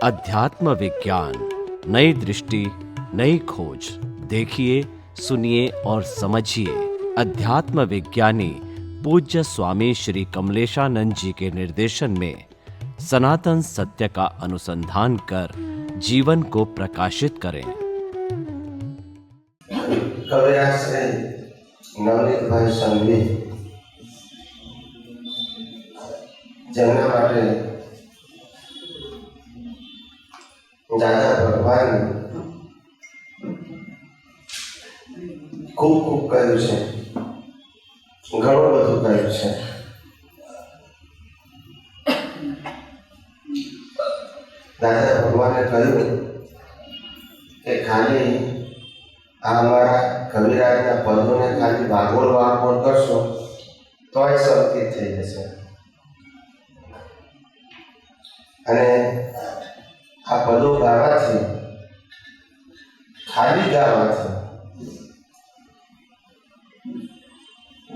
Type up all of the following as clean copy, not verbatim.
अध्यात्म विज्ञान, नई दृष्टि, नई खोज। देखिए, सुनिए और समझिए। अध्यात्म विज्ञानी पूज्य स्वामी श्री कमलेशानंद जी के निर्देशन में सनातन सत्य का अनुसंधान कर जीवन को प्रकाशित करें। कविराज श्री नवनीत भाई संघवी જેમના માટે દાદા ભગવાન ખૂબ ખૂબ કહ્યું છે, ઘણું બધું કહ્યું છે. દાદા ભગવાને કહ્યું કે ખાલી આ અમારા કવિરાજના પદોને ખાલી વાગોળ વાગોળ કરશો તોય સંકેત થઈ જશે. અને આ પદો ગાવાથી, ખાલી ગાવાથી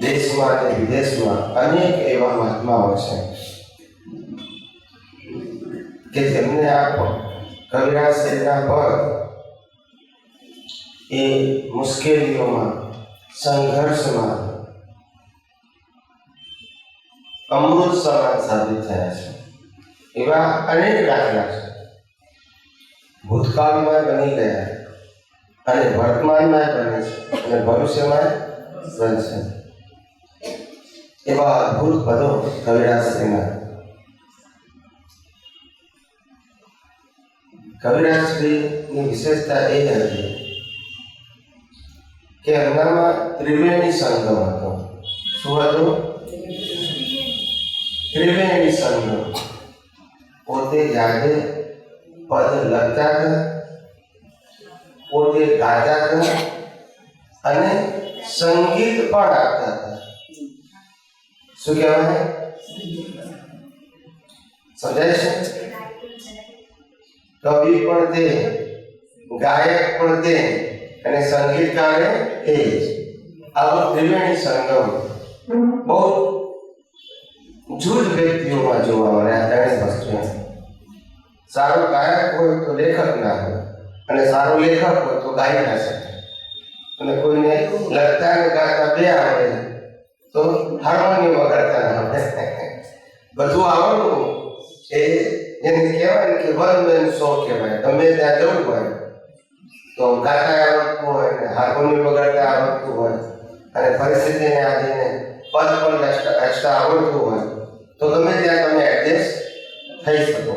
દેશમાં અને વિદેશમાં અનેક એવા મહાત્માઓ છે કે તેમને આ કવિરાજ શ્રીના પદ એ મુશ્કેલીઓમાં, સંઘર્ષમાં અમૃત સમાન સાબિત થયા છે. એવા અનેક દાખલા છે. ભૂતકાળમાં બની ગયા અને વર્તમાનમાં બને છે અને ભવિષ્યમાં બનશે. એવા અદ્ભુત પદો કવિરાજ શ્રીના. કવિરાજ શ્રીની વિશેષતા એ હતી કે એમનામાં ત્રિવેણી સંગમ હતો. શું હતો? ત્રિવેણી સંગમ. પોતે જાતે પદ લખતા હતા, પોતે ગાતા હતા અને સંગીત પણ આપતા હતા. શું કહેવાય? સમજાય છે? કવિ પણ તે, ગાયક પણ તે અને સંગીતકાર એ જ. આવો ત્રિવેણી સંગમ બહુ જૂજ વ્યક્તિઓમાં જોવા મળ્યા. ત્રણેય વસ્તુઓ. સારો ગાયક હોય તો લેખક ના હોય, અને સારો લેખક હોય તો ગાઈ ના શકે. અને કોઈને લખતા અને ગાતા બે આવડે તો હાર્મોનિયમ વગાડતા ના આવડે. બધું આવડવું એ એને કહેવાય કે વન મેન શો કહેવાય. ગમે ત્યાં જવું હોય તો ગાતા આવડતું હોય ને હાર્મોનિયમ વગાડતા આવડતું હોય અને પરિસ્થિતિને આધીને પદ પણ એક્સ્ટ્રા આવડતું હોય તો ગમે ત્યાં તમે એડજસ્ટ થઈ શકો.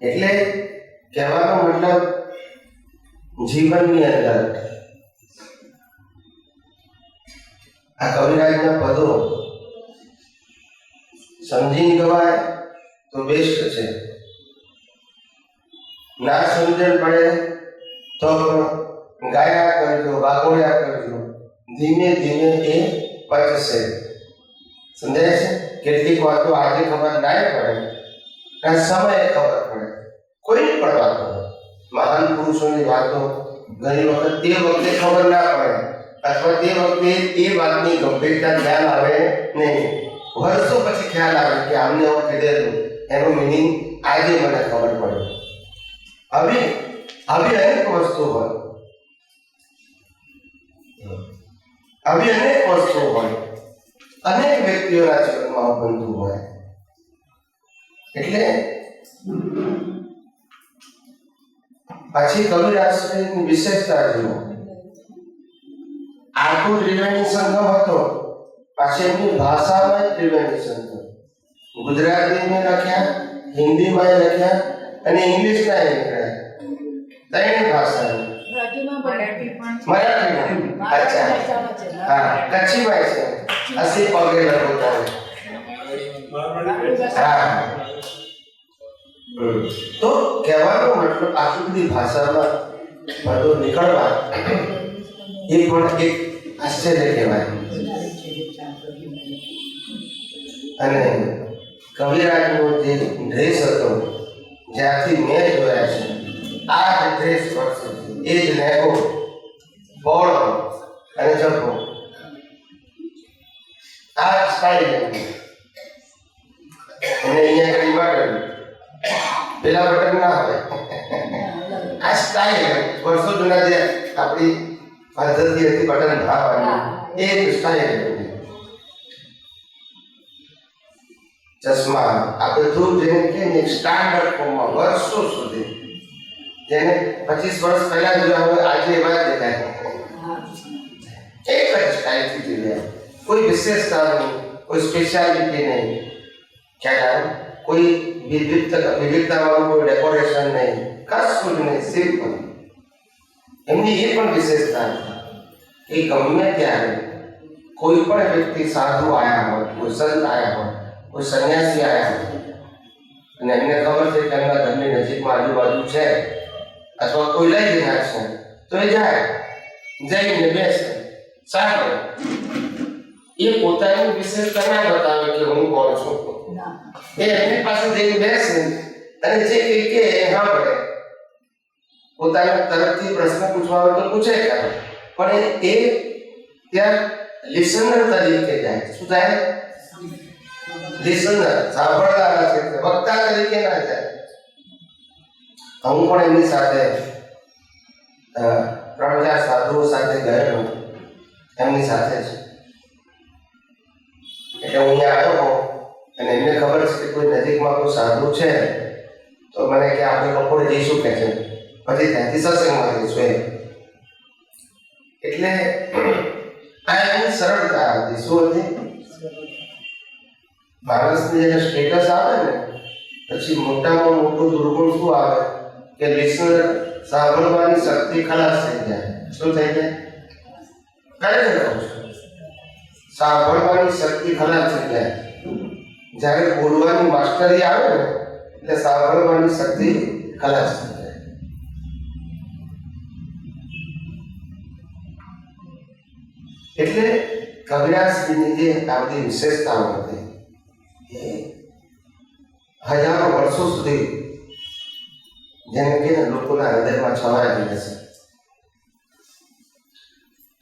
એટલે કહેવાનો મતલબ જીવનની અંદર આ કવિરાજના પદો સમજીને ગવાય તો બેસ્ટ છે. ના સમજણ પડે તો ગાયા કરજો, વાગોળ્યા કરજો. ધીમે ધીમે એ પચશે. સમજાય છે? કેટલીક વાતો આજે ખબર ના પડે, સમયે ખબર પડે. કોઈ પણ વાતો, મહાન પુરુષોની વાતો ઘણી વખત તે વખતે ખબર ના પડે, અથવા તે વખતે એ વાતની ગંભીરતા ખ્યાલ આવે નહીં. વર્ષો પછી ખ્યાલ આવે કે આમને એવું કીધેલું, એનો મિનિંગ આજે મને ખબર પડે. આવી અનેક વસ્તુ હોય, આવી અનેક વસ્તુઓ હોય, અનેક વ્યક્તિઓના જીવનમાં બનતું હોય. એટલે પછી કવિરાજ શ્રીની વિશેષતા જુઓ. આખો ત્રિવેણી સંગમ હતો, પાછી એમની ભાષામાં ત્રિવેણી સંગમ. ગુજરાતીમાં લખ્યા, હિન્દીમાં લખ્યા અને ઇંગ્લિશમાં લખ્યા. ત્રણ ભાષામાં. મરાઠીમાં. અચ્છા, હા, કચ્છીમાં છે. અસી પગે લખો. હા. તો કહેવાનો મતલબ આટલી બધી ભાષામાં પદો નીકળવા એ પણ એક આશ્ચર્ય કહેવાય. અને કવિરાજનો જે ડ્રેસ હતો, જ્યાંથી મેં જોયા છે આ જ ડ્રેસ વર્ષોથી, એ જ લેગો, બોળો અને જબ્બો, આ સ્ટાઇલ. અને અહીંયા કઈ પેલા બટન ના હોય. આ સ્ટાઇલ વર્ષો જૂના જે આપણી પદ્ધતિ હતી બટન ભાવવાની, એ સ્ટાઇલ. ચશ્મા આ બધું જેને કે સ્ટાન્ડર્ડ ફોર્મમાં વર્ષો સુધી, જેને 25 વર્ષ પહેલા જોયા હોય આજે એવા જ દેખાય. એક જ સ્ટાઇલથી જીવ્યા, કોઈ વિશેષતા નહીં, કોઈ સ્પેશિયાલિટી નહીં, ખ્યાલ કોઈ વિવિધતાવાળું કોઈ ડેકોરેશન નહીં, કશું જ નહીં, સિમ્પલ. એમની એ પણ વિશેષતા એ ગમે ત્યારે કોઈ પણ વ્યક્તિ સાધુ આવ્યા હોય, કોઈ સંત આવ્યા હોય, કોઈ સંન્યાસી આવ્યા હોય અને એમને ખબર છે કે એમના ઘરની નજીકમાં આજુબાજુ છે અથવા કોઈ લઈ ગયા છે, તો એ જાય, જઈને બેસે, સાંભળે. એ પોતાની વિશેષતા ના બતાવે કે હું કોણ છું. એ એમની પાસે જઈને બેસે અને જે કંઈ કે સાંભળે. પોતાના તરફથી પ્રશ્ન પૂછવા હોય તો પૂછે કરે, પણ એ ત્યાં લિસનર તરીકે જાય. શું થાય? લિસનર, સાંભળનારા છે, વક્તા તરીકે ના જાય. હું પણ એમની સાથે 3-4 સાધુઓ સાથે ગયેલો, એમની સાથે જ. એટલે હું અહીંયા આવ્યો અને એમને ખબર છે કે કોઈ નજીકમાં કોઈ સાધુ છે, તો મને કે આપણે બપોરે જઈશું કે છે, પછી ત્યાંથી સત્સંગમાં જઈશું એમ. એટલે આ એની સરળતા હતી. શું હતી? માણસની જ્યારે સ્ટેટસ આવે ને પછી મોટામાં મોટું દુર્ગુણ શું આવે કે લિસનર સાંભળવાની શક્તિ ખલાસ થઈ જાય. શું થઈ જાય? ખરેખર કહું છું, સાંભળવાની શક્તિ ખલાસ થઈ જાય. જ્યારે બોલવાની માસ્ટરી આવે ને એટલે સાંભળવાની શક્તિ ખલાસ થઈ જાય. એટલે કબીરદાસજીની જે આ બધી વિશેષતાઓ હતી એ હજારો વર્ષો સુધી જેને કે લોકોના હૃદયમાં છવાયેલી હશે.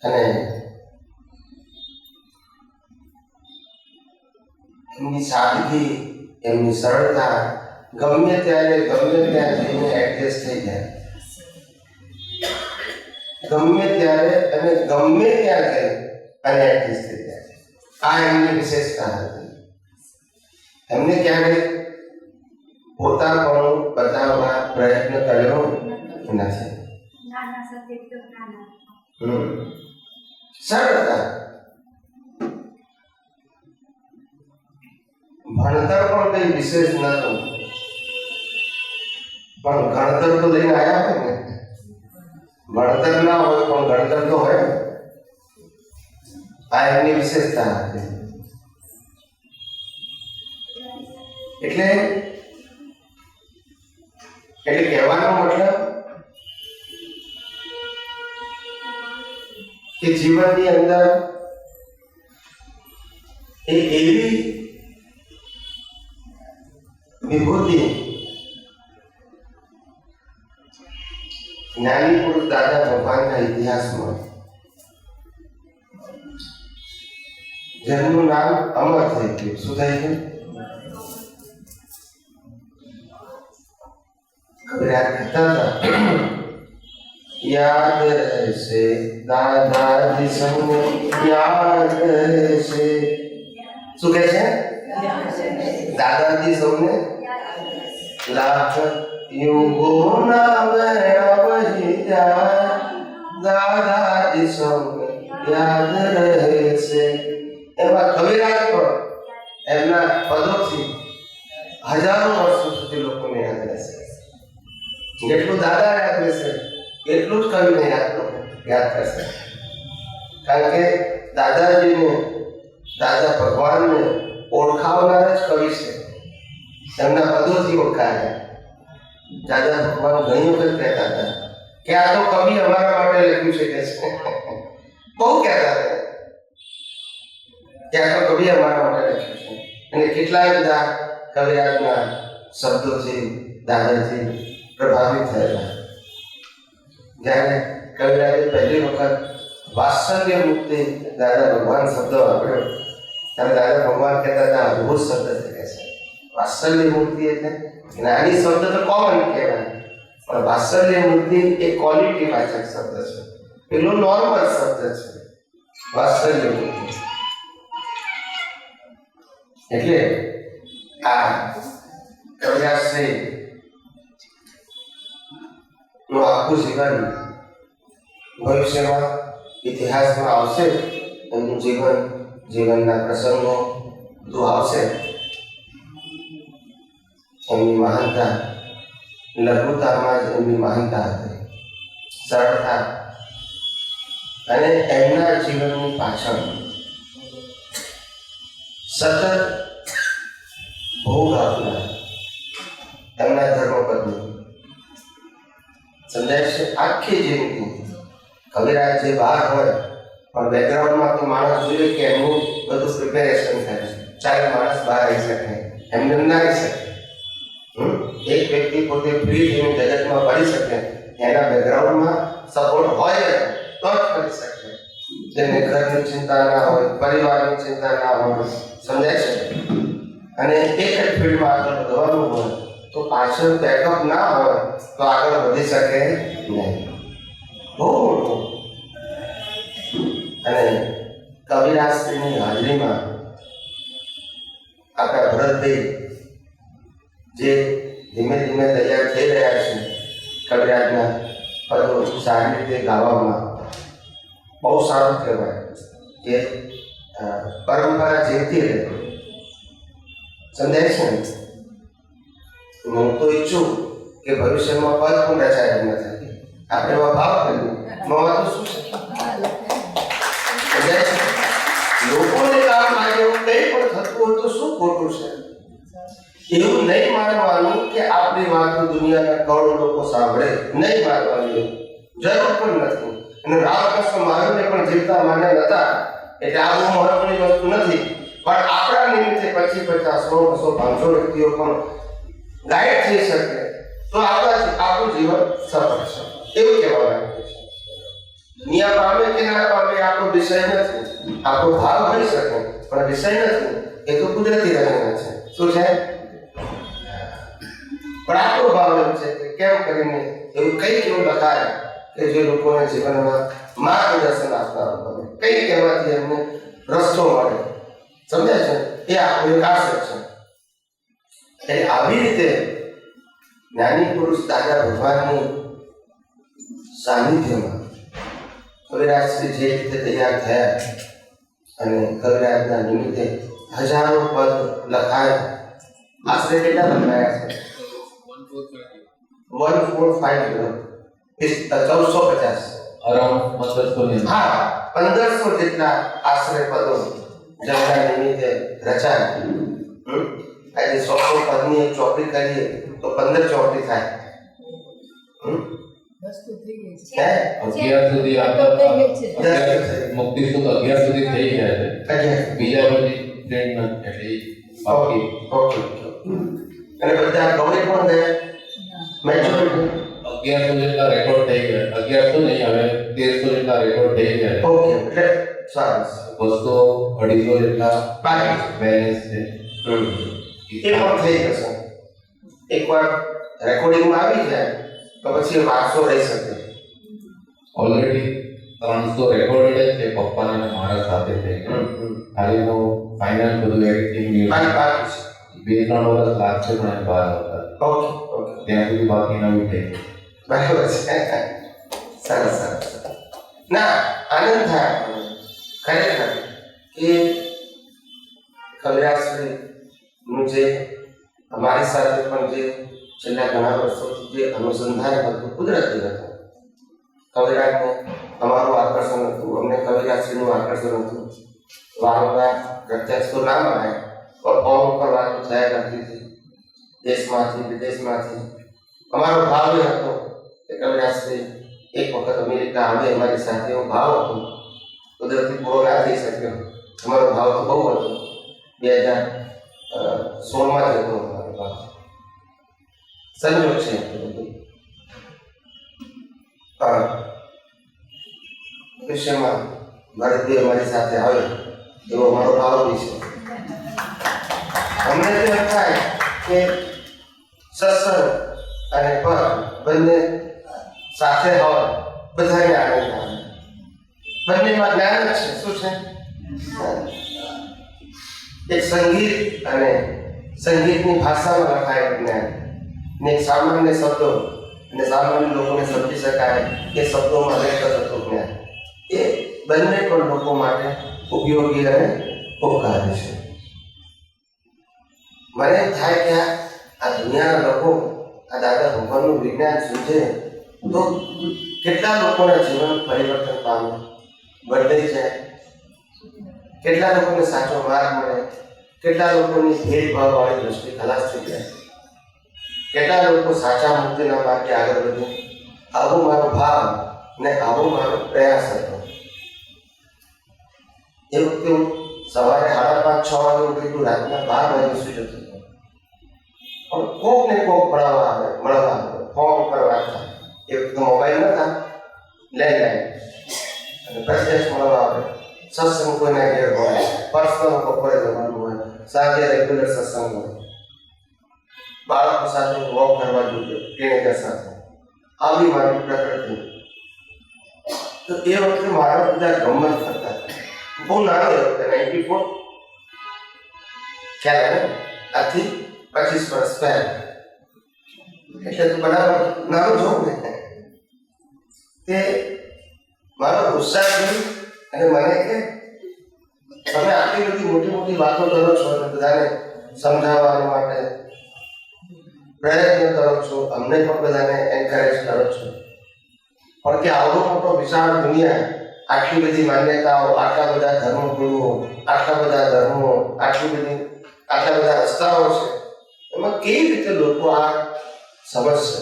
અને એમની સાદગી, એમની સરળતા ગમે ત્યારે ગમે ત્યાં જઈને એડજસ્ટ થઈ જાય. ગમે ત્યારે અને ગમે ત્યાં જઈ અને એડજસ્ટ થઈ જાય. આ એમની વિશેષતા હતી. એમને ક્યારેય પોતાપણું બતાવવા પ્રયત્ન કર્યો નથી. સરળતા. ભણતર પણ કઈ વિશેષ નતું, પણ ગણતર તો લઈને આવ્યા હોય ને. ભણતર ના હોય પણ ગણતર તો હોય ને. આ એમની વિશેષતા હતી. એટલે કહેવાનો મતલબ કે જીવનની અંદર એ એવી વિભૂતિ જ્ઞાની પુરુષ દાદા ભગવાનના ઇતિહાસમાં જેમનું નામ અમર થઈ ગયું. શું થઈ ગયું? કબીરદાસ કહેતા હતા, યાદ રહેશે દાદાજી સૌને યાદ રહેશે. શું કહે છે? દાદાજી સૌને લાખ યુગોના વેળા વહી જાય, દાદાજી સૌને યાદ રહેશે. એવા કબીરદાસ પણ એમના પદોથી હજારો વર્ષો સુધી લોકોને યાદ રહેશે. જેટલું દાદા યાદ રહેશે એટલું જ કવિને યાદ કરશે. કારણ કે દાદાજીને, દાદા ભગવાનને ઓળખાવનાર જ કવિ છે. એમના પદોથી ઓળખાય. દાદા ભગવાન ઘણી વખત કહેતા હતા કે આ તો કવિ અમારા માટે લખ્યું છે કે છે. બહુ કહેતા હતા કે આ તો કવિ અમારા માટે લખ્યું છે. અને કેટલાય બધા કવિરાજના શબ્દોથી દાદાજી પ્રભાવિત થયેલા. જ્યારે કવિરાજે પહેલી વખત વાત્સલ્ય મુક્તિ દાદા ભગવાન શબ્દ વાપર્યો ત્યારે દાદા ભગવાન કહેતા હતા અદભુત શબ્દ છે કે છે. વાત્સલ્ય મૂર્તિ એટલે જ્ઞાની શબ્દ તો કોમન કહેવાય, પણ વાત્સલ્ય મૂર્તિ એ ક્વોલિટી વાચક શબ્દ છે, પેલો નોર્મલ શબ્દ છે વાત્સલ્ય મૂર્તિ. એટલે આ કવિરાજશ્રી નું આખું જીવન ભવિષ્યમાં ઇતિહાસમાં આવશે. એમનું જીવનના પ્રસંગો બધું આવશે. એમની મહાનતા લઘુતામાં જ એમની મહાનતા હતી, સરળતા, અને એમના જીવનની પાછળ સતત ભોગ આપનાર એમના ધર્મપત્ની. સમજાય છે? આખી જિંદગી કવિરાજ જે બહાર હોય પણ બેકગ્રાઉન્ડમાં તો માણસ જોઈએ કે એમનું બધું પ્રિપેરેશન થાય છે. ચારે માણસ બહાર આવી શકે, એમને ના આવી શકે. એક વ્યક્તિ પોતે ફ્રી થઈને જગતમાં પડી શકે, એના બેકગ્રાઉન્ડમાં સપોર્ટ હોય તો જ કરી શકે. જેને ઘરની ચિંતા ના હોય, પરિવારની ચિંતા ના હોય, સમજાય છે? અને એક જ ફિલ્ડમાં આગળ વધવાનું હોય તો પાછળ બેકઅપ ના હોય તો આગળ વધી શકે નહીં. બહુ મોટું. અને કવિરાજશ્રીની હાજરીમાં આપણા ભરતભાઈ જે ધીમે ધીમે તૈયાર થઈ રહ્યા છે કવિરાજના પદો સારી રીતે ગાવામાં, બહુ સારું કહેવાય કે પરંપરા જીવતી રહે. સમજાય છે ને? હું તો ઈચ્છું કે ભવિષ્યમાં પદ પણ રચાય ન થાય. આપણે એવા ભાવ કરીએ મોમાં તો શું છે? સમજાય છે? લોકોને કામ લાગે એવું કંઈ પણ થતું હોય તો શું ખોટું છે? એવું નહીં માનવાનું કે આપણી વાતો દુનિયાના કરોડો લોકો સાંભળે, નહીં માનવાનું, જરૂર પણ નથી. અને રામકૃષ્ણ મહાવીરને પણ જીવતા માન્યા નતા, એટલે આ બહુ મહત્વની વસ્તુ નથી. પણ આપણા નિમિત્તે 25, 50, 100, 200, 500 વ્યક્તિઓ પણ ગાઈડ થઈ શકે તો આપણું જીવન સફળ છે, એવું કહેવા માંગે છે. દુનિયા પામે કે ના પામે આપણો વિષય નથી, આપણો ભાવ હોઈ શકે પણ વિષય નથી. એ તો કુદરતી રચના છે. શું છે? પણ આપણો ભાવ એમ છે કે કેમ કરીને એવું કંઈક એવું લખાય કે જે લોકોને જીવનમાં માર્ગદર્શન આપતા હોય, કંઈક કહેવાથી એમને રસ્તો મળે. સમજાય છે? એ આપણું એક આશય છે. એટલે આવી રીતે જ્ઞાની પુરુષ દાદા ભગવાનની સાનિધ્યમાં કવિરાજશ્રી જે રીતે તૈયાર થયા અને કવિરાજના નિમિત્તે હજારો પદ લખાયા. આશરે કેટલા લખાયા છે? 1450, 1450, અરાઉન્ડ 1500. હા, 1500 જેટલા આશરે પદો જેમના નિમિત્તે રચાયા. આજે 100 પદની એક ચોપડી કરીએ તો 15 ચોપડી થાય. 11 સુધી મુક્તિ સુધ 11 સુધી થઈ ગયા છે. બીજા બધી ટ્રેન એટલે બાકી. ઓકે. અને બધા ગમે પણ ગયા મેજોરિટી 1100 જેટલા રેકોર્ડ થઈ ગયા. 1100 નહીં, હવે 1300 જેટલા રેકોર્ડ થઈ ગયા. ઓકે. એટલે સરસ. 200, 250 જેટલા બાકી બેલેન્સ છે. એ પણ થઈ જશે. એકવાર રેકોર્ડિંગમાં આવી જાય તો પછી વારસો રહી શકે. ઓલરેડી 300 રેકોર્ડેડ છે પપ્પાના અને મારા સાથે થઈ. ખાલી તો ફાઇનલ બધું એડિટિંગ બાકી છે. 2-3 વર્ષ લાગશે પણ એ બહાર આવતા. ઓકે. ઓકે. ત્યાં સુધી બાકી નવી થઈ. બરાબર છે. સરસ સરસ. ના, આનંદ થાય ખરેખર કે કવિરાજશ્રીનું જે અમારી સાથે પણ જે છેલ્લા ઘણા વર્ષોથી જે અનુસંધાન હતું કુદરતી હતું. કવિરાજને અમારું આકર્ષણ હતું, અમને કવિરાજશ્રીનું આકર્ષણ હતું. વારંવાર પ્રત્યક્ષ તો ના મળે પણ ફોન ઉપર વાતો થયા કરતી હતી, દેશમાંથી વિદેશમાંથી. અમારો ભાવ એ હતો કે કવિરાજશ્રી એક વખત અમેરિકા આવે અમારી સાથે, એવો ભાવ હતો. કુદરતી પૂરો ના થઈ શક્યો. અમારો ભાવ તો બહુ હતો. 2016માં જ હતો અમારો ભાવ. સંજોગ છે પણ ભવિષ્યમાં ભરતભાઈ અમારી સાથે આવે એવો અમારો ભાવ બી છે. અમને તો એમ થાય કે સત્સંગ અને પર બંને સાથે હોય બધાને આનંદ આવે. બંનેમાં જ્ઞાન જ છે. શું છે? એક સંગીત અને સંગીતની ભાષામાં લખાયેલું જ્ઞાન ને સામાન્ય શબ્દો અને સામાન્ય લોકોને સમજી શકાય એ શબ્દોમાં વ્યક્ત થતું જ્ઞાન, એ બંને પણ લોકો માટે ઉપયોગી અને ઉપકારી છે. મને એમ થાય કે આ દુનિયાના લોકો આ દાદા ભગવાનનું વિજ્ઞાન સૂચે તો કેટલા લોકોના જીવન પરિવર્તન પામે, બદલાઈ જાય, કેટલા લોકોને સાચો માર્ગ મળે, કેટલા લોકોની ભેદભાવવાળી દૃષ્ટિ ખલાસ થઈ જાય, કેટલા લોકો સાચા મુક્તિના માર્ગે આગળ વધે. આવો મારો ભાવ ને આવો મારો પ્રયાસ હતો. એ વખતે હું સવારે 5:30-6 વાગે ઉઠી તું રાતના 12 વાગે સુઈ જતો હતો. પણ કોક ને કોક મળવા આવે, ફોન પર વાત થાય. એ વખતે મોબાઈલ નતા, લેન્ડલાઈન, અને પ્રત્યક્ષ મળવા આવે. સત્સંગ કોઈના ઘેર હોય, પર્સનલ બપોરે જવાનું હોય, સાંજે રેગ્યુલર સત્સંગ હોય, બાળકો સાથે વોક કરવા જોઈએ, ટીનેજર સાથે. આવી મારી પ્રકૃતિ. તો એ વખતે મારા બધા ગમત કરતા. બહુ નાનો એ વખતે 94, ખ્યાલ આવે ને? આથી 25 વર્ષ પહેલા. એટલે તું બરાબર નાનો જોઉં ને તે મારો ગુસ્સા જોઈ અને મને કે તમે આટલી બધી મોટી મોટી વાતો કરો છો અને બધાને સમજાવવા માટે પ્રયત્ન કરો છો, અમને પણ બધાને એન્કરેજ કરો છો, પણ કે આવડો મોટો વિશાળ દુનિયા, આટલી બધી માન્યતાઓ, આટલા બધા ધર્મગુરુઓ, આટલા બધા ધર્મો, આટલા બધા રસ્તાઓ છે, એમાં કેવી રીતે લોકો આ સમજશે?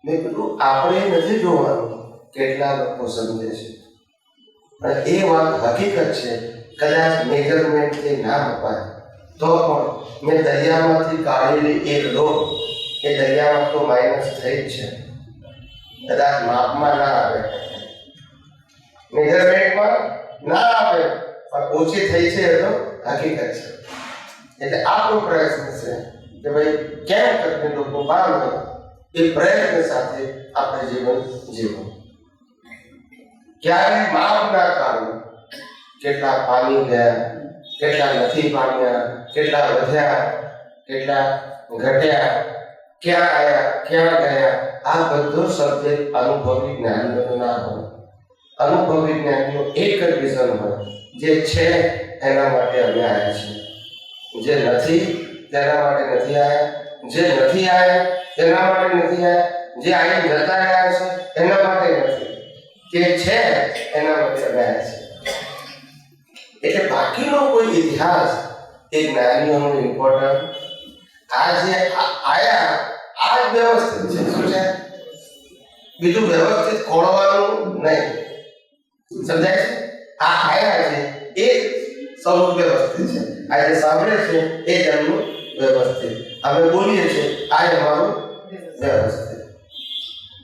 મેં કીધું આપણે નથી જોવાનું કેટલા લોકો સમજે છે, અને એ વાત હકીકત છે. કદાચ મેજરમેન્ટથી ના અપાય તો પણ મેં દરિયામાંથી કાઢેલી એક ડોલ એ દરિયામાં તો માઇનસ થઈ જ છે. કદાચ માપમાં ના આવે, મેજરમેન્ટમાં ના આવે, પણ ઓછી થઈ છે એ તો હકીકત છે. એટલે આપણો પ્રયત્ન છે કે ભાઈ કેમ કરીને લોકો પામે એ પ્રયત્ન સાથે આપણે જીવન જીવવું. ક્યારે માપ ના કાઢવું, કેટલા પામી ગયા, કેટલા નથી પામ્યા, કેટલા વધ્યા, કેટલા ઘટ્યા, ક્યાં આવ્યા, ક્યાં ગયા, આ બધો સબ્જેક્ટ અનુભવી જ્ઞાનીઓનો ના હોય. અનુભવી જ્ઞાનીઓ એક જ વિઝન હોય, જે છે એના માટે અમે આવ્યા છીએ, જે નથી તેના માટે નથી આવ્યા, જે નથી આવ્યા તેના માટે નથી આવ્યા, જે આવી જતા રહ્યા છે એના માટે નથી, જે છે એના માટે અમે આવ્યા છીએ. એટલે બાકીનો કોઈ ઇતિહાસ એ જ્ઞાનીઓનું ઇમ્પોર્ટન્ટ, આ જે આયા આ જ વ્યવસ્થિત છે. શું છે? બીજું વ્યવસ્થિત ખોળવાનું નહીં. સમજાય છે? આ આયા છે એ સ્વરૂપ વ્યવસ્થિત છે. આ જે સાંભળે છે એ જ એમનું વ્યવસ્થિત. અમે બોલીએ છીએ આ અમારું વ્યવસ્થિત.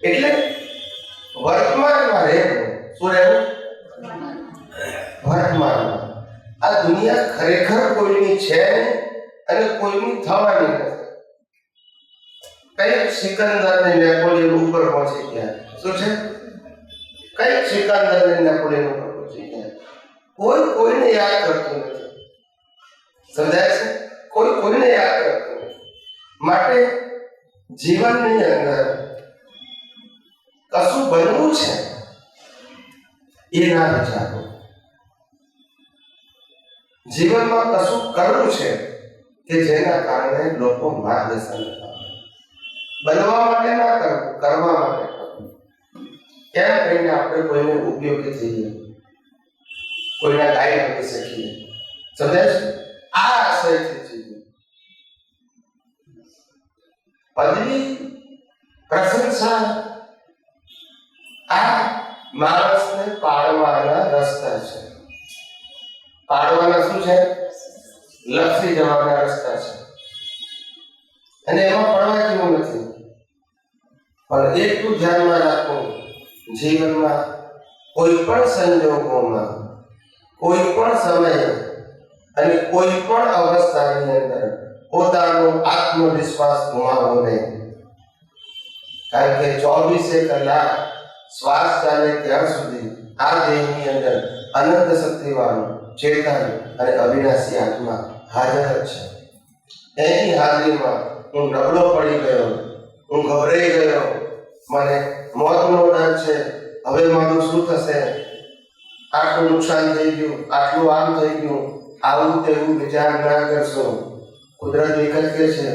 એટલે વર્તમાનમાં રહેવું. શું રહેવું? વર્તમાનમાં. આ દુનિયા ખરેખર કોઈની છે નહીં અને કોઈની થવાની નથી. કઈક સિકંદર ને નેપોલિયન ઉપર પહોંચી ગયા. શું છે? કઈક સિકંદર ને નેપોલિયન ઉપર પહોંચી ગયા. કોઈ કોઈને યાદ કરતું નથી. સમજાય છે? કોઈ કોઈને યાદ કરતું નથી. માટે જીવનની અંદર કશું બનવું છે એ ના વિચારો. જીવનમાં કશું કરવું છે કે જેના કારણે લોકો માર્ગદર્શન પામે. બનવા માટે ના કરવું, કરવા માટે કરવું. કેમ કરીને આપણે કોઈને ઉપયોગી થઈએ, કોઈના ગાઈડ બની શકીએ. સમજાય છે? આ આશયથી જીવો. પદવી, પ્રશંસા આ માણસને પાડવાના રસ્તા છે. પાડવાના શું છે? લપસી જવાના રસ્તા છે, અને એમાં પડવા જેવું નથી. પણ એટલું ધ્યાનમાં રાખવું, જીવનમાં કોઈ પણ સંજોગોમાં, કોઈ પણ સમયે અને કોઈ પણ અવસ્થાની અંદર પોતાનો આત્મવિશ્વાસ ગુમાવવો નહીં, કારણ કે 24 કલાક શ્વાસ ચાલે ત્યાં સુધી આ દેહની અંદર અનંત શક્તિવાળું ચેતન અને અવિનાશી આત્મા હાજર જ છે. એની હાજરીમાં હું નબળો પડી ગયો, હું ગભરાઈ ગયો, મને મોતનો ડર છે, હવે મારું શું થશે, આટલું નુકસાન થઈ ગયું, આટલું આમ થઈ ગયું, આવું તેવું વિચાર ના કરશો. કુદરત એક જ કે છે,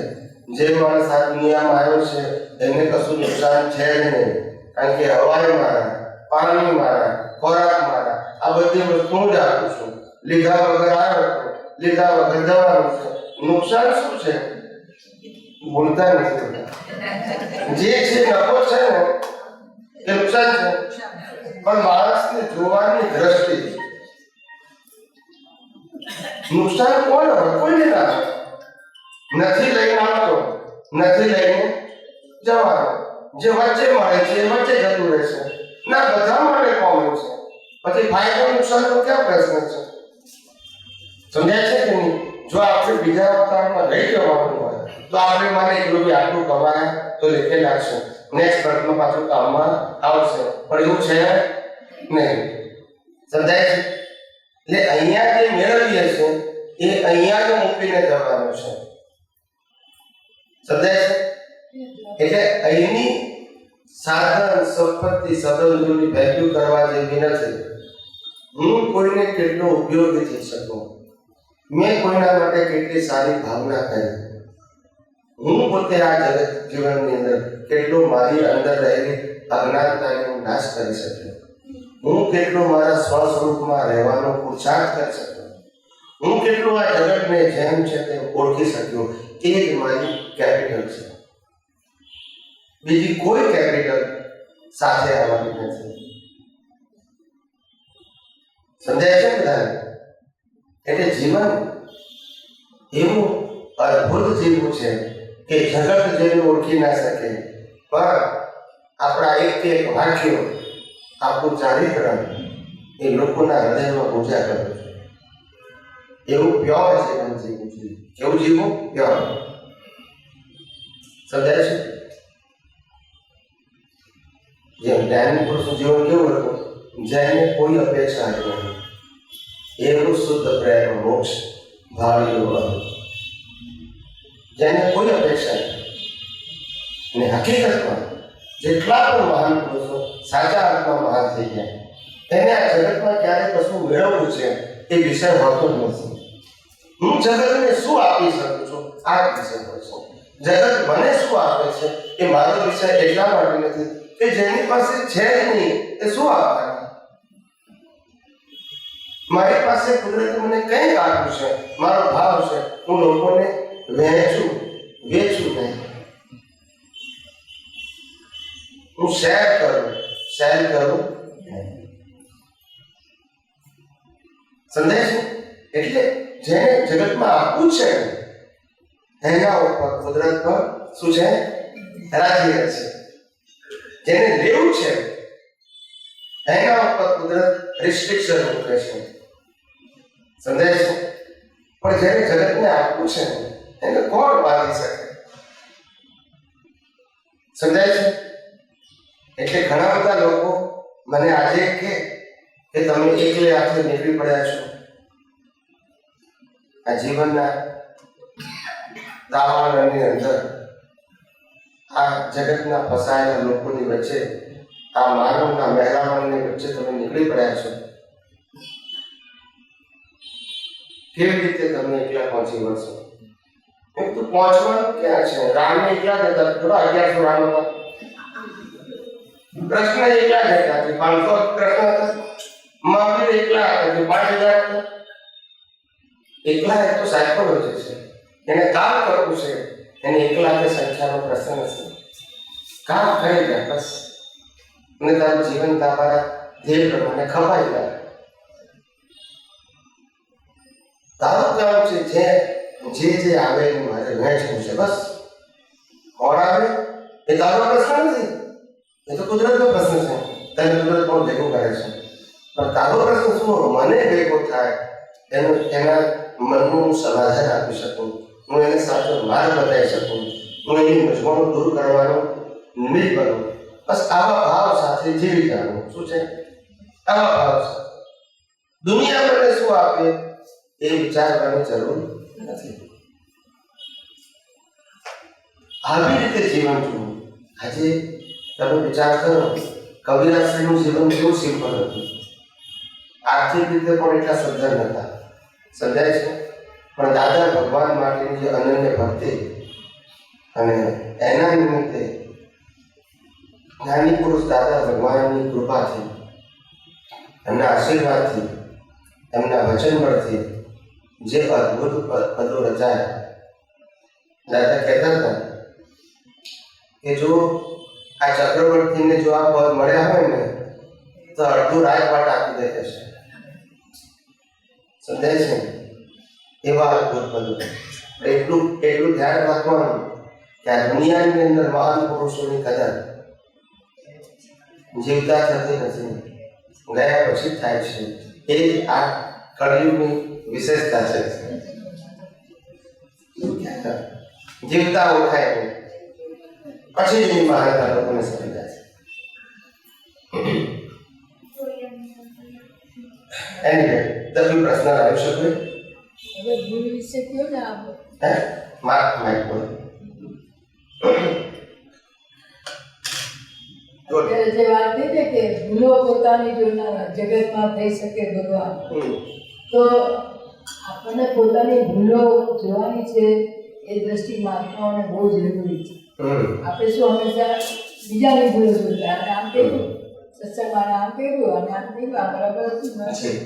જે માણસ આ દુનિયામાં આવ્યો છે એને કશું નુકસાન છે જ નહીં, કારણ કે હવાઈ મારા, પાણી મારા, ખોરાક મારા, આ બધી વસ્તુ હું જ આપું છું. લીધા વગર આવ્યો છું, લીધા વગર જવાનું છે. નુકસાન શું છે? બોલતા નથી. જે છે નફો છે ને એ નુકસાન છે, પણ માણસને જોવાની દ્રષ્ટિ. નુકસાન કોણ હોય? કોઈને ના હોય. નથી લઈને આવતો, નથી લઈને જવાનો. જે વચ્ચે મળે છે એ વચ્ચે જતું રહેશે. ના, બધા માટે કોમન છે. પછી ફાયદો નુકસાન તો ક્યાં પ્રશ્ન છે? સમજાય છે કે નહીં? જો આપણે બીજા અવતારમાં રહી જવાનું હોય તો આપણે મને એટલું બી આટલું કમાય તો લેખે લાગશે, નેક્સ્ટ બર્થમાં પાછું કામમાં આવશે, પણ એવું છે નહીં. સમજાય છે? એટલે અહીંયા જે મેળવીએ છે એ અહીંયા જ મૂકીને જવાનું છે. સમજાય છે? એટલે અહીંની સાધન સંપત્તિ સંબંધોની વેલ્યુ કરવા જેવી નથી. હું કોઈને કેટલો ઉપયોગી થઈ શકું, મેં કોઈના માટે કેટલી સારી ભાવના કરી, હું પોતે આ જગત જીવનની અંદર કેટલો મારી અંદર રહેલી અજ્ઞાનતાનો નાશ કરી શક્યો, હું કેટલો મારા સ્વસ્વરૂપમાં રહેવાનો પુરુષાર્થ કરી શક્યો, હું કેટલો આ જગતને જેમ છે તેમ ઓળખી શક્યો. એ જ મારી કેપિટલ છે. બીજી કોઈ કેપિટલ સાથે આવવાની નથી. સમજાય છે બધાને? એટલે જીવન એવું અદ્ભુત જીવવું છે કે જગત જેને ઓળખી ના શકે, પણ આપણા એક વાક્યો, આપણું ચારિત્ર એ લોકોના હૃદયમાં પૂજા કરે છે. એવું પ્યોર જીવન જીવવું જોઈએ. કેવું જીવવું? પ્યોર. સમજાય છે? જેમ જ્ઞાની પુરુષનું જીવન કેવું હતું? જેને કોઈ અપેક્ષા નથી, એવું શુદ્ધ પ્રેમ મોક્ષ ભાળ્યો હતું. જેને કોઈ અપેક્ષા નથી. અને હકીકતમાં જેટલા પણ મહાન પુરુષો સાચા અર્થમાં મહાન થઈ ગયા, એને આ જગતમાં ક્યારે કશું મેળવવું છે એ વિષય હોતો જ નથી. હું જગતને શું આપી શકું છું આ વિષય હોય છે. જગત મને શું આપે છે એ મારો વિષય એટલા માટે નથી કે જેની પાસે છે જ નહીં એ શું આપવાનું. મારી પાસે કુદરતે મને કંઈક આપ્યું છે, મારો ભાવ છે, હું લોકોને વેચું નહીં, હું શેર કરું નહીં. સમજાય છે? એટલે જેને જગતમાં આપવું છે એના ઉપર કુદરત પર શું છે? રાજી રહે છે. જેને લેવું છે એના ઉપર કુદરત રિસ્ટ્રિક્શન મૂકે છે. સમજાય છે? પણ જેને જગતને આપવું છે એને કોણ બાંધી શકે? સમજાય છે? એટલે ઘણા બધા લોકો મને આજે કે તમે એકલે હાથે નીકળી પડ્યા છો આ જીવનના દાવાનળની અંદર, આ જગતના ફસાયેલા લોકોની વચ્ચે, આ માનવના મહેરામણની વચ્ચે તમે નીકળી પડ્યા છો. કેવી રીતે તમે એકલા પહોંચી વળશો? એક તો પહોંચવાનું ક્યાં છે? રામને એકલા જતા થોડા 1100 રામ હતા, કૃષ્ણ એકલા જતા 500 કૃષ્ણ હતા, મહાવીર એકલા હતા 5000 હતા. એકલા એ તો સાયકોલોજી છે, એને કામ કરવું છે, એને એકલા કે સંખ્યાનો પ્રશ્ન નથી. કામ કરી જાય બસ, અને તારું જીવન તમારા ધ્યેય પ્રમાણે ખપાઈ જાય. તારું કામ છે જે આવે એનું મારે વહેંચવું છે બસ. કોણ આવે એ તારો પ્રશ્ન નથી, એ તો કુદરતનો પ્રશ્ન છે. તને કુદરત કોણ ભેગું કરે છે, પણ તારો પ્રશ્ન શું? મને ભેગો થાય એના મનનું હું સમાધાન આપી શકું, હું એને સાચો માર્ગ બતાવી શકું, હું એની મૂંઝવણો દૂર કરવાનો નિમિત્ત બનું. બસ આવા ભાવ સાથે જીવી જાણવું. શું છે? આવા ભાવ સાથે દુનિયા મને શું આપે એ વિચારવાની જરૂર નથી. આવી રીતે જીવન જીવવું. આજે તમે વિચાર કરો, કબીરદાસજીનું જીવન કેવું સિમ્પલ હતું. આર્થિક રીતે પણ એટલા સજ્જન હતા, સમજાય છે, પણ દાદા ભગવાન માટેની જે અનન્ય ભક્તિ અને એના નિમિત્તે જ્ઞાની પુરુષ દાદા ભગવાનની કૃપાથી, એમના આશીર્વાદથી, એમના વચન પરથી જે અદ્ભુત પદો રચાયા. દાદા કહેતા હતા કે જો આ ચક્રવર્તીને જો આ પદ મળ્યા હોય ને તો અડધું રાજપાટ આપી દે છે. સમજાય છે? એવા અદ્ભુત પદો. એટલું ધ્યાન રાખવાનું કે આ દુનિયાની અંદર મહાન પુરુષોની કદર જીવતા થતી નથી, ગયા પછી થાય છે. એ જ આ કળિયુગની વિશેષતા છે. જીવતા ઓળખાય નહીં, પછી એની મહાનતા લોકોને સમજાય છે. એનીવે, તમે પ્રશ્ન લાવી શકો? હવે ભૂલ વિશે કયો ને આપ માઇક બોલો. જે વાત થઈ છે કે ભૂલો પોતાની જો જગતમાં થઈ શકે ભગવાન, તો આપણને પોતાની ભૂલો જોવાની છે. એ દ્રષ્ટિ મહાત્માઓને બહુ જરૂરી છે. આપણે શું હંમેશા બીજાની ભૂલો જોતા, અને આમ કર્યું સત્સંગમાં, આમ કર્યું અને આમ કર્યું, આ બરાબર હતું નથી.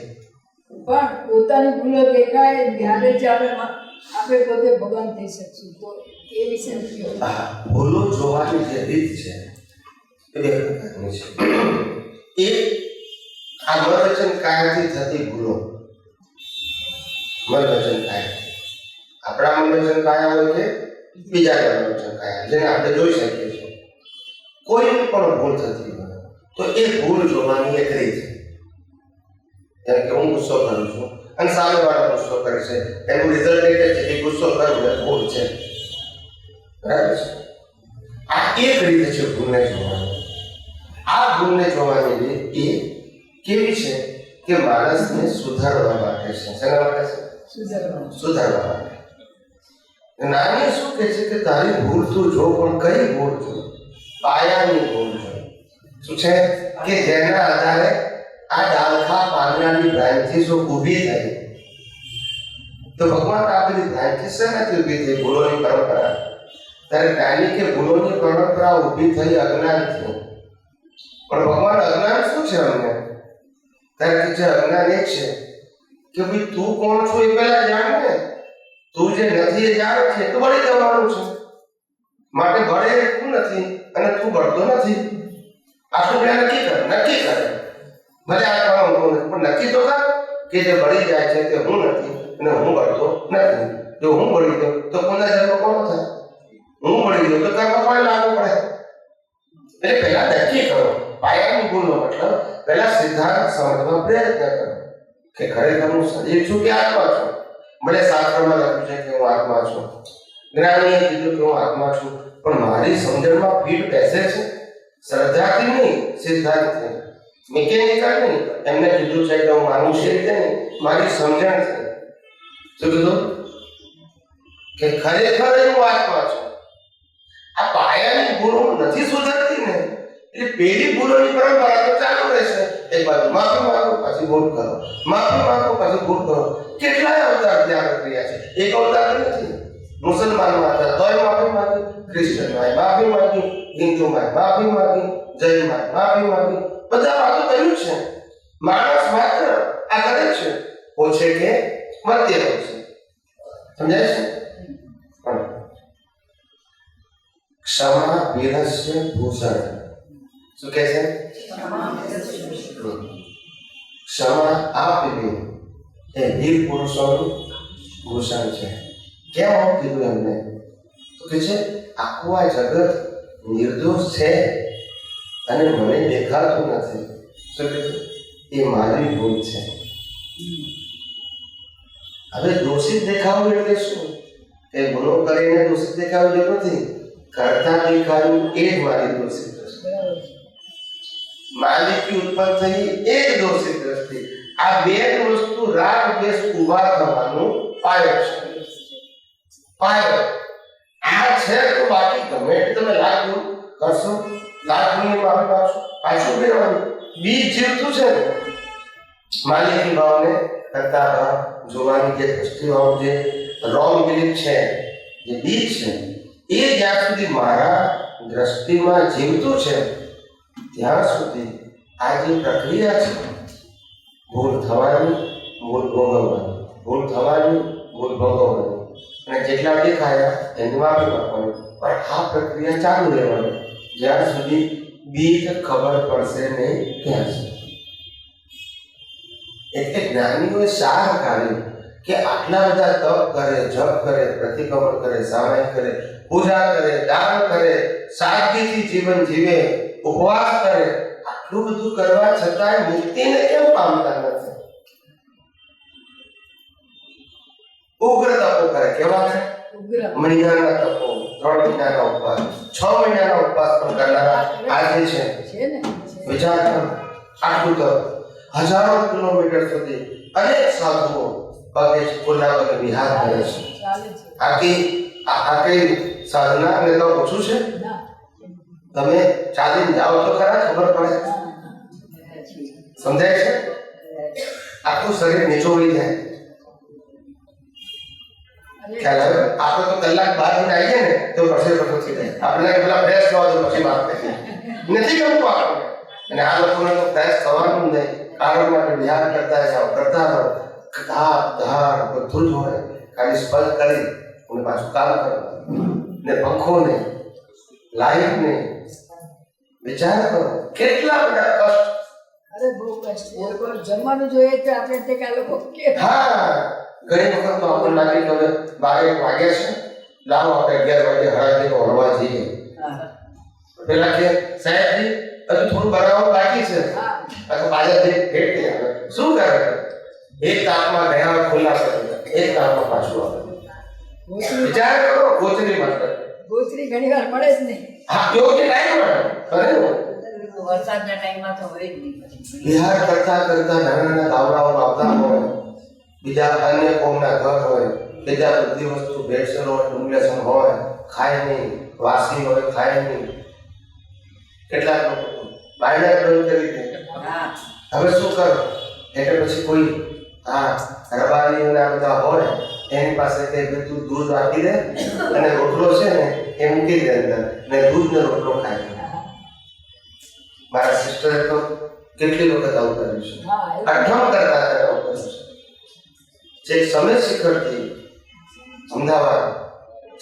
પણ પોતાની ભૂલો દેખાય ત્યારે જ આપણે પોતે ભગવાન થઈ શકશું. તો એ વિશે ભૂલો જોવાની જે રીત છે એ બે પ્રકારની છે. એક આ મનોવચન કાયાથી થતી ભૂલો. મનોવચન કાયા આપણા મનોવચન કાયા હોય કે બીજાના મનોવચન કાયા, જેને આપણે જોઈ શકીએ છીએ. કોઈ પણ ભૂલ થતી હોય તો એ ભૂલ જોવાની એક રીત છે. જેમ કે હું ગુસ્સો કરું છું અને સામેવાળો ગુસ્સો કરે છે, એનું રિઝલ્ટ એ છે કે ગુસ્સો કરવું એ ભૂલ છે. બરાબર છે? આ એક રીત છે ભૂલને જોવાની. આ ભૂલને જોવાની રીત એ કેવી છે કે માણસને સુધારવા માટે છે. શેના માટે છે? સુધારવા માટે. નાની શું કહે છે કે તારી ભૂલ તું જો, પણ કઈ ભૂલ જો? પાયાની ભૂલ જો. શું છે કે જેના આધારે આ ડાલખા પાંદડાની બ્રાન્ચીસો ઊભી થઈ. તો ભગવાન આ બધી બ્રાન્ચીસ શેનાથી ઊભી થઈ? ભૂલોની પરંપરા. ત્યારે જ્ઞાની કે ભૂલોની પરંપરા ઊભી થઈ અજ્ઞાનથી. પણ ભગવાન અજ્ઞાન શું છે અમને? ત્યારે જે અજ્ઞાન એ છે કે ભાઈ તું કોણ છો એ પહેલા જાણ ને. તું જે નથી એ જાણ છે તો બળી જવાનું છે. માટે બળે તું નથી અને તું બળતો નથી. આટલું જ્ઞાન નક્કી કર. ભલે આ પણ હું નથી, પણ નક્કી તો કર કે જે બળી જાય છે તે હું નથી અને હું બળતો નથી. જો હું બળી ગયો તો પુનર્જન્મ કોનો થાય? હું બળી ગયો તો કર્મ ફળ લાગુ પડે. એટલે પહેલા નક્કી કરો. પાયાની ભૂલનો મતલબ પહેલા સિદ્ધાંત સમજવા પ્રયત્ન કરો કે ખરેખર હું શરીર છું કે આત્મા છું. ભલે શાસ્ત્રમાં લખ્યું છે કે હું આત્મા છું, જ્ઞાનીએ કીધું કે હું આત્મા છું, પણ મારી સમજણમાં ફીટ બેસે છે? શ્રદ્ધાથી નહીં, સિદ્ધાંતથી. મિકેનિકલ નહીં, એમને કીધું છે કે હું માનું છે રીતે નહીં, મારી સમજણથી. શું કીધું? કે ખરેખર હું આત્મા છું. આ પાયાની ભૂલો નથી સુધરતી ને, એટલે પેલી ભૂલોની પરંપરા તો ચાલુ રહેશે. એક બાજુ માફી માંગો, પછી ભૂલ કરો, માફી માંગો, પછી ભૂલ કરો. કેટલાય અવતાર ત્યાં પ્રક્રિયા છે. એક અવતાર નથી. મુસલમાનમાં હતા તોય માફી માંગી, ક્રિશ્ચનમાં માફી માંગી, હિન્દુમાં માફી માંગી, જૈનમાં માફી માંગી. બધા વાતો કર્યું છે. માણસ માત્ર આ કરે છે ઓછે કે મધ્ય હોય છે. સમજાય છે? ક્ષમા વીરસ્ય ભૂષણ. શું કહે છે? ક્ષમા આપવી એ વીર પુરુષોનું ભૂષણ છે. કેમ આવું કીધું એમને? તો કે છે આખું આ જગત નિર્દોષ છે અને મને દેખાતું નથી. શું કીધું? એ મારી ભૂલ છે. હવે દોષિત દેખાવું એટલે શું? કે ગુનો કરીને દોષિત દેખાવું જરૂર નથી, કરતા દેખાવું એ જ મારી દોષિત દ્રષ્ટિ, બરાબર છે. માલિકી ઉત્પન્ન થઈ એ જ દોષિત દ્રષ્ટિ. આ બે જ વસ્તુ રાગ દ્વેષ ઉભા થવાનું પાયો છે. પાયો આ છે તો બાકી ગમે તે તમે લાખ ગુણ કરશો, લાખ ગુણની માફી પાડશો, પાછું ફેરવાનું બીજ જીવતું છે ને. માલિકી ભાવને કરતા ભાવ જોવાની જે દ્રષ્ટિભાવ, જે રોંગ બિલીફ છે, જે બીજ છે, એ જ્યાં સુધી મારા દ્રષ્ટિમાં જીવતું છે ત્યાં સુધી આ જે પ્રક્રિયા છે, ભૂલ થવાની, ભૂલ ભોગવવાની, ભૂલ થવાની, ભૂલ ભોગવવાની, અને જેટલા દેખાયા એની માફી માંગવાની, પણ આ પ્રક્રિયા ચાલુ રહેવાની જ્યાં સુધી બીજ ખબર પડશે નહીં ત્યાં સુધી. એટલે જ્ઞાનીઓએ સાર કાઢ્યું કે આટલા બધા તપ કરે, જપ કરે, પ્રતિક્રમણ કરે, સામાયિક કરે, પૂજા કરે, દાન કરે, સાદગીથી જીવન જીવે, ઉપવાસ કરે, આટલું બધું કરવા છતાંય મુક્તિને કેમ પામતા નથી? ઉગ્ર તપો કરે. કેવા છે? ઉગ્ર. મહિનાના તપો, 3 મહિનાના ઉપવાસ, 6 મહિનાના ઉપવાસ પણ કરનારા આજે છે. છે ને છે. વિચાર કરો, આટલું તપ, હજારો કિલોમીટર સુધી અનેક સાધુઓ પગે ખુલ્લા પગે વિહાર કરે છે. ચાલે છે. આ કઈ સાધના અને તો ઓછું છે? ના. તમે ચાલીને જાઓ તો ખરા, ખબર પડે, સમજાય છે? આખું શરીર નીચોડી જાય. ખ્યાલ આવે? આપણે તો કલાક બાદ આવીએ ને તો પછી થઈ જાય. આપણે પેલા ફ્રેશ થવા દો પછી વાત કરીએ. નથી ગમતું આપણને. અને આ લોકોને તો ફ્રેશ થવાનું જ નહીં. કારણ માટે વિહાર કરતા જાઓ, કરતા રહો, ધાર ધાર બધું જ હોય. ખાલી સ્પર્શ કરી અને પાછું કામ કરવાનું. ને પંખો નહીં, લાઈટ નહીં. વિચાર કરો કેટલા બધા કષ્ટ. અરે બહુ કષ્ટ. એ લોકો જમવાનું જોઈએ તો આપણે તે આ લોકો કે હા, ઘણી વખત તો આપણને લાગે કે હવે 12 વાગ્યા છે, લાવો આપણે 11 વાગે હળાદી ઓળવા જઈએ. પેલા કે સાહેબજી હજુ થોડું બનાવવાનું બાકી છે, બાજારથી ભેટ થઈ આવે. શું કરે? એક તાપમાં ગયા ખુલ્લા કરી, એક તાપમાં પાછું આવે. વિચાર કરો, ગોચરી માટે ગોચરી ઘણી વાર મળે જ નહીં. હા, યોગ્ય ટાઈમ મળે. વરસાદના ટાઈમમાં તો હોય જ નહીં. વિહાર કરતા કરતા નાના નાના ગામડાઓ આવતા હોય, બીજા અન્ય કોમના ઘર હોય, બીજા બધી વસ્તુ ભેળસેળ હોય, ડુંગળેસણ હોય, ખાય નહીં, વાસી હોય, ખાય નહીં. કેટલાક લોકો બાયણા બંધ કરી દે. હવે શું કરો? એટલે પછી કોઈ રબારીઓના બધા હોય એની પાસે કઈ બધું દૂધ આપી દે અને રોટલો છે ને એ મૂકી દે અંદર, ને દૂધનો રોટલો ખાય. મારા સિસ્ટરે તો કેટલી વખત આવું કર્યું છે. અઠમ કરતા આવું કર્યું છે. જે સમય શિખરથી અમદાવાદ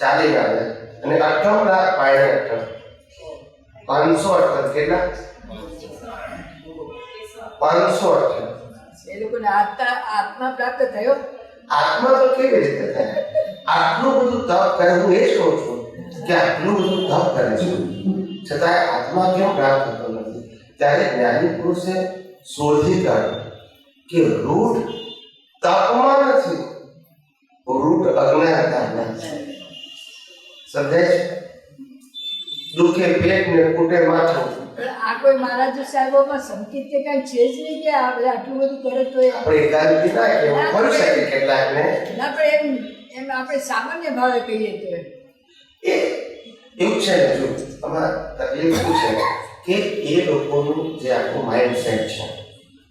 ચાલીને આવે અને અઠમ રાત પાયણે અઠમ 500 કેટલા? 500. એ લોકોને આત્મા પ્રાપ્ત થયો. આત્મા તો કેવી રીતે થાય? આટલું બધું તપ કરે. હું એ જ કહું છું કે આટલું બધું તપ કરે છે છતાં આત્મા કેમ પ્રાપ્ત થતો નથી? ત્યારે જ્ઞાની પુરુષે શોધી કાઢ્યું કે રૂટ તપમાં નથી, રૂટ અજ્ઞાનતામાં છે. સમજાય છે? દુખે પેટ ને કૂટે માથું. આ કોઈ મહારાજ સાહેબોમાં સંકેત કે કઈ છે જ નહીં કે આ બધા આટલું બધું કરે તો આપણે એકાંતિ ના કેવું કરી શકે કેટલાકને. ના, પણ એમ આપણે સામાન્ય ભાવે કહીએ તો એ એવું છે ને, જો અમારા તકલીફ શું છે કે એ લોકોનું જે આખું માઇન્ડસેટ છે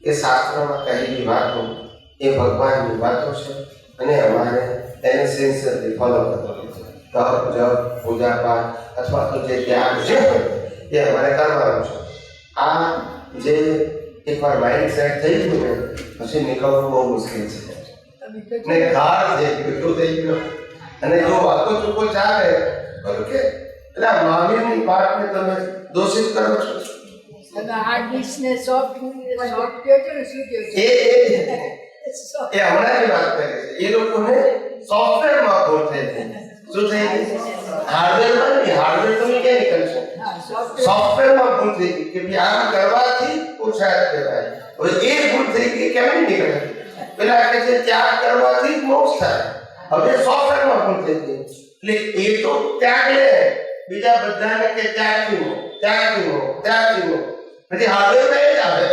એ શાસ્ત્રમાં કહેલી વાતો એ ભગવાનની વાતો છે અને અમારે એને સિન્સિયરલી ફોલો કરવાનું છે. તપ, જપ, પૂજા પાઠ અથવા તો જે ત્યાગ છે એ અમારે કરવાનું છે. આ જે એકવાર માઇન્ડ સેટ થઈ ગયું ને પછી નીકળવું બહુ મુશ્કેલ છે ને ગાઢ થઈ ગયું થઈ ગયો. અને જો વાતો ચૂકો ચાલે કે એટલે આ મહાવીરની વાતને તમે દોષિત કરો છો. અને હાર્ડ ડિસ્ક ને સોફ્ટ કહો છો ને, શું કહો છો? એ હમણાંની વાત કરે છે. એ લોકોને સોફ્ટવેરમાં ભૂલ થઈ ગઈ. શું થઈ ગઈ? હાર્ડવેરમાં નહીં, હાર્ડવેર તો મિકેનિકલ છે. સોફ્ટવેરમાં ભૂલ થઈ ગઈ કે ભાઈ આમ કરવાથી પુરુષાર્થ કહેવાય. હવે એ ભૂલ થઈ ગઈ કેમ નહીં નીકળે? પેલા કે છે ત્યાગ કરવાથી મોક્ષ થાય. હવે સોફ્ટવેરમાં ભૂલ થઈ ગઈ એટલે એ તો ત્યાગ લે બીજા બધાને કે ત્યાગથી નો પછી હાર્ડવેરમાં એ જ આવે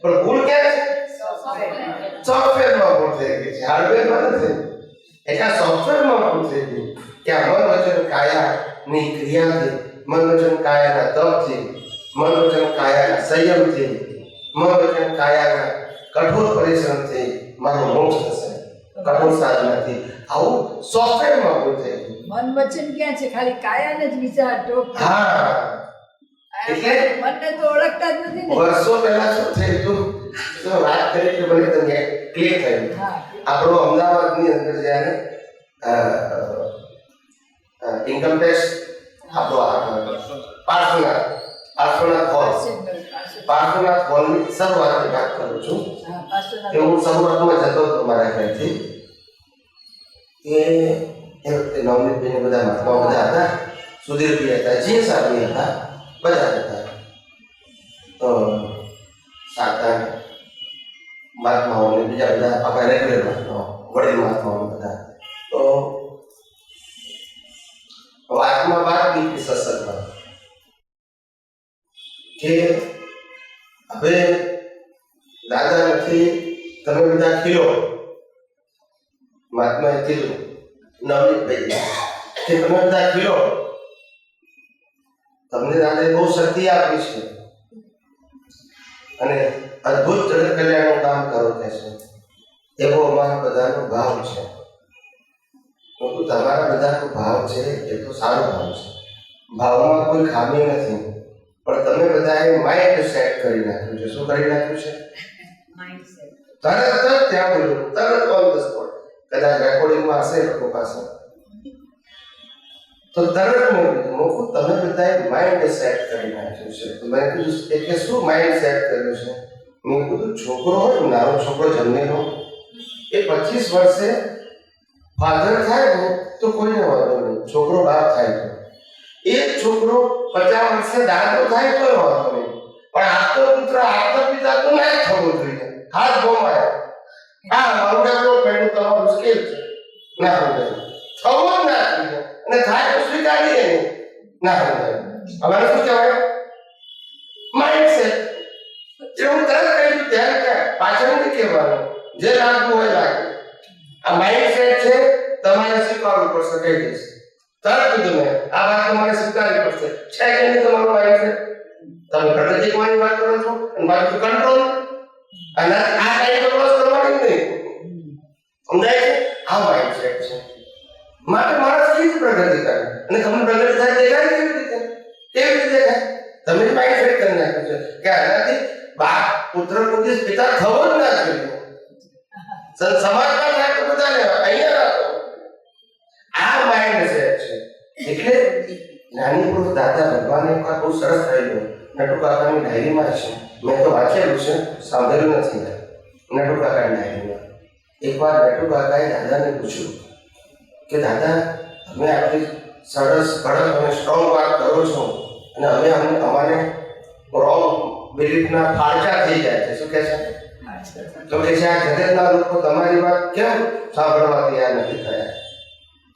પણ ભૂલ ક્યાં છે સોફ્ટવેરમાં ભૂલ થઈ ગઈ છે હાર્ડવેરમાં નથી એટલે આ સોફ્ટવેરમાં ભૂલ થઈ ગઈ કે આ મન વચન કાયાની ક્રિયાથી મન વચન કાયાના તપથી મન વચન કાયાના સંયમથી મન વચન કાયાના કઠોર પરિશ્રમથી મારો મોક્ષ થશે કઠોર સાધનાથી આવું સોફ્ટવેરમાં ભૂલ થઈ ગઈ મન વચન ક્યાં છે ખાલી કાયાને જ વિચારતો હા એટલે મનને તો ઓળખતા જ નથી ને વર્ષો પહેલા શું થયું હતું તો વાત કરી કે મને તમને ક્લિયર થયું હા આપણો અમદાવાદની અંદર જ્યારે ઇન્કમ ટેક્સ આપણો પાર્શ્વનાથ હોલની શરૂઆતની વાત કરું છું કે હું શરૂઆતમાં જતો હતો મારા ઘરથી એ વખતે નવનીતભાઈ બધા મહાત્મા બધા હતા સુધીરભાઈ હતા જે સાહેબ હતા બધા હતા તો સાતા મહાત્માઓ અને બીજા બધા આપણા રેગ્યુલર મહાત્માઓ વડીલ મહાત્માઓ બધા તો વાતમાં વાત નીકળી સત્સંગમાં કે હવે દાદા નથી તમે બધા ખીલો મહાત્માએ કીધું નવનીતભાઈ કે તમે બધા ખીલો તમને દાદાએ બહુ શક્તિ આપી છે અને અદ્ભુત જગત કલ્યાણનું કામ કરો કે છે એવો અમારા બધાનો ભાવ છે તમારા બધાનો ભાવ છે એ તો સારો ભાવ છે ભાવમાં કોઈ ખામી નથી પણ તમે બધાએ માઇન્ડ સેટ કરી નાખ્યું છે શું કરી નાખ્યું છે તરત ત્યાં બોલ્યું તરત ઓન ધ સ્પોટ કદાચ રેકોર્ડિંગમાં હશે લોકો પાસે તો તરત મૂકું તમે બધાએ માઇન્ડ સેટ કરી નાખ્યું છે તો મેં કીધું એટલે શું માઇન્ડ સેટ કર્યું છે મેં કીધું છોકરો હોય નાનો છોકરો જન્મેલો એ 25 વર્ષે ફાધર થાય ને તો કોઈને વાંધો નહીં છોકરો બાપ થાય તો એ છોકરો 50 વર્ષે દાદો થાય તો વાંધો નહીં પણ આપતો પુત્ર આપતો પિતા તો ના થવો જોઈએ હાથ ગોમાય હા મારું ડેવલપમેન્ટ તમારું સ્કેલ છે ના હોય થવો જ ના જોઈએ અને થાય તો સ્વીકારીએ નહીં ના હોય અમારે શું કહેવાય માઇન્ડસેટ જે હું તરત કહી દઉં ત્યારે ક્યાં પાછળ નથી કહેવાનું જે લાગવું હોય લાગે આ માઇન્ડસેટ છે તમારે સ્વીકારવું પડશે કહી દઈશ તરત કીધું મેં આ વાત તમારે સ્વીકારવી પડશે છે કે નહીં તમારું માઇન્ડસેટ તમે પ્રગતિકવાની વાત કરો છો અને બાકી કંટ્રોલ અને આ કઈ તો ક્રોસ કરવાની નહીં સમજાય છે આ માઇન્ડસેટ છે માટે માણસ કેવી પ્રગતિ કરે અને તમને પ્રગતિ થાય દેખાય કેવી રીતે થાય તમે જ માઇન્ડસેટ કરી નાખ્યું છે કે આનાથી બાપ પુત્ર પુત્રી પિતા થવો જ ના જોઈએ સમાજમાં થાય તો બધાને અહીંયા રાખો આ માઇન્ડસેટ છે એટલે નાની પુરુષ દાદા ભગવાન એક વાર બહુ સરસ થયેલું નટુ કાકાની ડાયરીમાં છે મેં તો વાંચેલું છે સાંભળ્યું નથી નટુ કાકાની ડાયરીમાં એકવાર નટુ કાકાએ દાદાને પૂછ્યું કે દાદા તમે આટલી સરસ કડક અને સ્ટ્રોંગ વાત કરો છો અને અમે અમારે રોંગ બિલીફના ફાળચા થઈ જાય છે શું કહે છે તો કે છે આ જગતના લોકો તમારી વાત કેમ સાંભળવા તૈયાર નથી થયા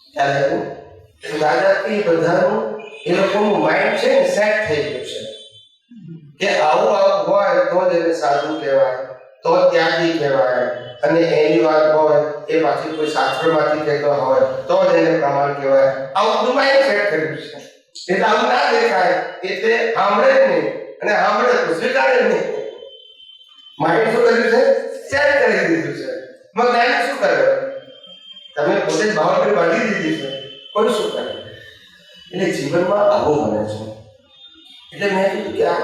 ખ્યાલ આવ્યું દાદા એ બધાનું એ લોકોનું માઇન્ડ છે ને સેટ થઈ ગયું છે કે આવું હોય તો જ એને સાધુ કહેવાય તો ત્યાગી કહેવાય અને એની વાત હોય એ પાછી કોઈ શાસ્ત્રમાંથી કહેતો હોય તો જ એને પ્રમાણ કહેવાય આવું બધું માઇન્ડ સેટ કર્યું છે એટલે આવું ના દેખાય એટલે સાંભળે જ નહીં અને સાંભળે તો સ્વીકારે નહીં માઇન્ડ શું કર્યું છે સેટ કરી દીધું છે મગ જ્ઞાન શું કરે તમે પોતે જ બાઉન્ડ્રી બાંધી દીધી છે કોઈ શું કરે એટલે જીવનમાં આવું બને છે એટલે મેં કીધું કે આ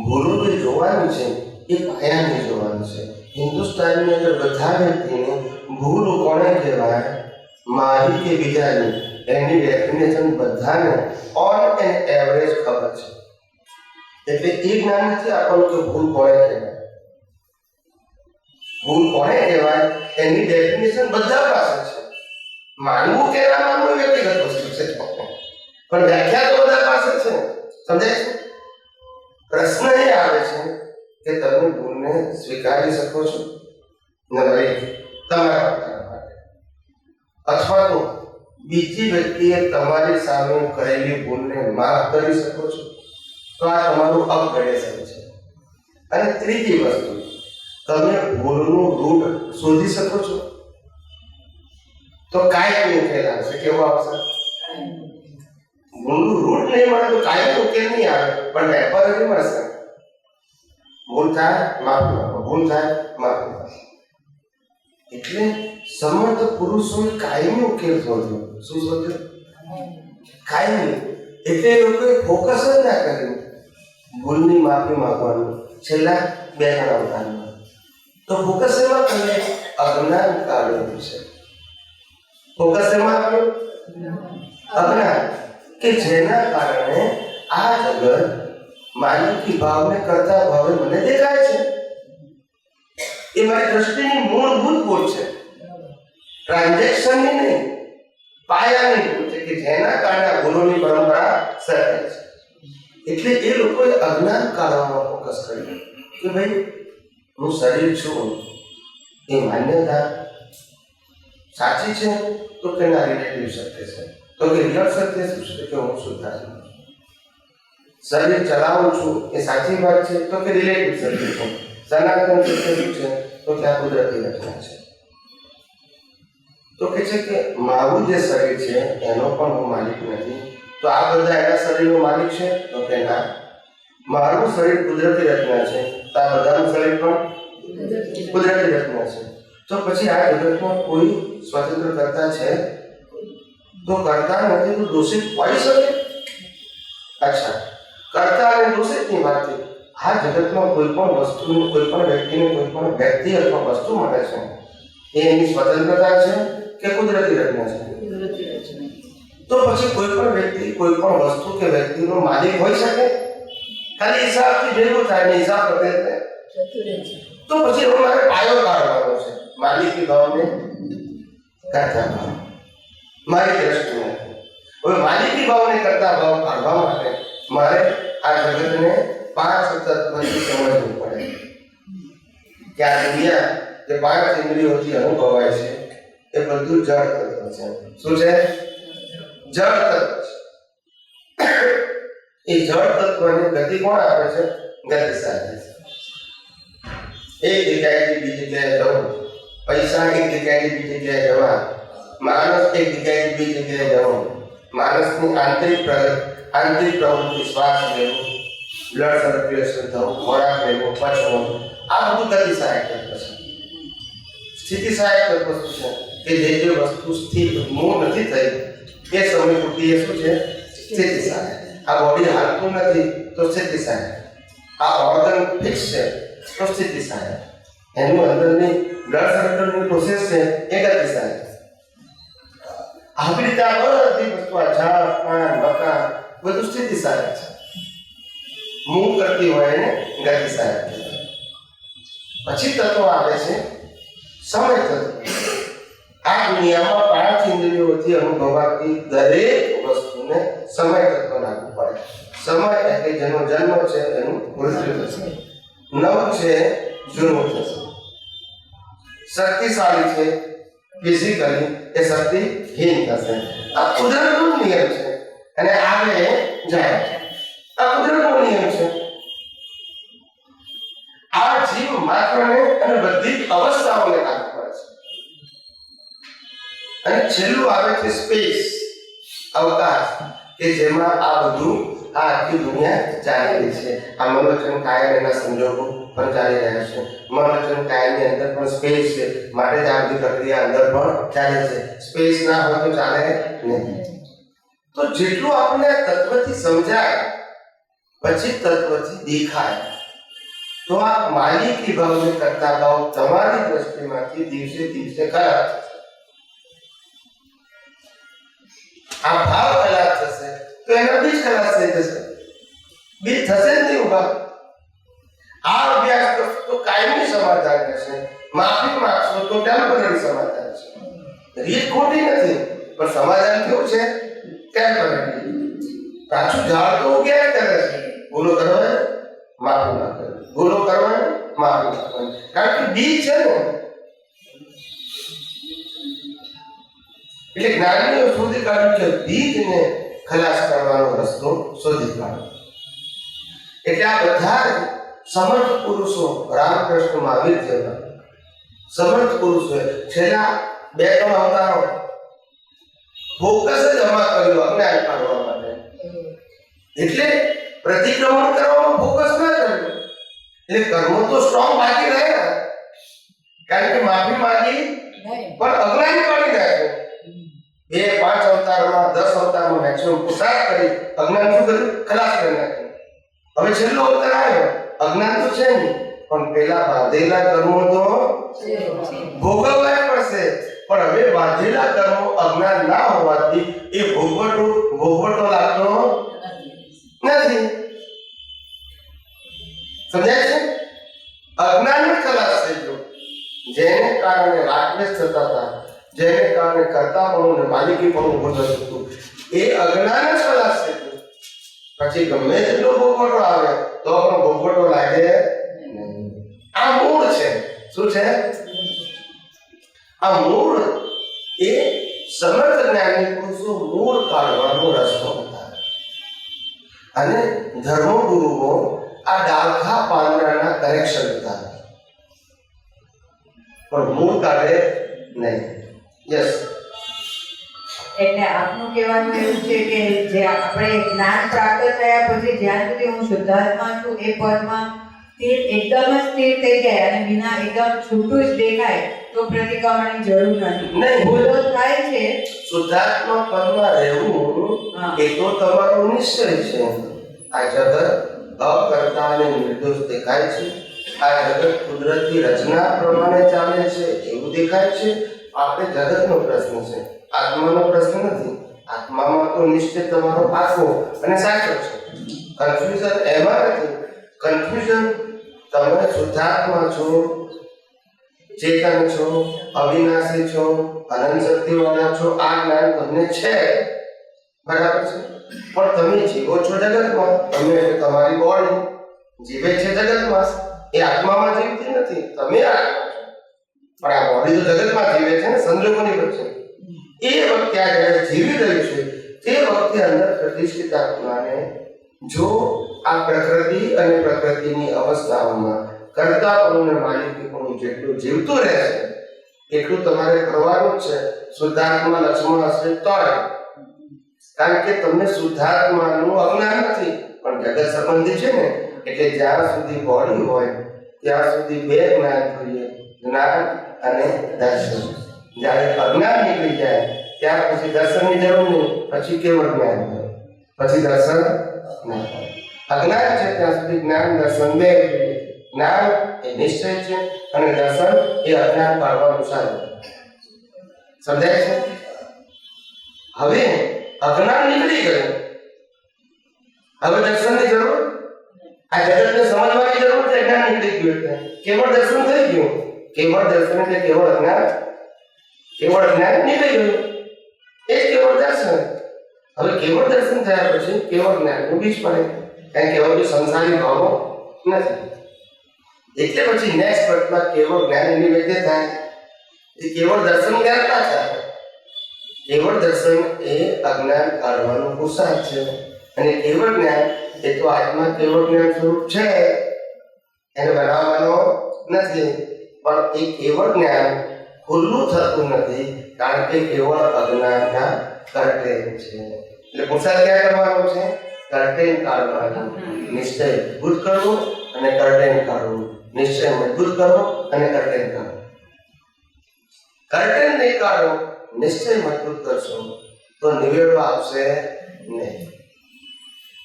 ભૂલો જે જોવાની છે એ પાયાની જોવાની છે હિન્દુસ્તાનની અંદર બધા વ્યક્તિને ભૂલ કોને કહેવાય મારી કે બીજાની એની ડેફિનેશન બધાને ઓન એન એવરેજ ખબર છે એટલે એ જ્ઞાન નથી આપણને કે ભૂલ કોને કહેવાય ભૂલ કોને કહેવાય એની ડેફિનેશન બધા પાસે છે માનવું કે ના માનવું વ્યક્તિગત વસ્તુ છે પણ વ્યાખ્યા તો બધા પાસે છે સમજાય છે પ્રશ્ન એ આવે છે કે તમે ભૂલને સ્વીકારી શકો છો ને ભાઈ તમારા માટે અથવા તો બીજી વ્યક્તિએ તમારી સામે કરેલી ભૂલને માફ કરી શકો છો, તો આ તમારું અપગ્રેડેશન છે. અને ત્રીજી વસ્તુ, તમે ભૂલનું રૂટ શોધી શકો છો, તો કાયમી ઉકેલ આવશે. કેવો આવશે? ભૂલનું રૂટ નહીં મળે તો કાયમી ઉકેલ નહીં આવે, પણ ટેમ્પરરી મળશે. ભૂલ થાય માફ કરો, ભૂલ થાય માફ કરો. એટલે સમર્થ પુરુષોએ કાયમી ઉકેલ શોધ્યો. શું શોધ્યો? કાયમી. એટલે એ લોકોએ ફોકસ જ ના કર્યું ભૂલની માફી માંગવાનું છેલ્લા 2 ગણા ઉદાહરણમાં. તો ફોકસ એમાં કરે અજ્ઞાન કાઢ્યું છે. ફોકસ એમાં આવ્યું અજ્ઞાન, કે જેના કારણે આ જગત માલિકી ભાવને કરતા ભાવે મને દેખાય છે. એ મારી દ્રષ્ટિની મૂળભૂત ભૂલ છે, ટ્રાન્ઝેક્શનની નહીં, પાયાની ભૂલ છે, કે જેના કારણે આ ભૂલોની પરંપરા સર્જાય છે. એટલે એ લોકોએ અજ્ઞાન કાઢવામાં ફોકસ કર્યું કે ભાઈ હું શરીર છું એ માન્યતા સાચી છે, તો કે ના રિલેટિવ સત્ય છે, તો કે રિયલ સત્ય શું છે કે હું સુધારું. શરીર ચલાવું છું એ સાચી વાત છે, તો કે રિલેટિવ સત્ય છે. સનાતન સત્ય શું છે, તો કે આ કુદરતી રચના છે. તો કે છે કે મારું જે શરીર છે એનો પણ હું માલિક નથી, તો આ બધા એના શરીરનો માલિક છે, તો કે ના, મારું શરીર કુદરતી રચના છે, તો આ બધાનું શરીર પણ કુદરતી રચના છે. તો પછી આ જગતમાં કોઈ સ્વતંત્ર કરતા છે? તો કરતા નથી તો દોષિત હોઈ શકે? અચ્છા, કરતા અને દોષિતની વાત છે. આ જગતમાં કોઈ પણ વસ્તુને, કોઈ પણ વ્યક્તિને, કોઈ પણ વ્યક્તિ અથવા વસ્તુ મળે છે એ એની સ્વતંત્રતા છે કે કુદરતી રચના છે? તો પછી કોઈ પણ વ્યક્તિ, કોઈ પણ વસ્તુ કે વ્યક્તિનો માલિક હોઈ શકે? ખાલી હિસાબથી ભેગું થાય ને હિસાબ પતે તો પછી હવે મારે પાયો કાઢવાનો છે માલિકી ભાવને કરતા ભાવ. મારી દ્રષ્ટિએ હવે માલિકી ભાવને કરતા ભાવ કાઢવા માટે મારે આ જગતને 5 તત્વથી સમજવું પડે કે આ દુનિયા જે 5 ઇન્દ્રિયોથી અનુભવાય છે એ બધું જળ તત્વ છે. શું છે? જળ તત્વ છે. એ જળ તત્વને ગતિ કોણ આપે છે? ગતિ સાધે છે. એક જગ્યાએથી બીજી જગ્યાએ જવું, પૈસા એક જગ્યાએથી બીજી જગ્યાએ જવા, માણસ એક જગ્યાએથી બીજી જગ્યાએ જવું, માણસની આંતરિક પ્રવૃત્તિ, શ્વાસ લેવું, બ્લડ સર્ક્યુલેશન થવું, ખોરાક લેવો, પચવું, આ બધું ગતિ સહાયક તત્વ છે. સ્થિતિ સહાયક તત્વ શું છે? કે જે વસ્તુ સ્થિર મૂળ નથી થઈ એ સમય પૂરતી એ શું છે? સ્થિતિ સહાયક. આ બોડી હાલતું નથી તો સ્થિતિ સહાયક. આ ઓર્ગન ફિક્સ છે તો સ્થિતિ સહાયક. એનું અંદરની બ્લડ સર્ક્યુલેશનની પ્રોસેસ છે એ ગતિ સહાયક. આવી રીતે આ બધી વસ્તુ, આ ઝાડ, પાન, મકાન બધું સ્થિતિ સહાયક છે. મૂવ કરતી હોય એને ગતિ સહાયક. પછી તત્વ આવે છે સમય તત્વ. આ દુનિયામાં 5 ઇન્દ્રિયોથી અનુભવાતી દરેક વસ્તુને સમય તત્વ લાગુ પડે. સમય એટલે જેનો જન્મ છે એનું મૃત્યુ થશે, નવ છે જૂનું થશે, શક્તિશાળી છે ફિઝિકલી એ શક્તિહીન થશે. આ કુદરતનો નિયમ છે અને આવે જાય. આ કુદરતનો નિયમ છે. આ જીવ માત્રને અને બધી અવસ્થાઓને લાગુ પડે છે. અને છેલ્લું આવે છે સ્પેસ, અવકાશ, કે જેમાં આ બધું, આ આખી દુનિયા ચાલી રહી છે. આ મનોરંજન કાયમ એના સંજોગો પણ ચાલી રહ્યા છે. મનોરંજન કાયમની અંદર પણ સ્પેસ છે, માટે જ આ બધી પ્રક્રિયા અંદર પણ ચાલે છે. સ્પેસ ના હોય તો ચાલે નહીં. તો જેટલું આપણને તત્વથી સમજાય પછી તત્વથી દેખાય, તો આ માલિકી ભાવને કરતા ભાવ તમારી દ્રષ્ટિમાંથી દિવસે દિવસે ખરાબ થશે. આ ભાવ ખરાબ થશે તો એના બીજ ખરાબ થઈ જશે. બીજ થશે જ નહીં ઉભા. આ અભ્યાસ કરશો તો કાયમી સમાધાન રહેશે, માફી માંગશો તો ટેમ્પરરી સમાધાન છે. રીત ખોટી નથી, પણ સમાધાન કેવું છે? ટેમ્પરરી. પાછું ઝાડ તો ઉગ્યા કરે છે. ભૂલો કરવાની માફી ના કરે, ભૂલો કરવાની માફી ના કરે, કારણ કે બીજ છે ને. એટલે જ્ઞાનીઓ શોધી કાઢ્યું કે બીજને ખલાસ કરવાનો રસ્તો શોધી કાઢ્યો. એટલે આ બધા જ સમર્થ પુરુષો રામકૃષ્ણમાં આવી જેવા સમર્થ પુરુષોએ છેલ્લા 2-3 અવતારો ફોકસ જ આમાં કર્યું અજ્ઞાન કાઢવા માટે. એટલે પ્રતિક્રમણ કરવામાં ફોકસ ના કર્યું. એટલે કર્મો તો સ્ટ્રોંગ બાકી રહ્યા, કારણ કે માફી માંગી નહીં. પણ અજ્ઞાન કાઢી નાખ્યું. 2-5 અવતારમાં 10 અવતારમાં મેક્સિમમ પુરુષાર્થ કરી અજ્ઞાન શું કર્યું? ખલાસ કરી નાખ્યું. હવે છેલ્લો અવતાર આવ્યો, અજ્ઞાન તો છે નહીં, પણ પેલા બાંધેલા કર્મો તો ભોગવવા પડશે. પણ હવે બાંધેલા કર્મો અજ્ઞાન ના હોવાથી એ ભોગવટો લાગતો નથી. સમજાય છે? અજ્ઞાન જ ખલાસ થઈ ગયું. જેને કારણે રાગદ્વેષ થતા હતા, જેને કારણે કર્તાપણું ને માલિકીપણું ઉભું થતું હતું, એ અજ્ઞાન જ ખલાસ થઈ ગયું. પછી ગમે તેટલો ભોગવટો આવે તો પણ ભોગવટો લાગે નહીં. આ મૂળ છે. શું છે? આ મૂળ એ સમર્થ જ્ઞાની પુરુષો મૂળ કાઢવાનો રસ્તો બતાવે, અને ધર્મગુરુઓ આ ડાળખા પાંદડાના કરેક્શન બતાવે, પણ મૂળ કાઢે નહીં. યસ. એટલે આપનું કહેવાનું એવું છે કે જે આપણે જ્ઞાન પ્રાપ્ત થયા પછી જ્યાં સુધી હું શુદ્ધાત્મા છું એ પદમાં સ્થિર એકદમ જ સ્થિર થઈ જાય અને વિના એકદમ છૂટું જ દેખાય તો પ્રતિક્રમણની જરૂર નથી. નહીં. ભૂલો થાય છે. શુદ્ધાત્મા પદમાં રહેવું એ તો તમારો નિશ્ચય છે. આ જગત અકર્તા અને નિર્દોષ દેખાય છે. આ જગત કુદરતી રચના પ્રમાણે ચાલે છે એવું દેખાય છે. આપણે જગતનો પ્રશ્ન છે, આત્માનો પ્રશ્ન નથી. આત્મામાં તો નિશ્ચય તમારો પાકો અને સાચો છે. કન્ફ્યુઝન એમાં નથી. કન્ફ્યુઝન તમે શુદ્ધાત્મા છો, ચેતન છો, અવિનાશી છો, અનંત શક્તિવાળા છો, આ જ્ઞાન તમને છે, બરાબર છે. પણ તમે જીવો છો જગતમાં. તમે તમારી બોડી જીવે છે જગતમાં, એ આત્મામાં જીવતી નથી. તમે આત્મા છો, પણ આ બોડી તો જગતમાં જીવે છે ને, સંજોગોની વચ્ચે. એ વખતે આ જ્યારે જીવી રહ્યું છે તે વખતે અંદર પ્રતિષ્ઠિત આત્માને જો આ પ્રકૃતિ અને પ્રકૃતિની અવસ્થાઓમાં કર્તાપણું અને માલિકીપણું જેટલું જીવતું રહેશે એટલું તમારે કરવાનું જ છે. શુદ્ધાત્મા લક્ષ્મણ હશે તો, કારણ કે તમને શુદ્ધાત્માનું અજ્ઞાન નથી, પણ જગત સંબંધી છે ને. એટલે જ્યાં સુધી બોડી હોય ત્યાં સુધી બે જ્ઞાન જોઈએ, જ્ઞાન અને દર્શન. જ્યારે અજ્ઞાન નીકળી જાય ત્યાર પછી દર્શનની જરૂર નહીં, પછી કેવળ જ્ઞાન હોય, પછી દર્શન ના હોય. અજ્ઞાન છે ત્યાં સુધી જ્ઞાન દર્શન બે જોઈએ. જ્ઞાન એ નિશ્ચય છે અને દર્શન એ અજ્ઞાન કાઢવાનું સાધન. સમજાય છે? હવે અજ્ઞાન નીકળી ગયું, હવે દર્શનની જરૂર, આ જગતને સમજવાની જરૂર છે. અજ્ઞાન નીકળી ગયું એટલે કેવળ દર્શન થઈ ગયું. કેવળ દર્શન એટલે કેવળ અજ્ઞાન, કેવળ જ્ઞાન નીકળી ગયું, એ જ કેવળ દર્શન. હવે કેવળ દર્શન થયા પછી કેવળ જ્ઞાન ઉભી જ પડે, કારણ કે હવે સંસારી ભાવો નથી. એટલે પછી નેક્સ્ટ પટમાં કેવળ જ્ઞાન એની વચ્ચે થાય. એ કેવળ દર્શન જ્ઞાન પાછા. કેવળ દર્શન એ અજ્ઞાન કાઢવાનું પુરુષાર્થ છે, અને કેવળ જ્ઞાન એ તો આત્મા કેવળ જ્ઞાન સ્વરૂપ છે, એને બનાવવાનો નથી. પણ એ કેવળ જ્ઞાન ખુલ્લું થતું નથી, કારણ કે કેવળ અજ્ઞાનના કર્ટેન છે. એટલે પુરુષાર્થ ક્યાં કરવાનો છે? કર્ટેન કાઢવાનો. નિશ્ચય મજબૂત કરવો અને કર્ટેન કાઢવું. નિશ્ચય મજબૂત કરવો અને કર્ટેન કાઢવું. કર્ટેન નહીં કાઢો, નિશ્ચય મજબૂત કરશો તો નિવેડો આવશે નહીં.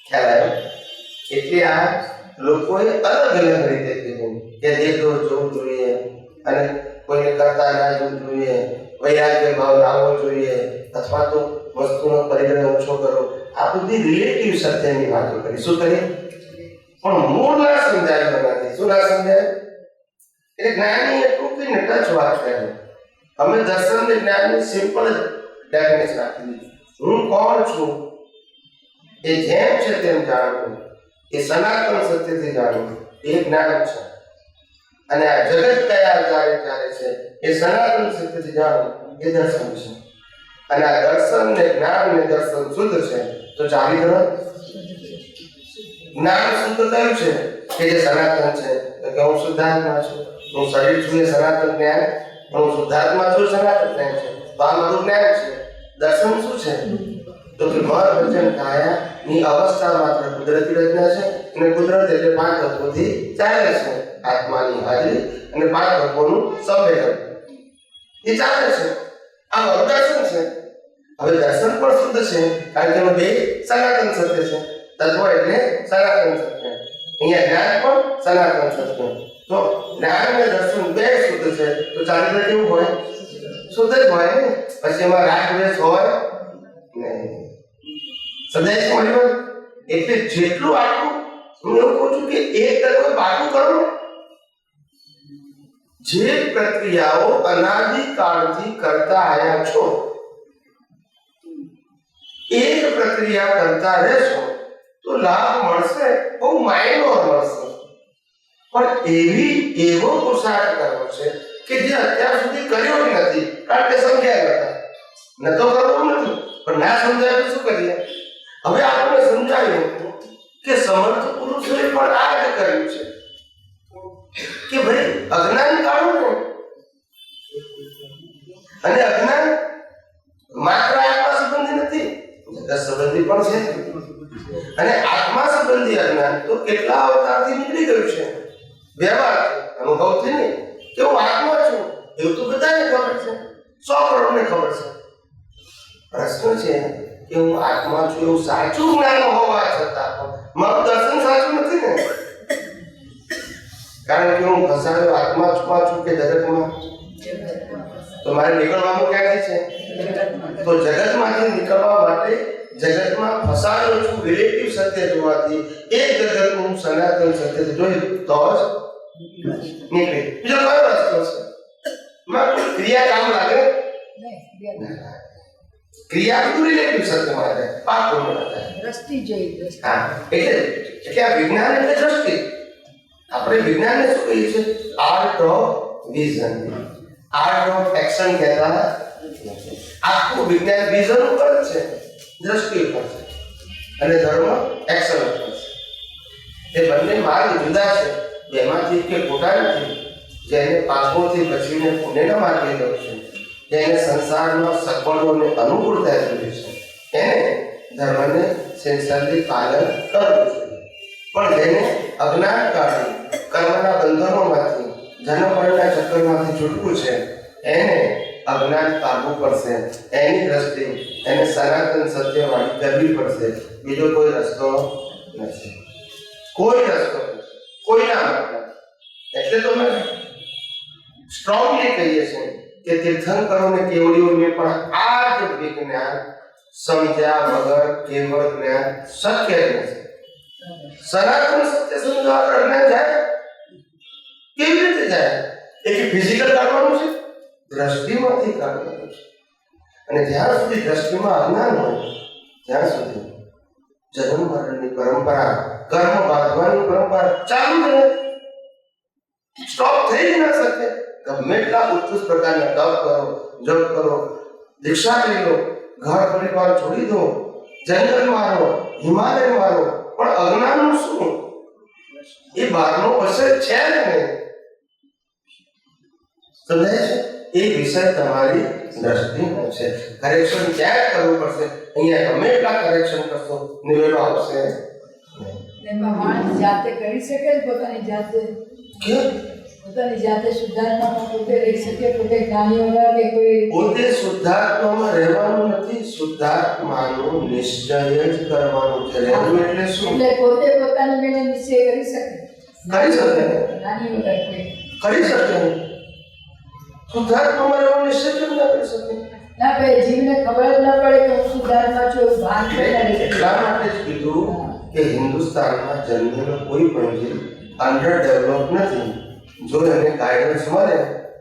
ખ્યાલ આવ્યો? એટલે આ લોકોએ અલગ અલગ રીતે કીધું કે દેહ દોષ જોવું જોઈએ, અને કોઈને કરતા ના જોવું જોઈએ, વૈરાગ્ય ભાવ લાવવો જોઈએ, અથવા તો વસ્તુનો પરિગ્રહ ઓછો કરો. આ બધી રિલેટિવ સત્યની વાતો કરી. શું કરી? પણ મૂળ ના સમજાયું નથી. શું ના સમજાય? એટલે જ્ઞાની એ ટૂંકીને ટચ વાત કરી. અમે દર્શન ને જ્ઞાનની સિમ્પલ ડેફિનેશન આપી દીધી. હું કોણ છું એ જેમ છે તેમ જાણવું, એ સનાતન સત્યથી જાણવું, એ જ્ઞાન છે. અને આ જગત કયા આધારે ચાલે છે એ સનાતન સત્યથી જાણવું, એ દર્શન છે. અને આ દર્શન ને જ્ઞાન ને દર્શન શુદ્ધ છે તો ચારી તરફ જ્ઞાન શુદ્ધ થયું છે કે જે સનાતન છે તો કે હું શુદ્ધાત્મા છું, હું શરીર છું એ સનાતન જ્ઞાન, હું શુદ્ધાત્મા છું સનાતન જ્ઞાન છે. તો આ મારું જ્ઞાન છે. દર્શન શું છે તો કે મન વચન કાયા ની અવસ્થા માત્ર કુદરતી રચના છે અને કુદરત એટલે પાંચ તત્વોથી ચાલે છે. આત્માની હાજરી અને પાંચ તત્વોનું સંવેદન એ ચાલે છે. આ મારું દર્શન છે. હવે દર્શન પણ શુદ્ધ છે કારણ કે એમાં બે સનાતન સત્ય છે. તત્વ એટલે સનાતન સત્ય, અહીંયા જ્ઞાન પણ સનાતન સત્ય. તો જ્ઞાન અને દર્શન બે શુદ્ધ છે તો ચારિત્ર કેવું હોય? શુદ્ધ જ હોય ને. પછી એમાં રાગ દ્વેષ હોય નહીં. સંદેશ મળ્યો એટલે જેટલું આટલું હું એવું કહું છું કે એક તત્વ પાકું કરો. જે પ્રક્રિયાઓ અનાદિકાળથી કરતા આવ્યા છો એક પ્રક્રિયા કરતા રહેશો તો લાભ મળશે, બહુ માઇનોર મળશે. પણ એવો પુરુષાર્થ કરવો છે કે જે અત્યાર સુધી કર્યો જ નથી કારણ કે સમજ્યા નતા. ન તો કરવું નથી પણ ના સમજાય તો શું કરીએ? હવે આપણને સમજાયું કે સમર્થ પુરુષોએ પણ આ જ કર્યું છે કે ભાઈ અજ્ઞાન કાઢો ને. અને અજ્ઞાન માત્ર આત્મા સંબંધી નથી, જગત સંબંધી પણ છે. અને આત્મા સંબંધી અજ્ઞાન તો કેટલા અવતારથી નીકળી ગયું છે. વ્યવહારથી, અનુભવથી નહીં કે હું આત્મા છું એવું તો બધાને ખબર છે, 100 કરોડને ખબર છે. પ્રશ્ન છે કે હું આત્મા છું એવું સાચું જ્ઞાન હોવા છતાં મારું દર્શન સાચું નથી ને. કારણ કે હું ફસાયો આત્મા છું કે જગતમાં. તો મારે નીકળવાનું ક્યાંથી છે? તો જગતમાંથી નીકળવા માટે જગતમાં ફસાયો છું રિલેટિવ સત્ય જોવાથી એક જગતનું સનાતન સત્ય જોઈ તો જ નીકળે. બીજો કયો રસ્તો છે? માં ક્રિયા કામ લાગે? ક્રિયા બધું રિલેટિવ સત્ય માટે પાકું મળે. દ્રષ્ટિ જોઈએ. હા, એટલે આ વિજ્ઞાન એટલે દ્રષ્ટિ. આપણે વિજ્ઞાનને શું કહીએ છીએ? Art of vision, art of action કહેતા. આખું વિજ્ઞાન વિઝન ઉપર જ છે, દ્રષ્ટિ ઉપર છે. અને ધર્મ એક્શન ઉપર છે. એ બંને માર્ગ જુદા છે, બેમાંથી કે ખોટા નથી. જેને પાપોથી બચીને પુણ્યના માર્ગે જવું છે, જેને સંસારમાં સગવડોને અનુકૂળતા જોઈએ છે, એને ધર્મને સિન્સિયરલી પાલન કરવું જોઈએ. પણ જેને અજ્ઞાન કાઢી કર્મના બંધનોમાંથી જન્મમરણના ચક્કરમાંથી છૂટવું છે એને અજ્ઞાન કાઢવું પડશે. એની દ્રષ્ટિ એને સનાતન સત્યવાળી કરવી પડશે. બીજો કોઈ રસ્તો નથી, કોઈ રસ્તો નથી, કોઈના માટે. એટલે તો મેં સ્ટ્રોંગલી કહીએ છીએ કે તીર્થંકરોને કેવડીઓને પણ આ જ વિજ્ઞાન સમજ્યા વગર કેવળ જ્ઞાન શક્ય નથી. સનાતન સત્ય સમજવા વગર જ્ઞાન જાય કેવી રીતે જાય? એક ફિઝિકલ કાઢવાનું છે, દ્રષ્ટિમાંથી કાઢવાનું છે. અને જ્યાં સુધી દ્રષ્ટિમાં અજ્ઞાન હોય ત્યાં સુધી જન્મ મરણની પરંપરા, કર્મ બાંધવાની પરંપરા ચાલુ રહે, સ્ટોપ થઈ જ ના શકે. ગમે એટલા ઉત્કૃષ્ટ પ્રકારના તપ કરો, જપ કરો, દીક્ષા લઈ લો, ઘર પરિવાર છોડી દો, જંગલ મારો, હિમાલય મારો, પણ અજ્ઞાનનું શું? એ બહારનો અસર છે જ નહીં. સમજાય છે? એ વિષય તમારી દ્રષ્ટિનો છે. કરેક્શન ક્યાં કરવું પડશે? અહીંયા ગમે એટલા કરેક્શન કરશો નિવેડો આવશે નહીં. એમાં માણસ જાતે કરી શકે જ પોતાની જાતે? કેમ? પોતાની જાતે શુદ્ધાત્મામાં પોતે રહી શકે, પોતે જ્ઞાની વગર કે કોઈ પોતે શુદ્ધાત્મામાં રહેવાનું નથી, શુદ્ધાત્માનો નિશ્ચય જ કરવાનો છે. રહેવું એટલે શું? એટલે પોતે પોતાની મેળે નિશ્ચય કરી શકે? કરી શકે, જ્ઞાની વગર કોઈ કરી શકે. શુદ્ધાત્મામાં રહેવાનો નિશ્ચય કેમ ના કરી શકે? ના ભાઈ, જીવને ખબર જ ના પડે કે હું શુદ્ધાત્મા છું એવું ભાન કરતા રહે. એટલા માટે જ કીધું કે હિન્દુસ્તાનમાં જન્મેલો કોઈ પણ જીવ અંડર ડેવલપ નથી. જો એને ગાઈડન્સ મળે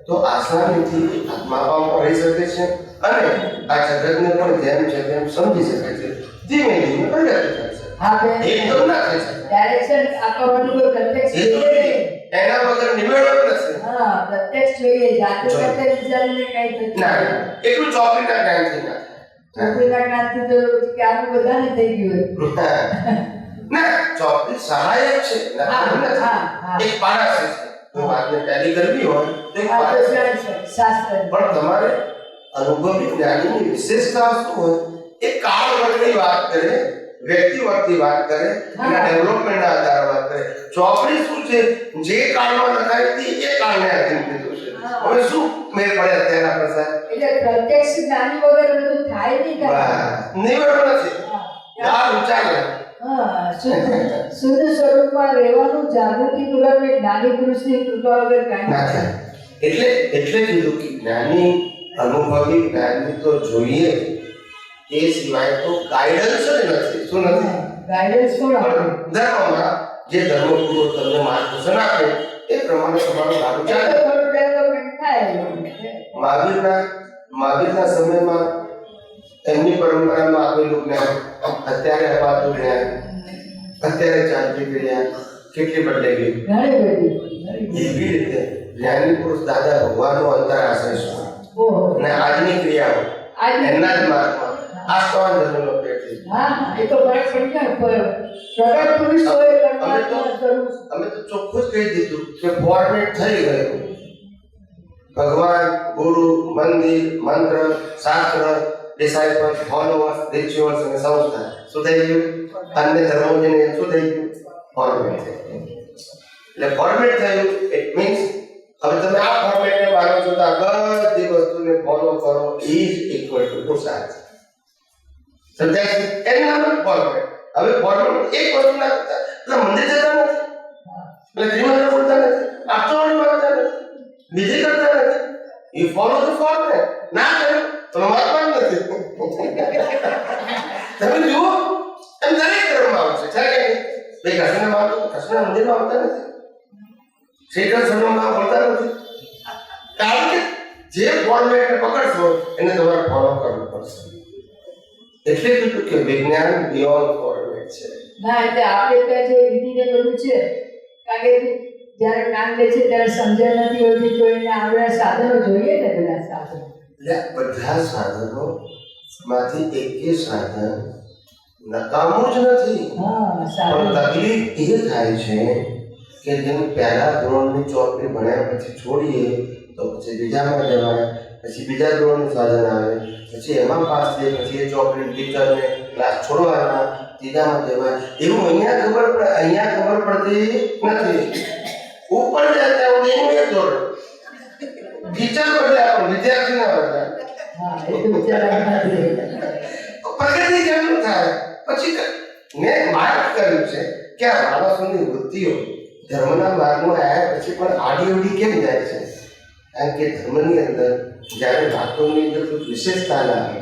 તો આસાનીથી આત્મામાં રહી શકે છે અને આ જગતને પણ જેમ છે તેમ સમજી શકે છે. ધીમે ધીમે પ્રગતિ થાય છે. હા બેન, એકદમ ના થઈ શકે. ડાયરેક્શન આપવાનું કોઈ પ્રત્યક્ષ એ તો જોઈએ. એના વગર નિમેળો જ નથી. હા, પ્રત્યક્ષ જોઈએ. જાતે જોઈએ. જાતે વિચારીને કઈ થતું ના, નથી. એટલું ચોકલીના જ્ઞાનથી ના થાય. ચોપડીના જ્ઞાનથી તો ક્યારનું બધાને થઈ ગયું ના ચોપડી સહાયક છે હા, નથી. હા. એક પારાશી છે જો વાતને ટેલી કરવી હોય તો એક આ તો પારાશી. શાસ્ત્ર પણ તમારે અનુભવી જ્ઞાનીની વિશેષતા શું હોય એ કાળ વર્ગની વાત કરે, વ્યક્તિ વર્ગની વાત કરે, એના ડેવલપમેન્ટના આધારે વાત કરે. ચોપડી શું છે, જે કાળમાં લખાઈ હતી એ કાળને આધીન કીધું છે. હવે શું મેળ પડે અત્યારના પ્રસાર એટલે પ્રત્યક્ષ જ્ઞાની વગર બધું થાય નહીં કાંઈ. નિવડ નથી આ વિચાર લે. હા, શુદ્ધ સ્વરૂપમાં રહેવાનું જાગૃતિ પૂર્વક એક જ્ઞાની પુરુષની કૃપા વગર કાંઈ ના થાય. એટલે કીધું કે જ્ઞાની અનુભવી જ્ઞાની તો જોઈએ એ સિવાય તો ગાઈડન્સ જ નથી. શું નથી? ગાઈડન્સ કોણ આપે? પણ ધર્મમાં જે ધર્મગુરુઓ તમને માર્ગદર્શન આપે એ પ્રમાણે તમારું સારું એટલે ચાલે. થોડું ડેવલપમેન્ટ થાય. મહાવીરના સમયમાં એમની પરંપરામાં આપેલું જ્ઞાન અત્યારે અપાતું જ્ઞાન અત્યારે ચાલતી ક્રિયા કેટલી બદલાઈ ગઈ. ઘણી બધી એવી રીતે જ્ઞાની પુરુષ દાદા ભગવાનનો અંતરાશ્રય છે. ઓહો. અને આજની ક્રિયાઓ આજની- એમના જ માર્ગમાં આસ્થાવાન ધર્મનો પેટ છે. હા, એ તો ફરક પડી જાય. પ્રગટ પુરુષ હોય પરમાત્મા સ્વરૂપ. અમે તો ચોખ્ખું જ કહી દીધું કે ફોર્મેટ થઈ ગયું. ભગવાન, ગુરુ, મંદિર, મંત્ર, શાસ્ત્ર, ડિસાઇપલ્સ, ફોલોવર્સ, રિચ્યુઅલ્સ અને સંસ્થા શું થઈ ગયું? અન્ય ધર્મોને શું થઈ ગયું? ફોર્મેટ થઈ ગયું. એટલે ફોર્મેટ થયું ઇટ મીન્સ હવે તમે આ ફોર્મેટને માનો છો તો આ બધી વસ્તુને ફોલો કરો ઇઝ ઇક્વલ ટુ પુરુષાર્થ. સમજાય છે? એનું નામ જ ફોર્મેટ. હવે ફોર્મેટ એક વસ્તુ ના કરતા એટલે મંદિર જતા નથી, એટલે ત્રિમંત્ર બોલતા નથી, આપતોવાળી માનતા નથી, બીજી કરતા નથી. You follow the format. ના કર્યું તો મહાત્મા જ નથી. તમે જુઓ એમ દરેક ધર્મમાં આવશે છે કે નહીં? ભાઈ કૃષ્ણને માનો તો કૃષ્ણના મંદિરમાં આવતા નથી, શ્રી કૃષ્ણનું નામ બોલતા નથી. કારણ કે જે ફોર્મેટને પકડશો એને તમારે ફોલો કરવું પડશે. એટલે કીધું કે વિજ્ઞાન બિયોન્ડ ફોર્મેટ છે. ના, એટલે આપણે ત્યાં જે વિધિ ને બધું છે, કારણ કે જ્યારે જ્ઞાન લે છે ત્યારે સમજણ નથી હોતી તો એને આવડા સાધનો જોઈએ ને, બધા સાધનો. એટલે બધા સાધનો માંથી એકેય સાધન નકામું જ નથી. હા, પણ સાધનો. તકલીફ એ થાય છે કે જેમ પહેલા ધોરણની ચોપડી ભણ્યા પછી છોડીએ તો પછી બીજામાં જવાય, પછી બીજા ધોરણનું સાધન આવે, પછી એમાં પાસ થઈએ, પછી એ ચોપડી ટીચરને ક્લાસ છોડવાના, ત્રીજામાં જવાય. એવું અહીંયા ખબર પડતી નથી. ઉપર જાય ત્યાં સુધી એનું એક ધોરણ, ટીચર બદલાય પણ વિદ્યાર્થી ના બદલાય. હા, એ તો વિચારવા નથી. પ્રગતિ કેમ થાય? પછી મેં માર્ક કર્યું છે કે આ માણસોની વૃત્તિઓ ધર્મના માર્ગમાં આવ્યા પછી પણ આડીઅવડી કેમ જાય છે? કારણ કે ધર્મની અંદર જ્યારે વાતોની અંદર કોઈ વિશેષતા ના આવે,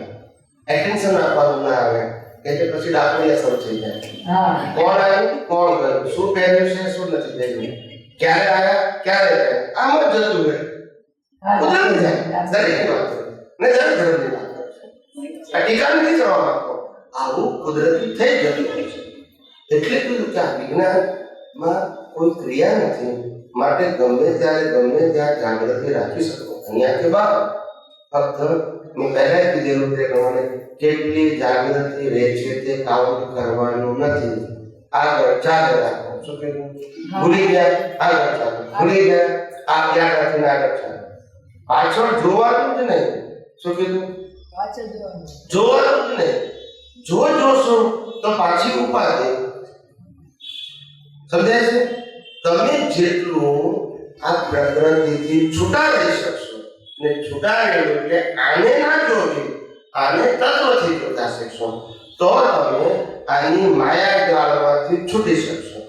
એટેન્શન આપવાનું ના આવે, એટલે પછી ડાકડિયા શરૂ થઈ જાય. હા, કોણ આવ્યું, કોણ ગયું, શું પહેર્યું છે, શું નથી પહેર્યું, ક્યારે આવ્યા, ક્યારે ગયા, આમ જ જતું રહે. હા, કુદરતી જાય દરેક વાતો ને દરેક ધર્મની વાત છે. આ ટીકા નથી કરવા માંગતો, આવું કુદરતી થઈ જતું હોય છે. એટલે કીધું કે આ વિજ્ઞાનમાં કોઈ ક્રિયા નથી, માટે ગમે ત્યારે ગમે ત્યાં જાગૃતિ રાખી શકો. અહીંયા કે બાપ ફક્ત મેં પહેલા કીધેલું તે પ્રમાણે કેટલી જાગૃતિ રહે છે તે કાઉન્ટ કરવાનું નથી. આગળ ચાલે રાખો. શું કીધું? ભૂલી ગયા આગળ ચાલો, ભૂલી ગયા આ યાદ રાખીને આગળ ચાલો. પાછળ જોવાનું જ નહીં. શું કીધું? પાછળ જોવાનું. જોવાનું જ નહીં. જો જોશો તો પાછી ઉપાધિ. સમજાય છે? તમે જેટલું આ પ્રકૃતિથી છૂટા રહી શકશો ને છૂટા રહેવું એટલે આને ના જોવી, આને તત્વથી જોતા શીખશો તો તમે આની માયા જાળમાંથી છૂટી શકશો.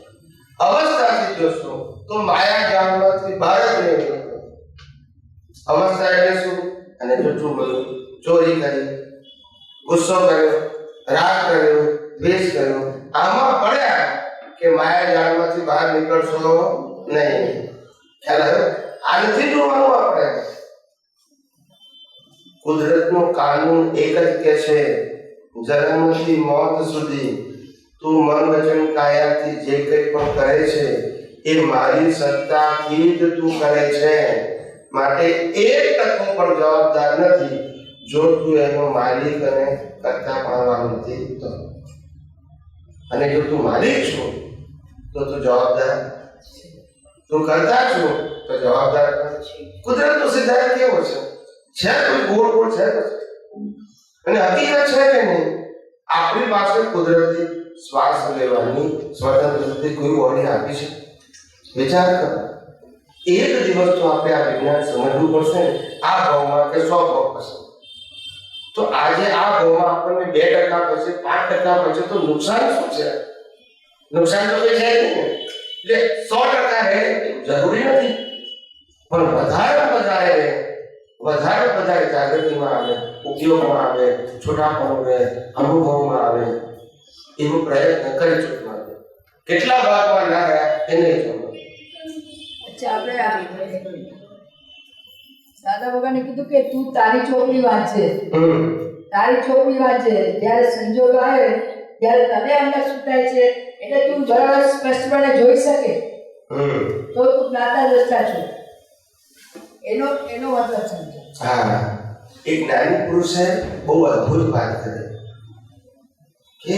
અવસ્થાથી જોશો તો માયા જાળમાંથી બહાર જ નહીં નીકળો. અવસ્થા એટલે શું? અને જૂઠું બોલ્યું, ચોરી કરી, ગુસ્સો કર્યો, રાગ કર્યો, દ્વેષ કર્યો, આમાં પડ્યા કે માયા જાળમાંથી બહાર નીકળશો નહીં. ખ્યાલ આવ્યો? આ નથી જોવાનું આપણે. કુદરતનો કાનૂન એક જ કે છે, જન્મથી મોત સુધી તું મન વચન કાયાથી જે કંઈ પણ કરે છે એ મારી સત્તાથી જ તું કરે છે. માટે એક ટકો પણ જવાબદાર નથી. જો તું એનો માલિક અને કરતા પાડવાનો નથી તો, અને જો તું માલિક છો તો તું જવાબદાર, તું કરતા છો તો જવાબદાર. કુદરતનો સિદ્ધાંત કેવો છે કોઈ ગોળ ગોળ છે અને હકીકત છે કે નહીં? આપણી પાસે કુદરતી શ્વાસ લેવાની સ્વતંત્રતાથી કોઈ બોડી આપી છે? વિચાર કરો. એક દિવસ તો આપણે આ વિજ્ઞાન સમજવું પડશે ને, આ ભાવમાં કે 100 ભાવ પછી. તો આજે આ ભાવમાં આપણને 2% પછી 5% પછી તો નુકસાન શું છે? નુકસાન તો કઈ છે નહીં ને. એટલે 100% રહે જરૂરી નથી, પણ વધારે વધારે જાગૃતિમાં આવે, ઉપયોગમાં આવે, છૂટાપણું રહે, અનુભવમાં આવે, એવો પ્રયત્ન કરી ચૂકવાનો. કેટલા ભાગમાં ના રહ્યા એ નહીં જોવાનું. અચ્છા, આપણે દાદા ભગવાને કીધું કે તું તારી છોકરી વાંચે, તારી છોકરી વાંચે, જ્યારે સંજોગ આવે ત્યારે તને અંદર શું થાય છે એટલે તું બરાબર સ્પષ્ટપણે જોઈ શકે તો તું જ્ઞાતા દ્રષ્ટા છો, એનો મતલબ સમજો. હા, એક જ્ઞાની પુરુષે બહુ અદ્ભુત વાત કરી કે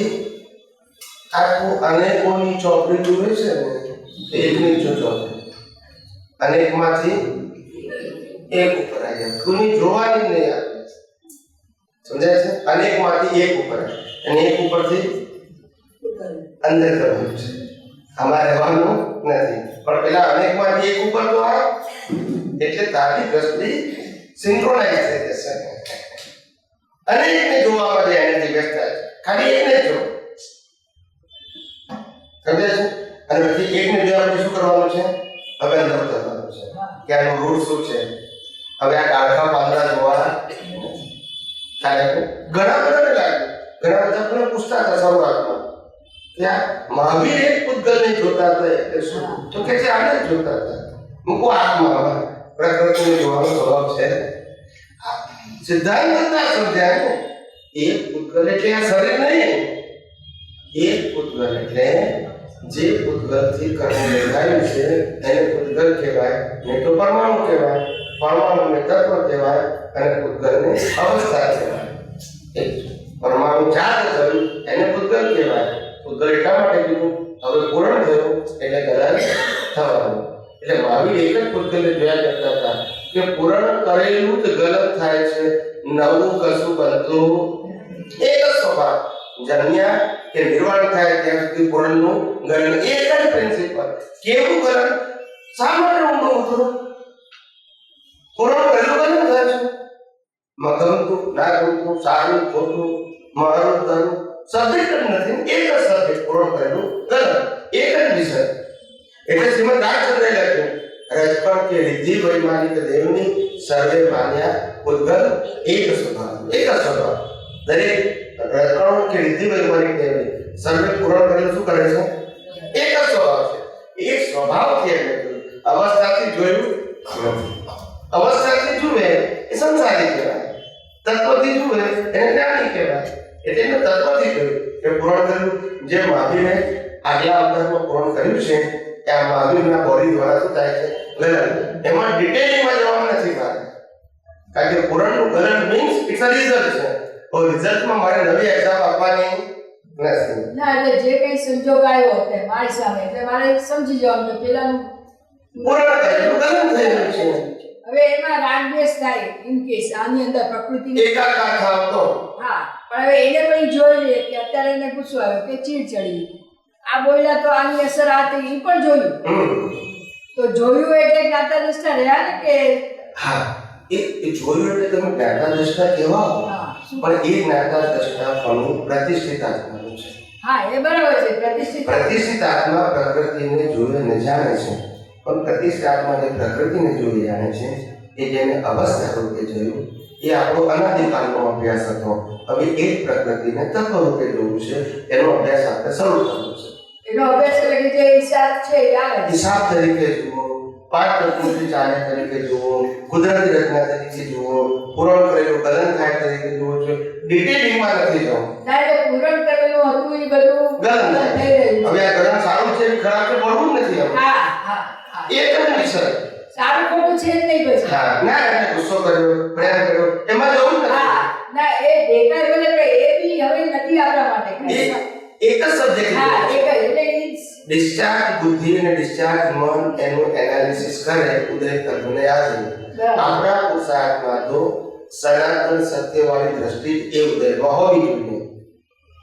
આખું અનેકોની ચોપડી જુએ છે ને, એકની જો ચોપડી અનેકમાંથી એક ઉપર આવી જાય, કોની જોવાની નહીં આવે. સમજાય છે? અનેકમાંથી એક ઉપર અને એક ઉપરથી અંદર કરવાનું છે, આમાં રહેવાનું નથી. પણ પેલા અનેકમાંથી એક ઉપર તો આ એટલે તારી દ્રષ્ટિ સિંક્રોનાઇઝ થઈ જશે. અનેકને જોવા માટે એનર્જી વ્યસ્ત થાય છે, ખાલી એકને જ જો. સમજે છે? અને પછી એકને જોવા માટે શું કરવાનું છે? હવે અંદર કરવાનું છે કે આનું રૂટ શું છે. હવે આ ડાળખા પાંદડા જોવા ઘણા બધાને લાગ્યું, ઘણા બધા પણ પૂછતા હતા શરૂઆતમાં ત્યાં મહાવીર એક પૂતગલને જોતા હતા એટલે શું? તો કે છે આને જ જોતા હતા. મૂકો આત્મા, પ્રકૃતિને જોવાનો સ્વભાવ છે. સિદ્ધાંત ના સમજ્યા ને. એક પૂતગલ એટલે આ શરીર નહીં, એક પૂતગલ એટલે જે પૂતગલથી કર્મ લેવાયું છે એને પૂતગલ કહેવાય, નહીં તો પરમાણુ કહેવાય, પરમાણુને તત્વ કહેવાય અને પૂતગલને અવસ્થા કહેવાય. પરમાણુ ચાર્જ થયું એને પૂતગલ કહેવાય. પૂતગલ એટલા માટે કીધું હવે પૂર્ણ થયું એટલે ગલન થવાનું. એટલે મહાવીર એક જ પૂતગલને જોયા કરતા હતા કે પૂર્ણ કરેલું જ ગલન થાય છે, નવું કશું બનતું એક જ સ્વભાવ. જન્મ્યા કે નિર્વાણ થાય ત્યાં સુધી પૂર્ણનું ગલન એક જ પ્રિન્સિપલ. કેવું ગલન? સામાન્ય ઊંડું ઉતરું પૂર્ણ કરેલું ગલન થાય છે. ગમતું ના ગમતું, સારું ખોટું, મારું તારું સબ્જેક્ટ જ નથી, એક જ સબ્જેક્ટ પૂર્ણ કરેલું ગલન, એક જ વિષય. એટલે શ્રીમદ રાજચંદ્રે લખ્યું રજપણ કે રિદ્ધિ વૈમાનિક દેવની સર્વે માન્યા પૂતગલ એક સ્વભાવ. દરેક રજપણ કે રિદ્ધિ વૈમાનિક દેવની સર્વે પૂર્ણ કરેલું શું કરે છે? એક જ સ્વભાવ છે. એક સ્વભાવથી એટલે અવસ્થાથી જોયું નથી. અવસ્થાથી જુએ એ સંસારી કહેવાય, તત્વથી જુએ એને જ્ઞાની કહેવાય. એટલે એને તત્વથી જોયું કે પૂર્ણ કરેલું. જે મહાવીરે આગલા અવતારમાં પૂર્ણ કર્યું છે કે આ મહાવીરના બોડી દ્વારા શું થાય છે? ગલન. એમાં ડિટેલિંગમાં જવાનું નથી મારે, કારણ કે પૂરણનું ગલન મીન્સ ઇટ્સ અ રિઝલ્ટ છે. તો રિઝલ્ટમાં મારે નવી એક્ઝામ આપવાની નથી. ના, એટલે જે કઈ સંજોગ આવ્યો તે મારી સામે એટલે મારે સમજી જવાનું કે પેલાનું પૂર્ણ કરેલું ગલન થયેલું છે. હવે એમાં રાગદ્વેષ થાય ઇન કેસ આની અંદર પ્રકૃતિ એકાકાર થાવ તો હા, પણ હવે એને પણ જોઈ લે કે અત્યારે એને ગુસ્સો આવ્યો કે ચીડ ચડી, આ બોલ્યા તો આની અસર આ થઈ, એ પણ જોયું. તો જોયું એટલે જ્ઞાતા દ્રષ્ટા રહ્યા ને કે હા, એ જોયું એટલે તમે જ્ઞાતા દ્રષ્ટા કહેવા હો, પણ એ જ્ઞાતા દ્રષ્ટા પણ પ્રતિષ્ઠિત આત્માનું છે. હા, એ બરાબર છે. પ્રતિષ્ઠિત આત્મા પ્રકૃતિને જોવે ને જાણે છે, પણ પ્રતિષ્ઠિત આત્મા જે પ્રકૃતિને જોઈ જાણે છે એ જેને અવસ્થા રૂપે જોયું એ આપણો અનાદિકાળનો અભ્યાસ હતો. હવે એ જ પ્રકૃતિને તત્વ રૂપે જોવું છે, એનો અભ્યાસ આપણે શરૂ કરવો છે. એનો અભ્યાસ એટલે કે જે હિસાબ છે એ આવે, હિસાબ તરીકે જુઓ, પાંચ તત્વોથી ચાલે તરીકે જુઓ, કુદરતી રચના તરીકે જુઓ, પૂરણ કરેલું ગલન થાય તરીકે જુઓ છો. ડિટેલિંગમાં નથી જવું. ના, એટલે પૂરણ કરેલું હતું એ બધું ગલન થઈ રહ્યું. હવે આ ગલન સારું છે ખરાબ છે પડવું જ નથી. હા હા હા, એક જ વિષય સારું ખોટું છે જ નહીં પછી. હા, ના એટલે ગુસ્સો કર્યો, પ્રેમ કર્યો એમાં જવું જ નથી. ના એ દેખાય ભલે પણ એ બી હવે નથી આપણા માટે એક જ સબ્જેક્ટ હા એક જ એટલે ડિસ્ચાર્જ બુદ્ધિ અને ડિસ્ચાર્જ મન એનું એનાલિસિસ કરે ઉદય કર્મને યાદ આપણા પુરુષાર્થમાં તો સનાતન સત્યવાળી દ્રષ્ટિ એ ઉદયમાં હોવી જોઈએ.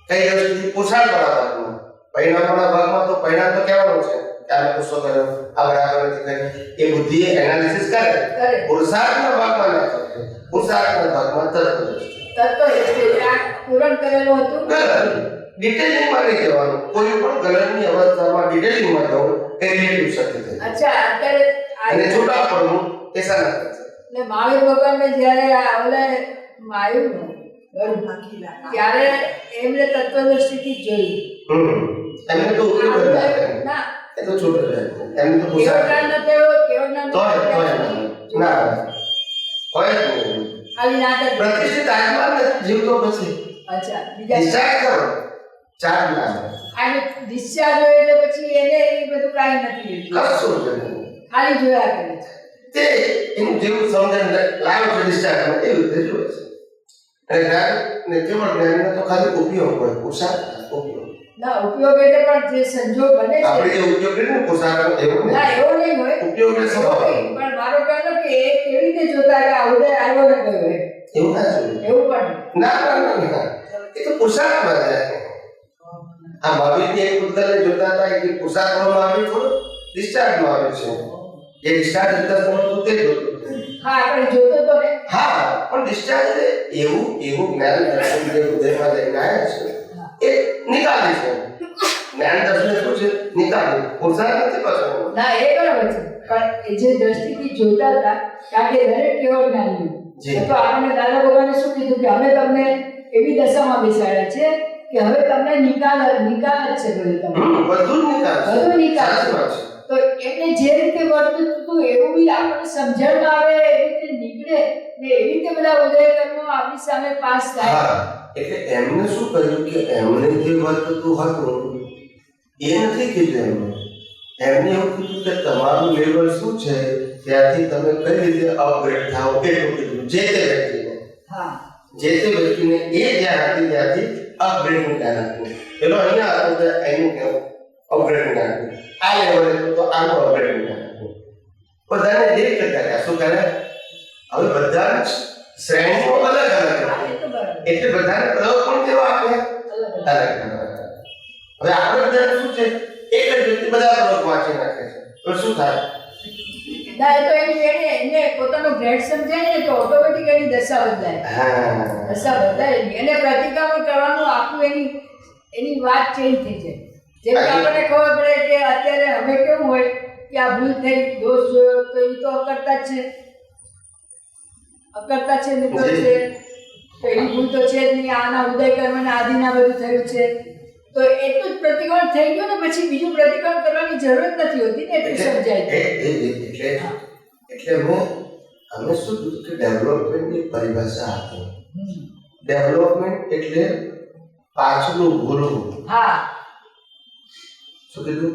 કઈ દ્રષ્ટિ? પુરુષાર્થવાળા ભાગમાં. પરિણામવાળા ભાગમાં તો પરિણામ તો કહેવાનું છે કે આને ગુસ્સો કર્યો, આ બરાબર નથી કર્યું, એ બુદ્ધિ એનાલિસિસ કરે. પુરુષાર્થના ભાગમાં ના કરે. પુરુષાર્થના ભાગમાં તત્વ પૂરણ કરેલું હતું. ડિટેલિંગમાં નહીં જવાનું. કોઈ પણ કલરની અવસ્થામાં ડિટેલિંગમાં જવું એ રિલેટિવ શક્તિ છે. અચ્છા અત્યારે અને છૂટા પડવું એ સારા છે. ને મહાવીર ભગવાનને જ્યારે આ ઓલે માયું ત્યારે એમને તત્વદૃષ્ટિથી જ જોયું. એમને તો ઉપયોગ જ ના કરે. ના એ તો છૂટો જાય. એમને તો કેવળ ના હોય જ નહીં. ખાલી નાટક પ્રતિષ્ઠિત આત્મા જીવતો પછી અચ્છા બીજા ડિસ્ચાર્જ કરો ચાર ના અને ડિસ્ચાર્જ હોય એટલે પછી એને એ બધું કાંઈ નથી લીધું. કશું જ નહીં. ખાલી જોયા કરે છે. તે એનું જેવું સમજણ લાવ્યો છે ડિસ્ચાર્જમાં એવું રીતે જોવે છે. અને જ્ઞાન ને કેવળ જ્ઞાનનો તો ખાલી ઉપયોગ હોય. પુરુષાર્થ ઉપયોગ ના ઉપયોગ એટલે પણ જે સંજોગ બને છે આપણે જે ઉપયોગ કરીએ ને પુરુષાર્થ એવું ના નહીં. એવો નહીં હોય ઉપયોગ એટલે સ્વભાવ. પણ મારો કહેવાનો કે એ કેવી રીતે જોતા કે આ ઉદય આવ્યો ને ગયો એમ. એવું ના જોઈએ. એવું પણ ના ના ના ના એ તો પુરુષાર્થમાં જાય. આ મહાવીરજી એક પુસ્તકને જોતા હતા કે પુરુષાર્થમાં આવ્યું થોડું ડિસ્ચાર્જમાં આવ્યું છે. એ ડિસ્ચાર્જ હતા તો તે જોતું. હા આપણે જોતો તો ને હા પણ ડિસ્ચાર્જ એવું જ્ઞાન દર્શન જે હૃદયમાં લઈને આવ્યા છે એ નિકાલી છે. જ્ઞાન દર્શન શું છે? નિકાલી. પુરુષાર્થ નથી પાછો. ના એ બરાબર છે પણ એ જે દ્રષ્ટિથી જોતા હતા કારણ કે દરેક કેવળ જ્ઞાની જી. તો આપણને દાદા ભગવાને શું કીધું કે અમે તમને એવી દશામાં બેસાડ્યા છે કે હવે તમને નિકાલ જ છે બધું તમને બધું જ નિકાલ છે. બધું નિકાલ સાચી વાત છે. તો એટલે જે રીતે વર્તું હતું એવું બી આપણને સમજણમાં આવે એવી રીતે નીકળે ને એવી રીતે બધા ઉદય કર્મો આપણી સામે પાસ થાય. હા એટલે એમને શું કહ્યું કે એમને જે વર્તતું હતું એ નથી કીધું એમને એવું કીધું કે તમારું લેવલ શું છે ત્યાંથી તમે કઈ રીતે અપગ્રેડ થાઓ એટલું કીધું જે તે વ્યક્તિને. હા જે તે વ્યક્તિને એ જ્યાં હતી ત્યાંથી અપગ્રેડનું જ્ઞાન આપ્યું. પેલો અહીંયા હતું તો એનું કેવું અપગ્રેડનું જ્ઞાન આપ્યું. આ લેવલે તો આનું અપગ્રેડનું જ્ઞાન આપ્યું. બધાને જે કર્યા શું કરે હવે બધા શ્રેણીઓ અલગ અલગ હા, હતી. એ તો બરાબર એટલે બધાને પ્રયોગ પણ કેવા આપ્યા અલગ અલગ અલગ. હવે આપણે બધાને શું છે એક જ વ્યક્તિ બધા પ્રયોગ વાંચી નાખે છે તો શું થાય? ના એ તો એને પોતાનો ગ્રેડ સમજાય ને તો ઓટોમેટિક એની દશા બદલાય. હા દશા બદલાય એને પ્રતિક્રમણ કરવાનું આખું એની વાત ચેન્જ થઈ જાય. જેમ કે આપણને ખબર પડે કે અત્યારે હવે કેવું હોય કે આ ભૂલ થઈ દોષ જોયો તો એ તો અકર્તા જ છે મિત્રો છે તો એની ભૂલ તો છે જ નહીં. આના ઉદય કર્મ આદિના બધું થયું છે તો એટલું જ પ્રતિક્રમણ થઈ ગયું ને પછી બીજું પ્રતિક્રમણ કરવાની જરૂર નથી હોતી ને એટલું સમજાય છે. એટલે અમે શું કીધું કે ડેવલપમેન્ટની પરિભાષા આપી. ડેવલપમેન્ટ એટલે પાછલું ભૂલવું. હા શું કીધું?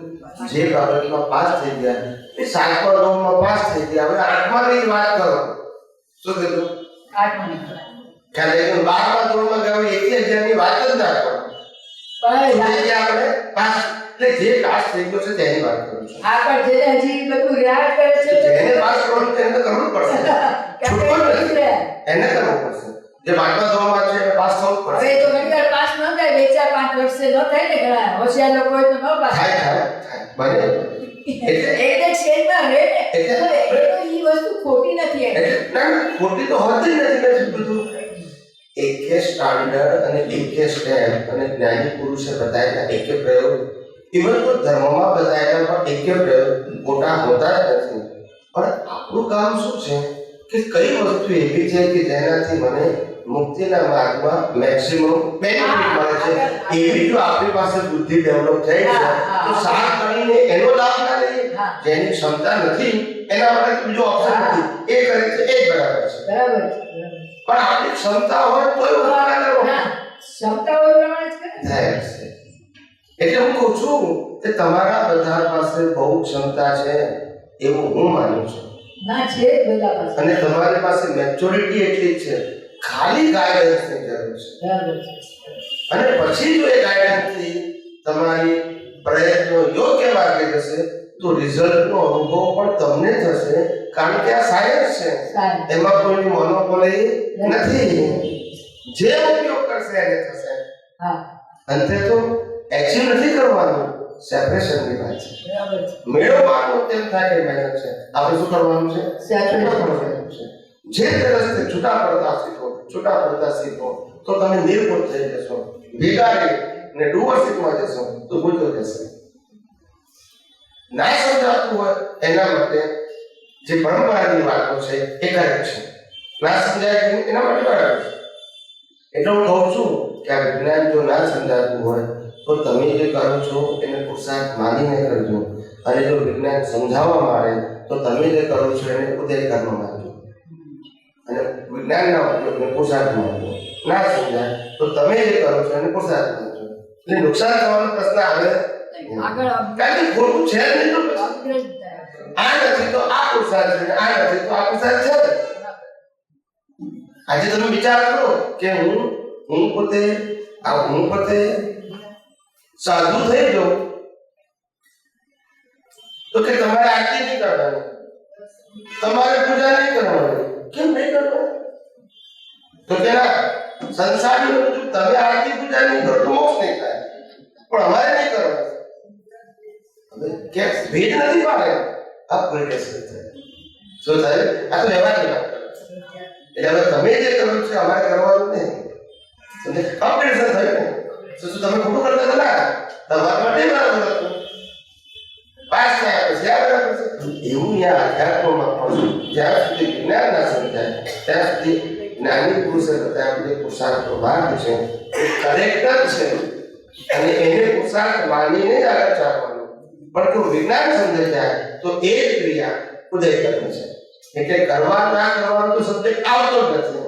જે બાબતમાં પાસ થઈ ગયા એ 7મા ધોરણમાં પાસ થઈ ગયા હવે 8માની વાત કરો. શું કીધું? 8માની ખ્યાલ આવી ગયો? 12મા ધોરણમાં ગયા 1000ની વાત જ ના કરો. પણ જે આપણે પાસ એટલે જે પાસ થઈ ગયો છે તેની વાત કરું છું. હા પણ જેને હજી બધું રિયાઝ કરે છે જેને પાસ કરવાનું તેને તો કરવું જ પડશે. છૂટકો જ નથી. એને કરવું પડશે. જે 12મા ધોરણમાં છે એને પાસ થવું જ હવે પડશે. તો ઘણી વાર પાસ ન થાય 2-4-5 વર્ષે ન થાય ને ઘણા હોશિયાર લોકો હોય તો ન પાસ થાય થાય બને એટલે છેદમાં રહે ને એટલે- તો એ તો ઈ વસ્તુ ખોટી નથી એમ. એટલે ના ખોટી તો હોતી જ નથી. મેં કીધું એકે સ્ટાન્ડર્ડ અને એકે સ્ટેપ અને જ્ઞાની પુરુષે બતાવેલા એકે પ્રયોગ ઇવન તો ધર્મમાં બતાવેલા પણ એકે પ્રયોગ ખોટા હોતા જ નથી. પણ આપણું કામ શું છે કે કઈ વસ્તુ એવી છે કે જેનાથી મને મુક્તિના માર્ગમાં મેક્સિમમ બેનિફિટ મળે છે એવી જો આપણી પાસે બુદ્ધિ ડેવલપ થઈ છે તો સાર કરીને એનો લાભ ના લઈએ. જેની ક્ષમતા નથી એના માટે બીજો ઓપ્શન નથી. એ કરે છે એ જ બરાબર છે. બરાબર છે પણ આપણી ક્ષમતા હોય તો ઉદાહરણ લેવો હા ક્ષમતા હોય પ્રમાણે જ કરે થાય છે. એટલે હું કહું છું કે તમારા બધા પાસે બહુ ક્ષમતા છે એવું હું માનું છું ના છે જ બધા પાસે અને તમારી પાસે મેચ્યોરિટી એટલી જ છે ખાલી ગાઈડન્સની જરૂર છે. બરાબર છે. અને પછી જો એ ગાઈડન્સથી તમારી પ્રયત્નો યોગ્ય માર્ગે જશે તો રિઝલ્ટનો અનુભવ પણ તમને થશે, કારણ કે આ સાયન્સ છે, સાયન્સ. એમાં કોઈની મોનોપોલી નથી. જે ઉપયોગ કરશે એને થશે. હા, અંતે તો એચિવ નથી કરવાનું, સેપરેશનની વાત છે. બરાબર છે. મેળવવાનું તેમ થાય કે મહેનત છે. આપણે શું કરવાનું છે? Separation. છૂટા પડવાનું છે. જે તે રસ્તે છૂટા પડતા શીખો તો તમે નિર્ભૂત થઈ જશો. ભેગા ને ડુઅરશીપમાં જશો તો ભૂલતો જશે. ના સમજાતું હોય એના માટે જે પરંપરાની વાતો છે એ કરેક્ટ છે. ના સમજાય એના માટે બરાબર છે. એટલે હું કહું છું કે આ વિજ્ઞાન જો ના સમજાતું હોય તો તમે જે કરો છો એને પુરુષાર્થ માનીને કરજો, અને જો વિજ્ઞાન સમજાવવા માંડે તો તમે જે કરો છો એને ઉદય કર્મ માનજો, અને વિજ્ઞાનના ઉપયોગને પુરુષાર્થ માનજો. ના સમજાય તો તમે જે કરો છો એને પુરુષાર્થ માનજો. એટલે નુકસાન થવાનો પ્રશ્ન આવે આગળ કારણ કે ખોટું છે જ નહીં. તો પછી upgrade થાય. આ નથી તો આ પુરુષાર્થ છે, આ નથી તો આ પુરુષાર્થ છે. આજે તમે વિચાર કરો કે હું પોતે સાધુ થઈ જાઉં તો કે તમારે આરતી નહીં કરવાની, તમારે પૂજા નહીં કરવાની. કેમ નહીં કરવાની? તો કે ના, સંસારી તમે આરતી પૂજા નહીં કરો તો મોક્ષ નહીં થાય, પણ અમારે નહીં કરવાનું. કે ભેદ નથી પાડે, અપગ્રેડેશન થાય. શું થાય? આ તો વ્યવહારની વાત કરે. એટલે હવે તમે જે કરો છો અમારે કરવાનું નહીં. અપગ્રેડેશન થયું ને. શું તમે ખોટું કરતા હતા? ના, તમારા માટે બરાબર હતું. પાસ થયા પછી આ બરાબર છે. એવું યા અધ્યાત્મમાં પણ જ્યાં સુધી વિજ્ઞાન ના સમજાય ત્યાં સુધી જ્ઞાની પુરુષે બતાવ્યા જે પુરુષાર્થનો માર્ગ છે એ કરેક્ટ જ છે, અને એને પુરુષાર્થ માનીને જ આગળ ચાલવાનું. પણ જો વિજ્ઞાન સમજાઈ જાય તો એ જ ક્રિયા ઉદય કર્મ છે. એટલે કરવા ના કરવાનું તો સબ્જેક્ટ આવતો જ નથી.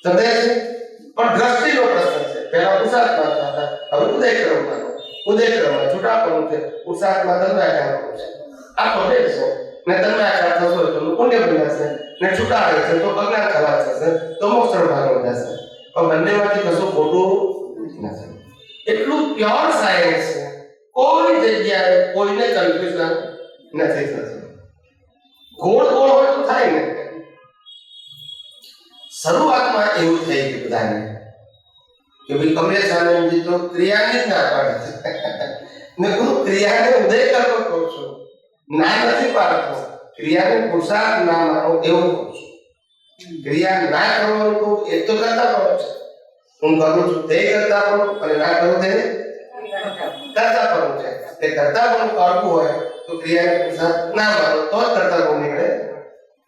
સમજાય છે? પણ દ્રષ્ટિનો પ્રશ્ન છે. પહેલા પુરુષાર્થ માનતા હતા, હવે ઉદય કર્મ માનો. ઉદય કર્મમાં છૂટાપણું છે, પુરુષાર્થમાં તન્માયાકાર છે. આ તો ભેદ છે. ને તન્માયાકાર થશો તો પુણ્ય બનશે, ને છૂટાડે છે તો અજ્ઞાન ખલાસ થશે, તો મોક્ષ ભાગ જશે. પણ બંનેમાંથી કશું ખોટું નથી. એટલું પ્યોર સાયન્સ છે. કોઈ જગ્યાએ કોઈને કન્ફ્યુઝન નથી થતું. ગોળ હોય તો થાય ને. શરૂઆતમાં એવું થઈ ગયું બધાને કે ભાઈ કમલેશ આનંદજી તો ક્રિયાની જ ના પાડે છે. મેં કહ્યું ક્રિયાને ઉદય કર્મ કહું છું, ના નથી પાડતો. ક્રિયાને પુરુષાર્થ ના માનો એવું કહું છું. ક્રિયા ના કરવાનું કહું એ તો કરતા પણ છે. હું કરું છું તે કરતા પણ, અને ના કરું તે કરતા પણ છે. તે કરતા પણ કરવું હોય તો ક્રિયાને પુરુષાર્થ ના માનો તો જ કરતા પણ નીકળે.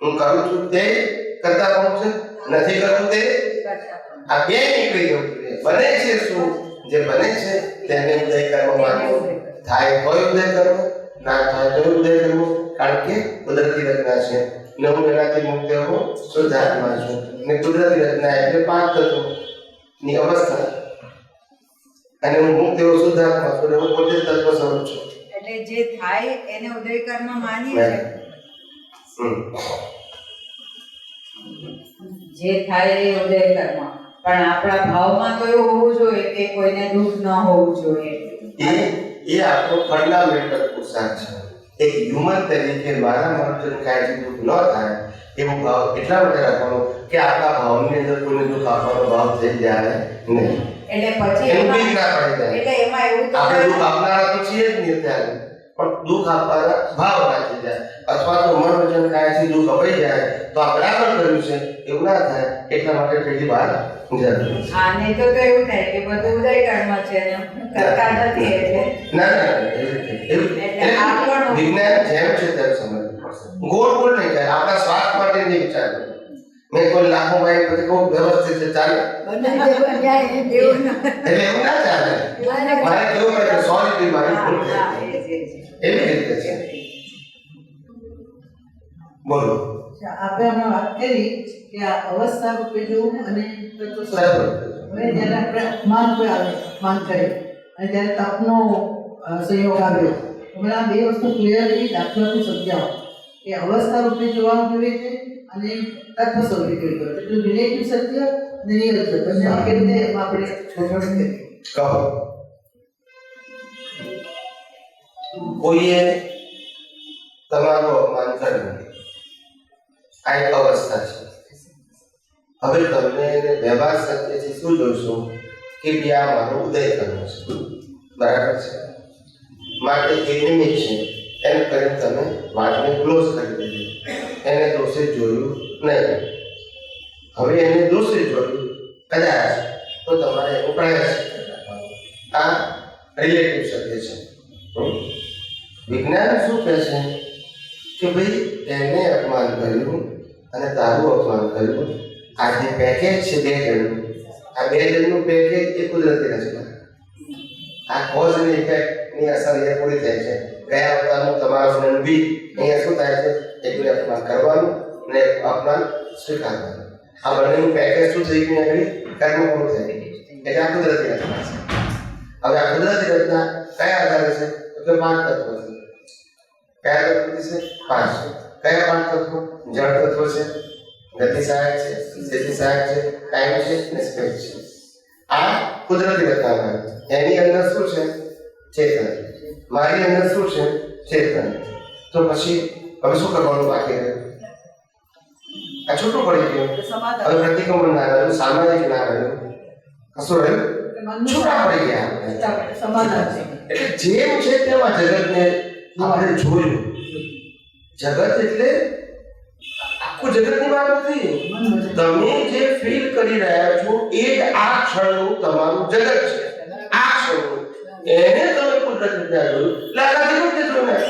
હું કરું છું તે કરતા પણ છે, નથી કરતું તે, આ બે નીકળી ગયું. બને છે શું? જે બને છે તેને ઉદય કર્મ માનવો. થાય તો ઉદય કર્મ, ના થાય તો ઉદય કર્મ. કારણ કે કુદરતી રચના છે. ને હું એનાથી મુક્ત હું શુદ્ધાત્મા છું. ને કુદરતી રચના એટલે પાંચ તત્વોની અવસ્થા, અને હું મુક્ત એવો શુદ્ધાત્મા છું. હું પોતે તત્વ સ્વરૂપ છું. એટલે જે થાય એને ઉદય કર્મ માનીએ છે. જે થાય એ ઉદય કર્મ, પણ આપણા ભાવમાં તો એવું હોવું જોઈએ કે કોઈને દુઃખ ન હોવું જોઈએ. એ આપણો ફંડામેન્ટલ પુરુષાર્થ છે. એક હ્યુમન તરીકે મારા મનુષ્યને કાંઈ દુઃખ ન થાય એવો ભાવ એટલા માટે રાખવાનો કે આપણા ભાવની અંદર કોઈને દુઃખ આપવાનો ભાવ થઈ જાય નહીં. એટલે પછી એનું બીજ ના પડી જાય. એટલે એમાં એવું તો આપણે દુઃખ આપનારા તો છીએ જ નહીં ત્યારે, પણ દુઃખ આપવાના ભાવ ના થઈ જાય, અથવા તો મન વચન કાયથી દુઃખ અપાઈ જાય તો આ બરાબર કર્યું છે એવું ના થાય. એટલા માટે પેલી વાત જરૂરી છે. હા, નહીં તો એવું થાય કે બધું ઉદય કર્મ છે ને કરતા નથી. એટલે ના ના વિજ્ઞાન જેમ છે તેમ સમજવું પડશે. ગોળ ગોળ નહીં થાય. આપણા સ્વાર્થ માટે નહીં વિચારવું. મેં કોઈ લાખો ભાઈ પછી બહુ વ્યવસ્થિત છે ચાલે, બંને જે બન્યા એ એવું ન એટલે એવું ના ચાલે. મારે કેવું પડે કે સોરી મારી ભૂલ થઈ. હા, એ જ. એવી રીતે છે. બોલો. આપણે હમણાં વાત કરી કે આ અવસ્થા રૂપે જોવું અને તત્વ સ્વરૂપ. હવે જ્યારે આપણે અપમાન કોઈ આવે, અપમાન કરે, અને જ્યારે તપનો સંયોગ આવ્યો, હમણાં બે વસ્તુ ક્લિયરલી દાખલાથી સમજાવો કે અવસ્થા રૂપે જોવાનું કેવી રીતે અને તત્વ સ્વરૂપે કેવી રીતે એટલે રિલેટિવ સત્ય અને રિયલ સત્ય બંને કેવી રીતે એમાં આપણે ગોઠવણ કરીએ. કહો કોઈએ તમારું અપમાન કર્યું, આ એક અવસ્થા છે. હવે તમને એને વ્યવહાર સત્યથી શું જોશો કે બી આ મારો ઉદય કરવો છે, બરાબર છે, માટે એ નિમિત્ત છે એમ કરીને તમે વાતને ક્લોઝ કરી દીધી, એને દોષે જોયું નહીં. હવે એને દોષે જોયું કદાચ તો તમારે એનો પ્રયાસ કરવાનો. આ રિલેટિવ સત્ય છે. વિજ્ઞાન શું કહે છે કે ભાઈ એને અપમાન કર્યું અને તારું અપમાન કર્યું, આ જે પેકેજ છે બે જણનું, આ બે જણનું પેકેજ એ કુદરતી રચના. આ કોઝ અને ઇફેક્ટની અસર એ પૂરી થાય છે. ગયા અવતારનું તમારું ફ્રેન્ડ બી અહીંયા શું થાય છે, એકને અપમાન કરવાનું અને અપમાન સ્વીકારવાનું. આ બંનેનું પેકેજ શું થઈ ગયું, આગળ કર્મ પૂરું થઈ ગયું. એટલે આ કુદરતી રચના છે. હવે આ કુદરતી રચના કયા આધારે છે તો 5 તત્વો છે. કયા તત્વો છે? 5. કયા 5 તત્વો? જળ તત્વ છે, ગતિ સહાયક છે, સ્થિતિ સહાયક છે, ટાઈમ છે અને સ્પેસ છે. આ કુદરતી રચના. એની અંદર શું છે? ચેતન. મારી અંદર શું છે? ચેતન. તો પછી હવે શું કરવાનું બાકી રહ્યું? આ છૂટું પડી ગયું. હવે પ્રતિક્રમણ ના રહ્યું, સામાજિક ના રહ્યું, કશું રહ્યું? છૂટા પડી ગયા. સમાધાન છે. એટલે જેમ છે તેમાં જગતને આપણે જોયું. જગત એટલે આખું જગતની વાત નથી. તમે જે ફીલ કરી રહ્યા છો એ જ આ ક્ષણનું તમારું જગત છે. આ ક્ષણનું એને તમે કુદરતી રીતે જોયું એટલે આખા જગતને જોયું.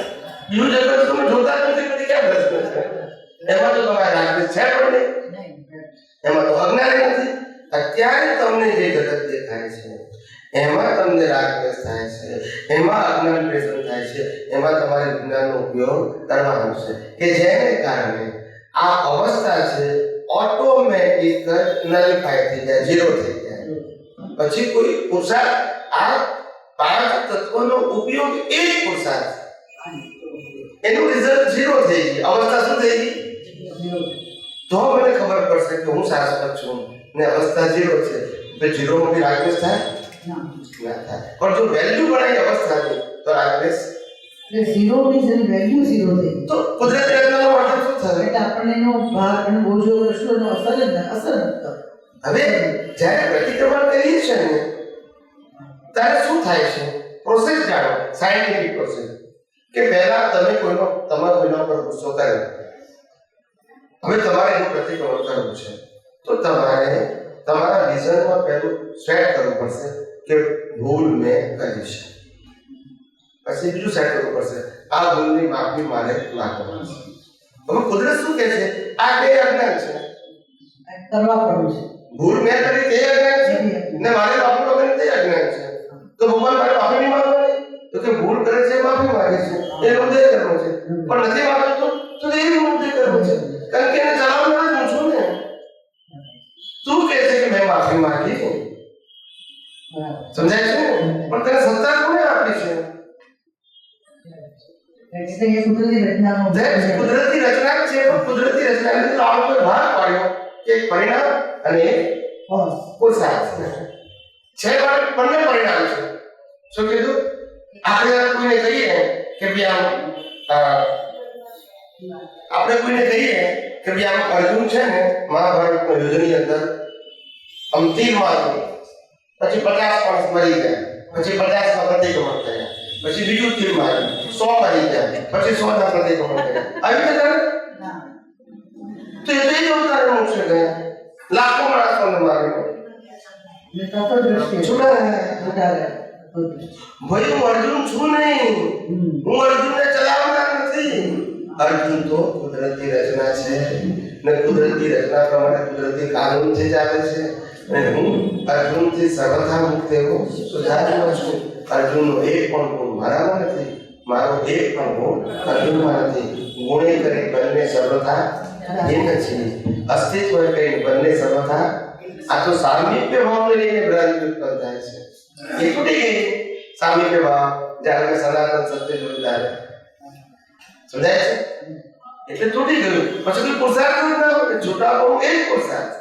બીજું જગત તમે જોતા નથી, પછી ક્યાં પ્રશ્ન છે? એમાં તો તમારે રાગદેશ છે પણ નહીં, એમાં તો અજ્ઞાની નથી. અત્યારે તમને જે જગત દેખાય છે એમાં તમને રાગદ્વેષ થાય છે, એમાં અજ્ઞાન પ્રેઝન્ટ થાય છે, એમાં તમારે વિજ્ઞાનનો ઉપયોગ કરવાનો છે કે જેને કારણે આ અવસ્થા છે ઓટોમેટિક નલિફાઈ થઈ જાય, ઝીરો થઈ જાય. પછી કોઈ પુરુષાર્થ, આ 5 તત્વોનો ઉપયોગ એ જ પુરુષાર્થ, એનું રિઝલ્ટ ઝીરો થઈ ગયું. અવસ્થા શું થઈ ગઈ? તો મને ખબર પડશે કે હું શાશ્વત છું ને અવસ્થા ઝીરો છે. તો ઝીરો માં રાગદ્વેષ થાય ના થાય. પણ જો વેલ્યુ ગણાય અવસ્થાની તો રાગદ્વેષ એટલે ઝીરો મીન્સ એની વેલ્યુ ઝીરો થઈ તો કુદરતી રચનાનો મતલબ શું થાય? એટલે આપણને એનો ભાર અને બોજો કશોનો અસર જ નથી. હવે જ્યારે પ્રતિક્રમણ કરીએ છીએ ને ત્યારે શું થાય છે? પ્રોસેસ જાણો, સાયન્ટિફિક પ્રોસેસ. કે પહેલા તમે કોઈના પર ગુસ્સો કર્યો, હવે તમારે એનું પ્રતિક્રમણ કરવું છે તો તમારે તમારા વિઝનમાં પહેલું સેટ કરવું પડશે કે ભૂલ મેં કરી છે. પછી બીજું સેટ કરવું પડશે આ ભૂલની માફી મારે માંગવાની છે. હવે કુદરત શું કહે છે? આ બે અજ્ઞાન છે, કરવા પડવું છે. ભૂલ મેં કરી તે અજ્ઞાન છે ને મારે માફી માંગવાની તે અજ્ઞાન છે. તો ભગવાન મારે માફી નહીં માંગવાની, તો કે ભૂલ કરે છે માફી માંગે છે, એ હૃદય કરવો છે. પણ નથી માંગતો તો એ હૃદય કરવો છે, કારણ કે એને ચલાવનાર હું છું ને. તું કહે છે કે મેં માફી માંગી, સમજાય છે? પણ તેને સત્તા કોને આપી છે? એટલે એ કુદરતી રચનાનો કુદરતી રચના છે. પણ કુદરતી રચનાને લાભ પર ભાર પાડ્યો કે એક પરિણામ અને એક પુરુષાર્થ છે. બંને પરિણામ છે. શું કીધું? આપણે કોઈને કહીએ કે ભાઈ આપણે કોઈને કહીએ કે ભાઈ આમ અર્જુન છે ને મહાભારતના યુદ્ધની અંદર આમ તીર માર્યું, પછી 50 માણસ મરી ગયા, પછી 50 ના પ્રતિક્રમણ કર્યા, પછી બીજું તીર માર્યું 100 મરી ગયા, પછી 100 ના પ્રતિક્રમણ કર્યા. આવી રીતે તો એ બે અવતારે મોક્ષે ગયા, લાખો માણસોને માર્યો. ભાઈ હું અર્જુન છું નહીં, હું અર્જુનને ચલાવનાર નથી. અર્જુન તો કુદરતી રચના છે ને કુદરતી રચના પ્રમાણે કુદરતી કાનૂનથી ચાલે છે. અને હું અર્જુનથી સર્વથા મુક્ત એવો સુધાર્યો છું. અર્જુનનો એક પણ ગુણ મારામાં નથી, મારો એક પણ ગુણ અર્જુનમાં નથી. ગુણે કરી બંને સર્વથા એક છે, અસ્તિત્વ કરી બંને સર્વથા. આ તો સામીપ્ય ભાવને લઈને ભ્રાંતિ ઉત્પન્ન થાય છે. એ તૂટી ગઈ સામીપ્ય ભાવ, જ્યારે સનાતન સત્ય જોયું ત્યારે સમજાય છે. એટલે તૂટી ગયું. પછી કોઈ પુરુષાર્થ જ ના હોય, છૂટાવવાનું એ જ પુરુષાર્થ.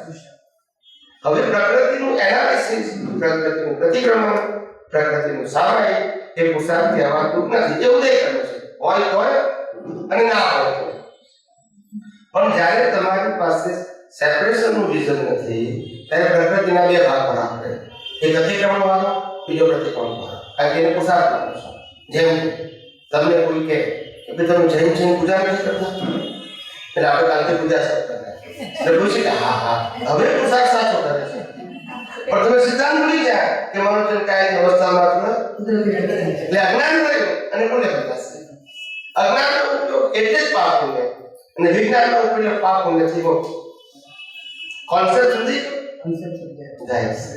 હવે પ્રકૃતિનું એનાલિસિસ, પ્રકૃતિનું પ્રતિક્રમણ, પ્રકૃતિનું સામાયિક એ પુરુષાર્થ કહેવાતું નથી. એ ઉદય કરે છે, હોય તો અને ના હોય તો. પણ જ્યારે તમારી પાસે સેપરેશનનું વિઝન નથી ત્યારે પ્રકૃતિના બે ભાગ પર આપણે, એક અતિક્રમણ વાળો, બીજો પ્રતિક્રમણ વાળો. કારણ કે એને પુરુષાર્થ માનો છો. જેમ તમને કોઈ કહે કે તમે જૈન જૈન પૂજા નથી કરતા, એટલે આપણે કાલથી પૂજા શરૂ કરતા એટલે પૂછે કે હા હા હવે પુરુષાર્થ સાચો કરે છે. પણ તમે સિદ્ધાંત ભૂલી જાય કે મનોજન કાયની અવસ્થા માત્ર એટલે અજ્ઞાન રહ્યું અને પુણ્ય પ્રકાશ. અજ્ઞાનનો ઉપયોગ એટલે જ પાપ પુણ્ય અને વિજ્ઞાનનો ઉપયોગ પાપ પુણ્ય થી મોક્ષ. કોન્સેપ્ટ સુધી જાય છે.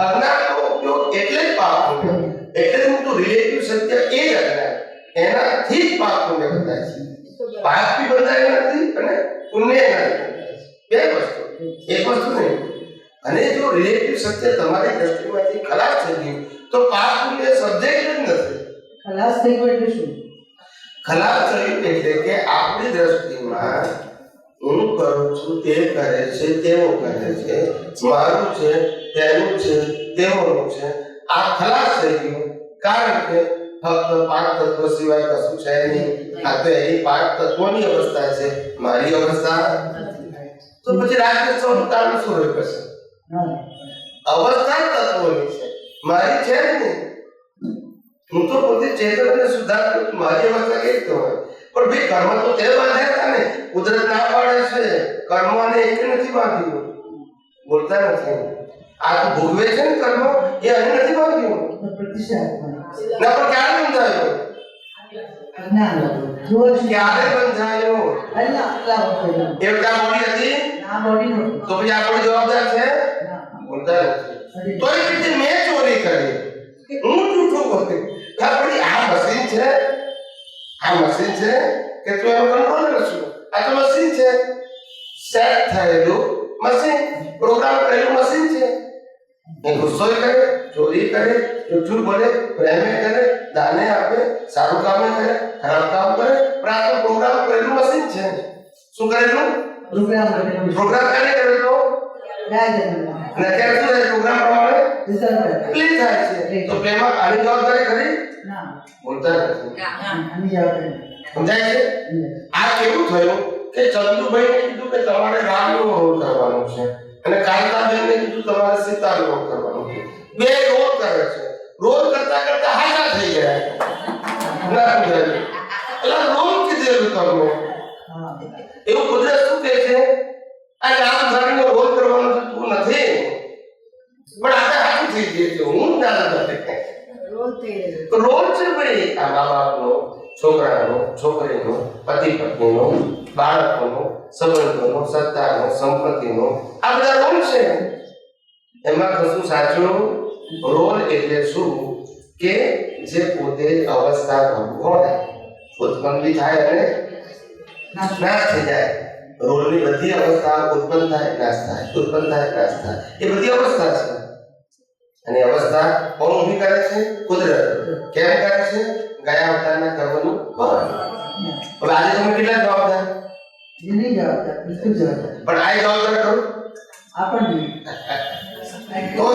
અજ્ઞાનનો ઉપયોગ એટલે જ પાપ પુણ્ય, એટલે જ મોટું રિલેટિવ સત્ય એ જ અજ્ઞાન, એનાથી જ પાપ પુણ્ય બંધાય છે. પાપ બી બંધાય નથી અને પુણ્ય નથી. બે વસ્તુ, એક વસ્તુ નહીં. અને જો રિલેટિવ સત્ય તમારી દ્રષ્ટિમાંથી ખલાસ થઈ ગયું તો પાપ પુણ્ય સબ્જેક્ટ જ નથી. ખલાસ થઈ ગયો એટલે શું? ખલાસ થયું એટલે કે આપણી દ્રષ્ટિમાં હું કરું છું તે કરે છે, તેવું કરે છે, મારું છે, તેનું છે, તેઓનું છે, આ ખલાસ થઈ ગયું. કારણ કે ફક્ત પાંચ તત્વ સિવાય કશું છે નહીં. આ તો એની પાંચ તત્વોની અવસ્થા છે, મારી અવસ્થા. તો પછી રાજ્યોત્સવનું કારણ શું રહ્યું પછી? અવસ્થા તત્વોની છે, મારી છે જ નહીં. હું તો પોતે ચેતન અને શુદ્ધાત્મક, મારી અવસ્થા કેવી રીતે હોય? પણ ભાઈ કર્મ તો તે બાંધ્યા હતા ને. કુદરત ના પાડે છે કર્મને એક નથી બાંધ્યું, બોલતા નથી. આ તો ભોગવે છે ને કર્મ, એ અહીં નથી બાંધ્યું. પ્રતિસાદ ના પણ ક્યારે બંધાયો? ક્યારે બંધાયો? એ બધા બોડી હતી તો પછી આપણે જવાબદાર છે? બોલતા નથી. તો એ રીતે મેં ચોરી કરી, હું જૂઠું બોલી. પણ આ મશીન છે, આ મશીન છે કે તું એનો કંટ્રોલર છું? આ તો મશીન છે, સેટ થયેલું મશીન, પ્રોગ્રામ કરેલું મશીન છે. એ ગુસ્સો કરે, ચોરી કરે, જૂઠું બોલે, પ્રેમે કરે, દાને આપે, સારું કામ કરે, ખરાબ કામ કરે, પણ આ તો પ્રોગ્રામ કરેલું મશીન છે. શું કરેલું? પ્રોગ્રામ ક્યારે કરેલો? અને અત્યારે શું થાય? પ્રોગ્રામ પ્રમાણે પ્લે થાય છે. તો પ્લેમાં આની જવાબદારી ખરી? બોલતા નથી. સમજાય છે? આ કેવું થયું કે ચંદુભાઈને કીધું કે તમારે રામનો રોલ કરવાનો છે અને કાંતાબેનને કીધું તમારે સીતાનો રોલ કરવાનો છે. બે રોલ કરે છે. રોલ કરતા કરતા હાજા થઈ ગયા. ના સમજાય? એટલે રોલ કીધેલું તમને. એવું કુદરત શું કહે છે? આ રામ ધણીનો રોલ કરવાનો છે તું નથી, પણ આપણે હાજર થઈ ગઈ છે. હું ના નથી રોલ છે ભાઈ. આ મા બાપનો, છોકરાનો, છોકરીનો, પતિ પત્નીનો, બાળકોનો, સંબંધોનો, સત્તાનો, સંપત્તિનો, આ બધા રોલ છે. એમાં કશું સાચું રોલ એટલે શું કે જે પોતે અવસ્થા હોય, ઉત્પન્ન થાય અને નાશ થઈ જાય. રોલની બધી અવસ્થા ઉત્પન્ન થાય, નાશ થાય, ઉત્પન્ન થાય, નાશ થાય, એ બધી અવસ્થા છે. અને અવસ્થા કોણ ઊભી કરે છે? કુદરત. કેમ કરે છે? ગયા અવતારના કર્મનું ફળ. હવે આજે તમે કેટલા જવાબદાર? નહીં જવાબદાર, બિલકુલ જવાબદાર. પણ આ જવાબદાર કરું આપણને તો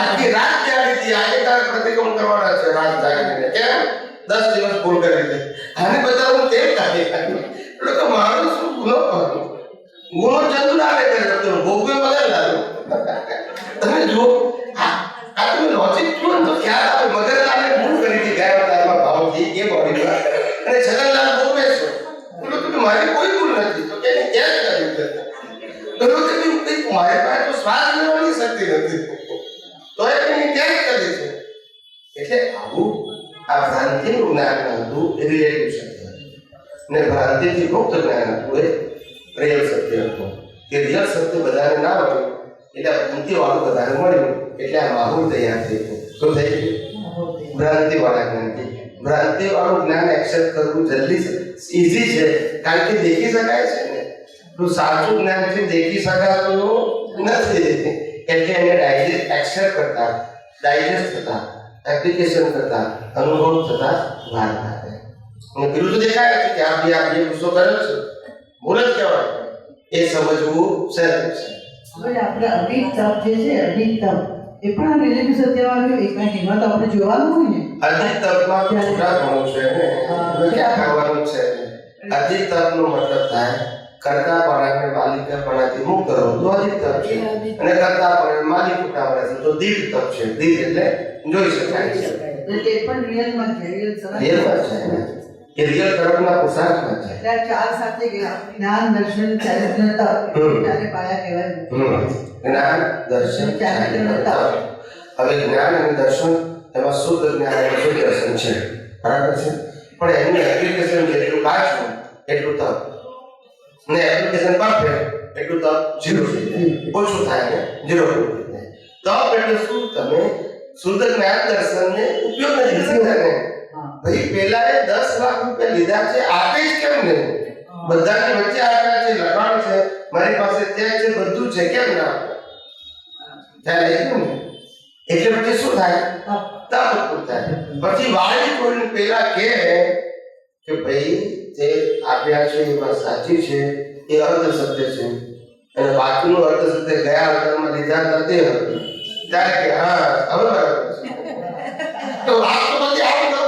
આખી રાત જાગી આજે તારે પ્રતિક્રમણ કરવાના છે. રાત જાગીને કેમ 10 દિવસ ભૂલ કરી દે આને બધા હું તેમ કાઢી એટલે કે મારો શું ગુનો કર્યો? ગુનો ચંદુલાલે કર્યો, તો ભોગવે બદલ લાવ્યો. તમે જો આ તમે લોજિક જુઓ તો ખ્યાલ આવે. મગરલાલે ભૂલ કરી હતી ગયા અવતારમાં ભાવથી એ બોડીમાં, અને છગનલાલ ભોગવે છે. બોલો કે મારી કોઈ ભૂલ નથી, તો કે કેમ કર્યું છે? બોલો કે મારી પાસે તો શ્વાસ લેવાની શક્તિ નથી, તો એ કેમ કરે છે? એટલે આવું આ ભ્રાંતિનું જ્ઞાન હતું એ રિલેટિવ સત્ય, ને ભ્રાંતિથી મુક્ત જ્ઞાન હતું એ રિયલ સત્ય હતું. કે રિયલ સત્ય બધાને ના મળ્યું એટલે ભ્રાંતિવાળું બધાને મળ્યું, એટલે આ માહોલ તૈયાર થઈ ગયો. શું થઈ ગયું? ભ્રાંતિવાળા જ્ઞાનથી. ભ્રાંતિવાળું જ્ઞાન એક્સેપ્ટ કરવું જલ્દી ઈઝી છે, કારણ કે દેખી શકાય છે ને. તો સાચું જ્ઞાનથી દેખી શકાતું નથી, એટલે એને ડાયજેસ્ટ એક્સેપ્ટ કરતા, ડાયજેસ્ટ થતા, એપ્લિકેશન કરતા, અનુભવ થતા વાર લાગે. અને પેલું તો દેખાય છે કે આ બે ગુસ્સો કર્યો છે, ભૂલ જ કહેવાય એ સમજવું સહેલું છે. હવે આપણે અભિત તપ જે છે અભિત તપ એ પણ આ રિલેટિવ સત્યમાં આવ્યું એક કારણ કે એમાં તો આપણે જોવાનું હોય ને અધિક તપમાં છૂટા ઘણું છે ને એમાં ક્યાં ખાવાનું છે. અધિક તપનો મતલબ થાય કર્તાપણાને માલિકપણાથી મુક્ત રહો તો અધિક તપ છે, અને કર્તાપણાને માલિકપણાથી તો દીર્ઘ તપ છે. દીર્ઘ એટલે જોઈ શકાય છે, એટલે એ પણ રિયલમાં છે રિયલ સરસ રિયલમાં છે, એ રિયલ તરફના પુરુષાર્થમાં છે. એટલે આ ચાર સાથે ગયા જ્ઞાન દર્શન ચારિત્ર તપ ચારે પાયા કહેવાય. જ્ઞાન દર્શન ચારિત્ર તપ. હવે જ્ઞાન અને દર્શન એમાં શુદ્ધ જ્ઞાન અને શુદ્ધ દર્શન છે, બરાબર છે, પણ એનું એપ્લિકેશન જેટલું કાચું એટલું તપ, ને એપ્લિકેશન પરફેક્ટ એટલું તપ ઝીરો થઈ જાય, ઓછું થાય ને ઝીરો થઈ જાય. તપ એટલે શું? તમે શુદ્ધ જ્ઞાન દર્શનને ઉપયોગ નથી કરતા ને. ભાઈ પેલા એ 10 લાખ રૂપિયા લીધા છે, આપે જ કેમ નહીં? બધાની વચ્ચે આપ્યા છે, લખાણ છે, મારી પાસે ત્યાં છે, બધું છે, કેમ ના આપે? ત્યાં લઈ ગયું ને એટલે પછી શું થાય? તપ ઉત્પન્ન થાય. પછી વાળી કોઈને પેલા કહે કે ભાઈ જે આપ્યા છે એ વાત સાચી છે, એ અર્ધ સત્ય છે, અને બાકીનું અર્ધ સત્ય ગયા અવતારમાં લીધા હતા તે હતું, ત્યારે કે હા હવે બરાબર છે. તો વાત તો બધી આમ કરો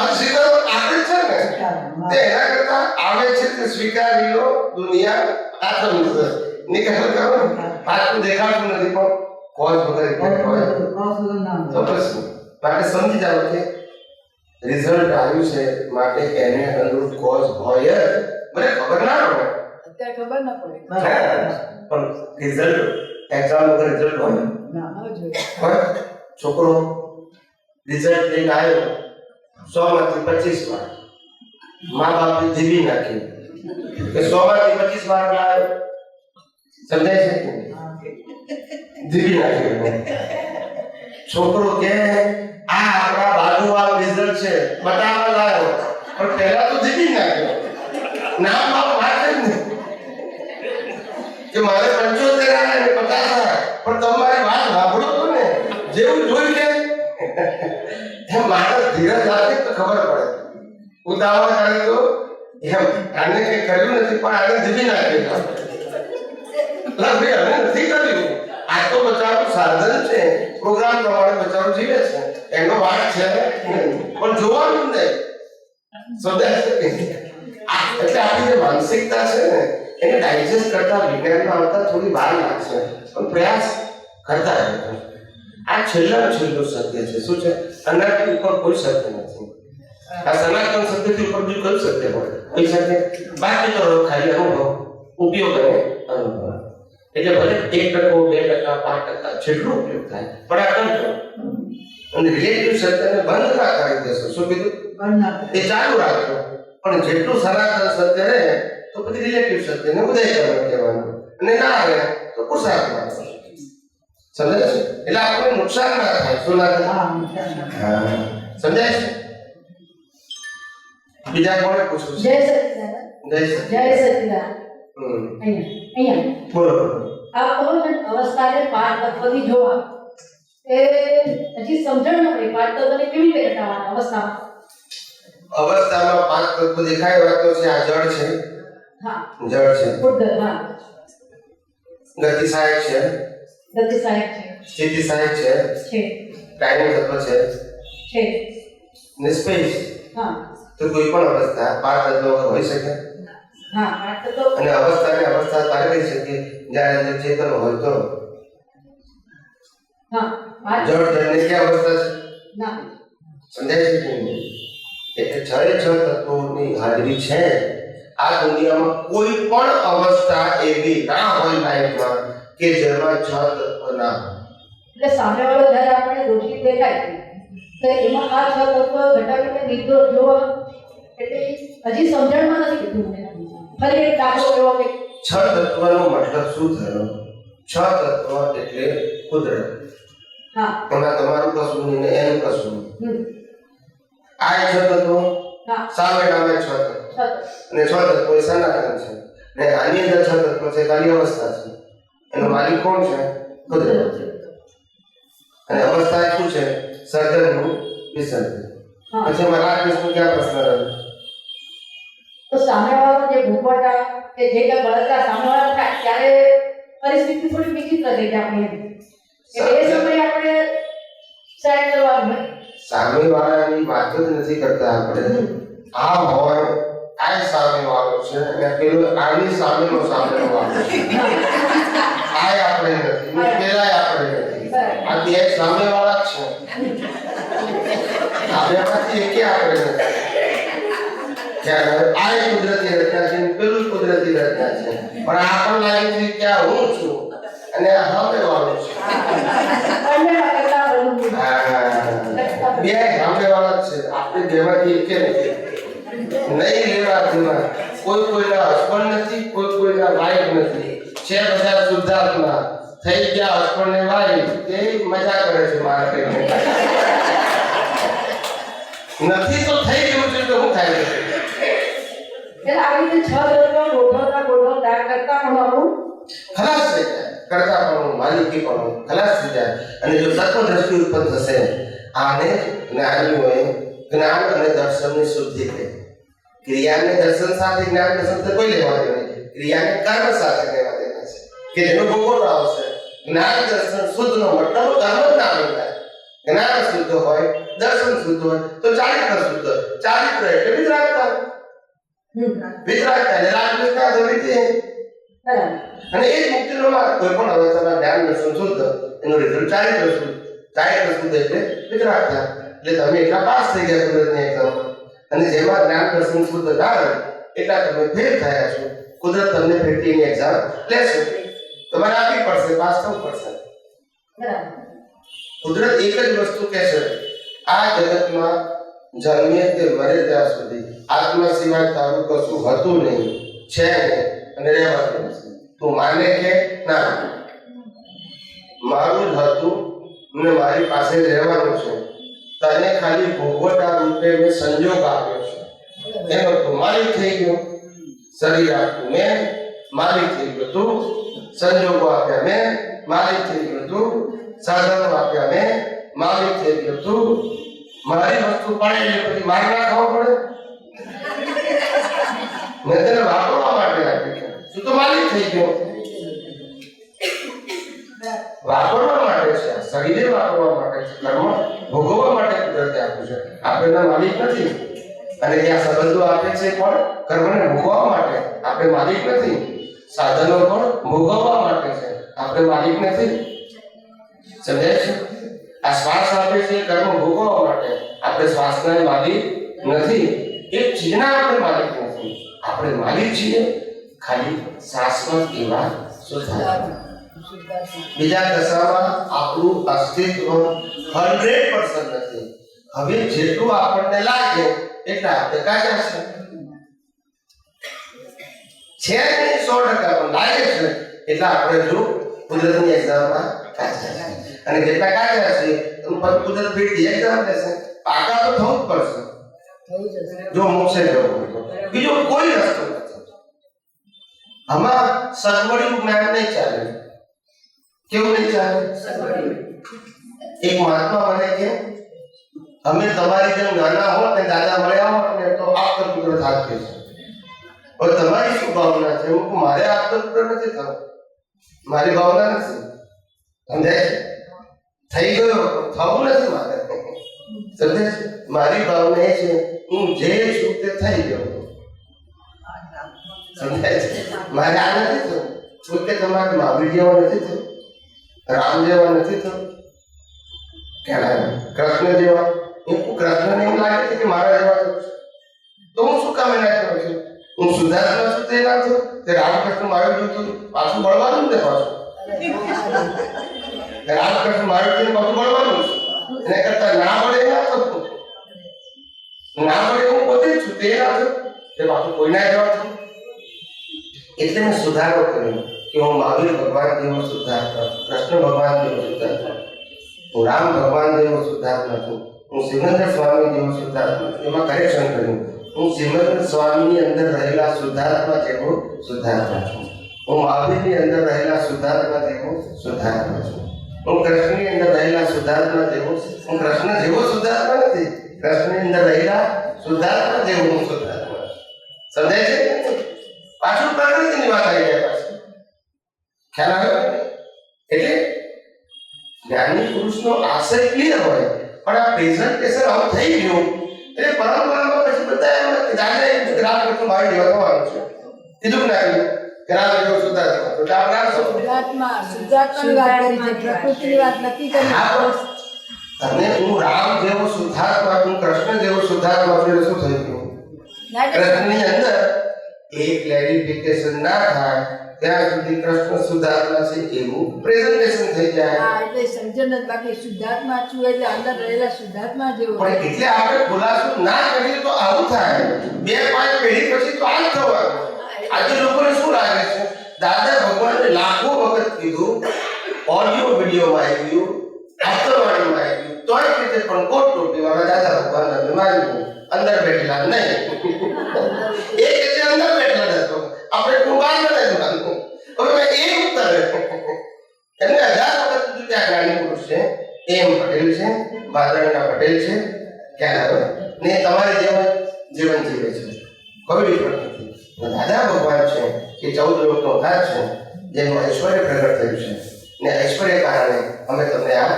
આ સ્વીકાર આપણે છે ને તે એના કરતા આવે છે તે સ્વીકારી લો. દુનિયા આત્મ નિકાલ કરો. પાછું દેખાતું નથી પણ કોજ વગર તો પ્રશ્ન માટે સમજી જાવ કે રિઝલ્ટ આવ્યું છે માટે એને અનુરૂપ કોઝ હોય જ. મને ખબર ના હોય અત્યારે ખબર ના પડે પણ રિઝલ્ટ એક્ઝામ વગર રિઝલ્ટ હોય ના જોઈએ પણ છોકરો રિઝલ્ટ લઈને આવ્યો 100 માંથી 25 માર્ક, મા બાપે જીવી નાખ્યું કે 100 માંથી 25 માર્ક લાવ્યો. સમજાય છે કે જીવી નાખ્યું. છોકરો કે આ આપણા બાજુવાળો રિઝલ્ટ છે બતાવવા લાવ્યો, પણ પહેલા તો જીવી નાખ્યો. નામ બાપ વાંચે જ નહીં કે મારે 75 આવ્યા ને 50 આવ્યા, પણ તમારી વાત સાંભળો તો ને જેવું જોઈ લે એમ માણસ ધીરજ રાખે તો ખબર પડે. ઉતાવળ કરે તો એમ આને કઈ કર્યું નથી પણ આને જીવી નાખ્યું. ભાઈ હવે નથી કર્યું, આ તો બચારું સાધન છે, પ્રોગ્રામ પ્રમાણે બચારું જીવે છે, એનો વાત છે પણ જોવાનું જ નહીં. સમજાય છે? એટલે આપણી જે માનસિકતા છે ને એને ડાયજેસ્ટ કરતા વિજ્ઞાનમાં આવતા થોડી વાર લાગશે, પણ પ્રયાસ કરતા રહેજો. આ છેલ્લું સત્ય છે. શું છે? અનાદિ ઉપર કોઈ સત્ય નથી. આ સનાતન સત્યથી ઉપર બીજું કયું સત્ય હોય? કોઈ સત્ય બાકી તો ખાલી અનુભવ, ઉપયોગ અને અનુભવ. એટલે ભલે 1% 2% 5% જેટલો ઉપયોગ થાય પણ આ કરજો. અને રિલેટિવ સત્યને બંધ ના કરી દેશો. શું કીધું? એ ચાલુ રાખજો, પણ જેટલું સનાતન સત્ય રહે તો પછી રિલેટિવ સત્યને ઉદય કરવાનું કહેવાનું, અને ના રહે તો પુરુષાર્થ કરવાનો. સમજાય છે? એટલે આપણને નુકસાન ના થાય. શું ના થાય? સમજાય છે? બીજા કોને પૂછવું છે? જય સચિદાનંદ. જય જય સચિદાનંદ. અહીંયા બોલો. આ કહો ને અવસ્થાને પાંચ તત્વથી જોવા એ હજી સમજણ ન પડી. પાંચ તત્વને કેવી રીતે ઘટાડવાના અવસ્થામાં? અવસ્થામાં 5 તત્વો દેખાય વાત તો છે. આ જળ છે, હા જળ છે, ઉદ્ધર હા ગતિ સહાયક છે, ગતિ સહાયક છે સ્થિતિ સહાયક છે, ટાઈમ તત્વ છે, નિષ્પેષ. હા તો કોઈ પણ અવસ્થા 5 તત્વો વગર હોઈ શકે. હા પાંચ તત્વ અને અવસ્થાને અવસ્થા તારી રહી શકે જ્યારે અંદર ચેતન હોય તો. હા પાંચ જળ જળની ક્યાં અવસ્થા છે? ના સમજાય છે કે નહીં? એટલે 6 તત્વોની હાજરી છે. આ દુનિયામાં કોઈ પણ અવસ્થા એવી ના હોય લાઈફમાં કે જેમાં 6 તત્વ ના હોય. એટલે સામેવાળો જ્યારે આપણે દોષી દેખાય તો એમાં આ છ તત્વ ઘટાડીને નિર્દોષ જોવા એટલે હજી સમજણમાં નથી કીધું મને. ફરી એક દાખલો એવો કે 6 તત્વનો મતલબ શું થયો? 6 તત્વ એટલે કુદરત. હા એમાં તમારું કશું નહીં ને એનું કશું નહીં. હમ આ 6 તત્વો હા સામે નામે 6 તત્વો, છ અને 6 તત્વો એ સનાતન છે, ને આની અંદર 6 તત્વો છે ખાલી અવસ્થા છે. એનો માલિક કોણ છે? કુદરત. અને અવસ્થા એ શું છે? સર્જનનું વિસર્જન. હા પછી એમાં રાગ વિષ્ણુ ક્યાં પ્રશ્ન રહ્યો? તો સામેવાળો જે ભૂપટા કે જે કે બળતરા સાંભળવા થાય ત્યારે પરિસ્થિતિ થોડી વિચિત્ર થઈ જાય આપણી એટલે એ સમયે આપણે સહન કરવાનું સામેવાળાની વાત જ નથી કરતા આપણે. આ હોય આ સામેવાળો છે અને પેલો આની સામેનો સામેવાળો છે. આ આપણે નથી ને પેલા આપણે નથી. આ બે સામેવાળા જ છે. આ બેમાંથી એકે આપણે નથી. આ કુદરતી રચના છે ને પેલું કુદરતી રચના છે. પણ આ પણ લાગે છે કે આ હું છું અને આ સામેવાળો છે. બે સામેવાળા જ છે. આપણે બેમાંથી એકે નથી. નહીં લેવા દેવા. કોઈ કોઈના હસબન્ડ નથી, કોઈ કોઈના વાઈફ નથી. છે બધા શુદ્ધાત્મા. થઈ ગયા હસબન્ડ ને વાઈફ તે મજા કરે છે મારા કઈ નથી તો થઈ ગયું છે તો હું થાય છે. એટલે આવી રીતે 6 વર્ષમાં ગોઠવતા કરતા પણ આપણું ખલાસ થઈ જાય. કરતા પણ માલિકી પણ ખલાસ થઈ જાય. અને જો તત્વ દ્રષ્ટિ ઉત્પન્ન થશે આને જ્ઞાનીઓએ જ્ઞાન અને દર્શનની શુદ્ધિ કહી. ક્રિયાને દર્શન સાથે જ્ઞાન દર્શન તો કોઈ લેવા દેવા નહીં. ક્રિયાને કર્મ સાથે લેવા દેવા છે કે જેનો ભોગવટો આવશે. જ્ઞાન દર્શન શુદ્ધનો મતલબ કર્મ જ ના બનતા. જ્ઞાન શુદ્ધ હોય, દર્શન શુદ્ધ હોય તો ચારિત્ર શુદ્ધ હોય. ચારિત્ર એટલે વિતરાગતા. વિતરાગતા એટલે રાગદ્વેષના ધોરીથી અને એ જ મુક્તિનો માર્ગ. કોઈ પણ અવસ્થામાં જ્ઞાન દર્શન શુદ્ધ એનો રિઝલ્ટ ચારિત્ર શુદ્ધ. ચારિત્ર શુદ્ધ એટલે વિતરાગતા. એટલે તમે એટલા પાસ થઈ ગયા કુદરતની એક્ઝામ અને જેમાં જ્ઞાન દર્શન શુદ્ધ ના રહે એટલા તમે ફેલ થયા છો. કુદરત તમને ફેરતીની એક્ઝામ લેશે. તમારે આપવી પડશે, પાસ થવું પડશે. કુદરત એક જ વસ્તુ કહેશે આ જગતમાં જન્મે તે મરે ત્યાં સુધી આત્મા સિવાય તારું કશું હતું નહીં, છે નહીં અને રહેવાનું નથી. તું માને કે ના મારું જ હતું અને મારી પાસે જ રહેવાનું છે. તને ખાલી ભોગવટા રૂપે મેં સંજોગ આપ્યો છે. એનો તું માલિક થઈ ગયો. શરીર આપ્યું મેં, માલિક થઈ ગયો તું. સંજોગો આપ્યા મેં, માલિક થઈ ગયો તું. સાધનો આપ્યા મેં, માલિક થઈ ગયો તું. મારી વસ્તુ પડે એટલે પછી મારે ના ખાવું પડે. મેં તને વાપરવા માટે આપી છે. તું તો માલિક થઈ ગયો. વાપરવા માટે છે, શરીરે વાપરવા માટે છે, કર્મ ભોગવવા માટે કુદરતે આપ્યું છે. આપણે માલિક નથી. અને જ્યાં સંબંધો આપે છે પણ કર્મને ભોગવવા માટે. આપણે માલિક નથી. સાધનો પણ ભોગવવા માટે છે. આપણે માલિક નથી. સમજાય છે? આ શ્વાસ આપે છે કર્મ ભોગવવા માટે. આપણે શ્વાસના માલિક નથી. એક ચીજના આપણે માલિક નથી. આપણે માલિક છીએ ખાલી શાશ્વત એવા શુદ્ધાત્મા. બીજા દશામાં આપણું અસ્તિત્વ 100% નથી. હવે જેટલું આપણને લાગે એટલા આપણે કાચા છે નહીં 100% પણ લાગે છે એટલા આપણે જો કુદરતની એક્ઝામમાં કાચા છે. અને જેટલા કાચા છે તો કુદરત ભેટી એક્ઝામ લેશે. પાકા તો થવું જ પડશે જો મોક્ષે જવું હોય તો. બીજો કોઈ રસ્તો નથી. આમાં સગવડિયું જ્ઞાન નહીં ચાલે. કેવું નહીં ચાલે? એક મહાત્મા મને કે અમે તમારી જેમ નાના હોત ને દાદા મળ્યા હોત ને તો આપતો પુત્ર થાત છે. હવે તમારી શું ભાવના છે? હું મારે આપતો પુત્ર નથી થયો. મારી ભાવના નથી. સમજાય છે? થઈ ગયો થવું નથી મારે. સમજાય છે? મારી ભાવના એ છે હું જે છું તે થઈ ગયો. સમજાય છે? મારે આ નથી થયું. શું કે તમારે મહાવીર જેવા નથી થયું, રામ જેવા નથી થયું, કૃષ્ણ જેવા. કૃષ્ણને એવું લાગે છે કે મારા જેવા થયું છે તો હું શું કામ એના થયો છું? હું શુદ્ધાત્મા છું તે ના થયો. તે રામકૃષ્ણ મારું જોતું પાછું બળવાનું ને પાછું રામકૃષ્ણ મારું જોઈને પાછું બળવાનું છે. એને કરતા ના મળે ના થતું. ના મળે હું પોતે જ છું તે ના થયું. તે પાછું કોઈના જેવા થયું. એટલે મેં સુધારો કર્યો કે હું મહાવીર ભગવાન જેવો શુદ્ધાત્મા, કૃષ્ણ ભગવાન જેવો શુદ્ધાત્મા, હું રામ ભગવાન જેવો શુદ્ધાત્મા છું, હું સિમંદર સ્વામી જેવો શુદ્ધાત્મા છું. એમાં કરેક્શન કર્યું. હું સિમંદર સ્વામીની અંદર રહેલા શુદ્ધાત્મા જેવો શુદ્ધાત્મા છું. હું મહાવીરની અંદર રહેલા શુદ્ધાત્મા જેવો શુદ્ધાત્મા છું. હું કૃષ્ણની અંદર રહેલા શુદ્ધાત્મા જેવો, હું કૃષ્ણ જેવો શુદ્ધાત્મા નથી. કૃષ્ણની અંદર રહેલા શુદ્ધાત્મા જેવો હું શુદ્ધાત્મા. સમજાય છે? પાછું પ્રકૃતિની વાત આવી જાય પાછી. ખ્યાલ આવ્યો ને? એટલે જ્ઞાની પુરુષનો આશય ક્લિયર હોય, પણ આ પ્રેઝન્ટેશન આવું થઈ ગયું એટલે પરંપરામાં પછી બધા એમ કે દાદા ગ્રામ કરતું મારી જેવા થવાનું છે. કીધું ના કીધું ગ્રામ જેવો સુધાર્થમાં તો આ ગ્રામ શું શુદ્ધાત્માની વાત કરી છે, પ્રકૃતિની વાત નથી કરી. તમને હું રામ જેવો શુદ્ધાત્મા, હું કૃષ્ણ જેવો શુદ્ધાત્મા છું એટલે શું થઈ ગયું? કૃષ્ણની અંદર એક ક્લેરિફિકેશન ના થાય ત્યાં સુધી કૃષ્ણ શુદ્ધાત્મા છે એવું પ્રેઝન્ટેશન થઈ જાય. હા, એટલે સમજણ જ બાકી શુદ્ધાત્મા છું એટલે અંદર રહેલા શુદ્ધાત્મા જેવો. પણ એટલે આપણે ખુલાસો ના કરીએ તો આવું થાય. 2-5 પેઢી પછી તો આ જ થવાનું. આજે લોકોને શું લાગે છે? દાદા ભગવાને લાખો વખત કીધું, ઓડિયો વિડીયોમાં આવ્યું, વાસ્તવવાણીમાં આવ્યું, તોય રીતે પણ કોટ ટોપીવાળા દાદા ભગવાનને માર્યું, અંદર બેઠેલા નહીં. એ કે અંદર બેઠેલા હતો, આપણે કુંભાર બનાવ્યું. હવે મેં એ ઉત્તર એમને 1000 વખત કીધું કે આ જ્ઞાની પુરુષ છે, એમ પટેલ છે, બાદરણના પટેલ છે, ક્યાં આવે ને તમારી જેમ જીવન જીવે છે, કોઈ ડિફરન્સ નથી. દાદા ભગવાન છે કે 14 લોકનો નાથ છે, જેનું ઐશ્વર્ય પ્રગટ થયું છે ને ઐશ્વર્ય કારણે અમે તમને આ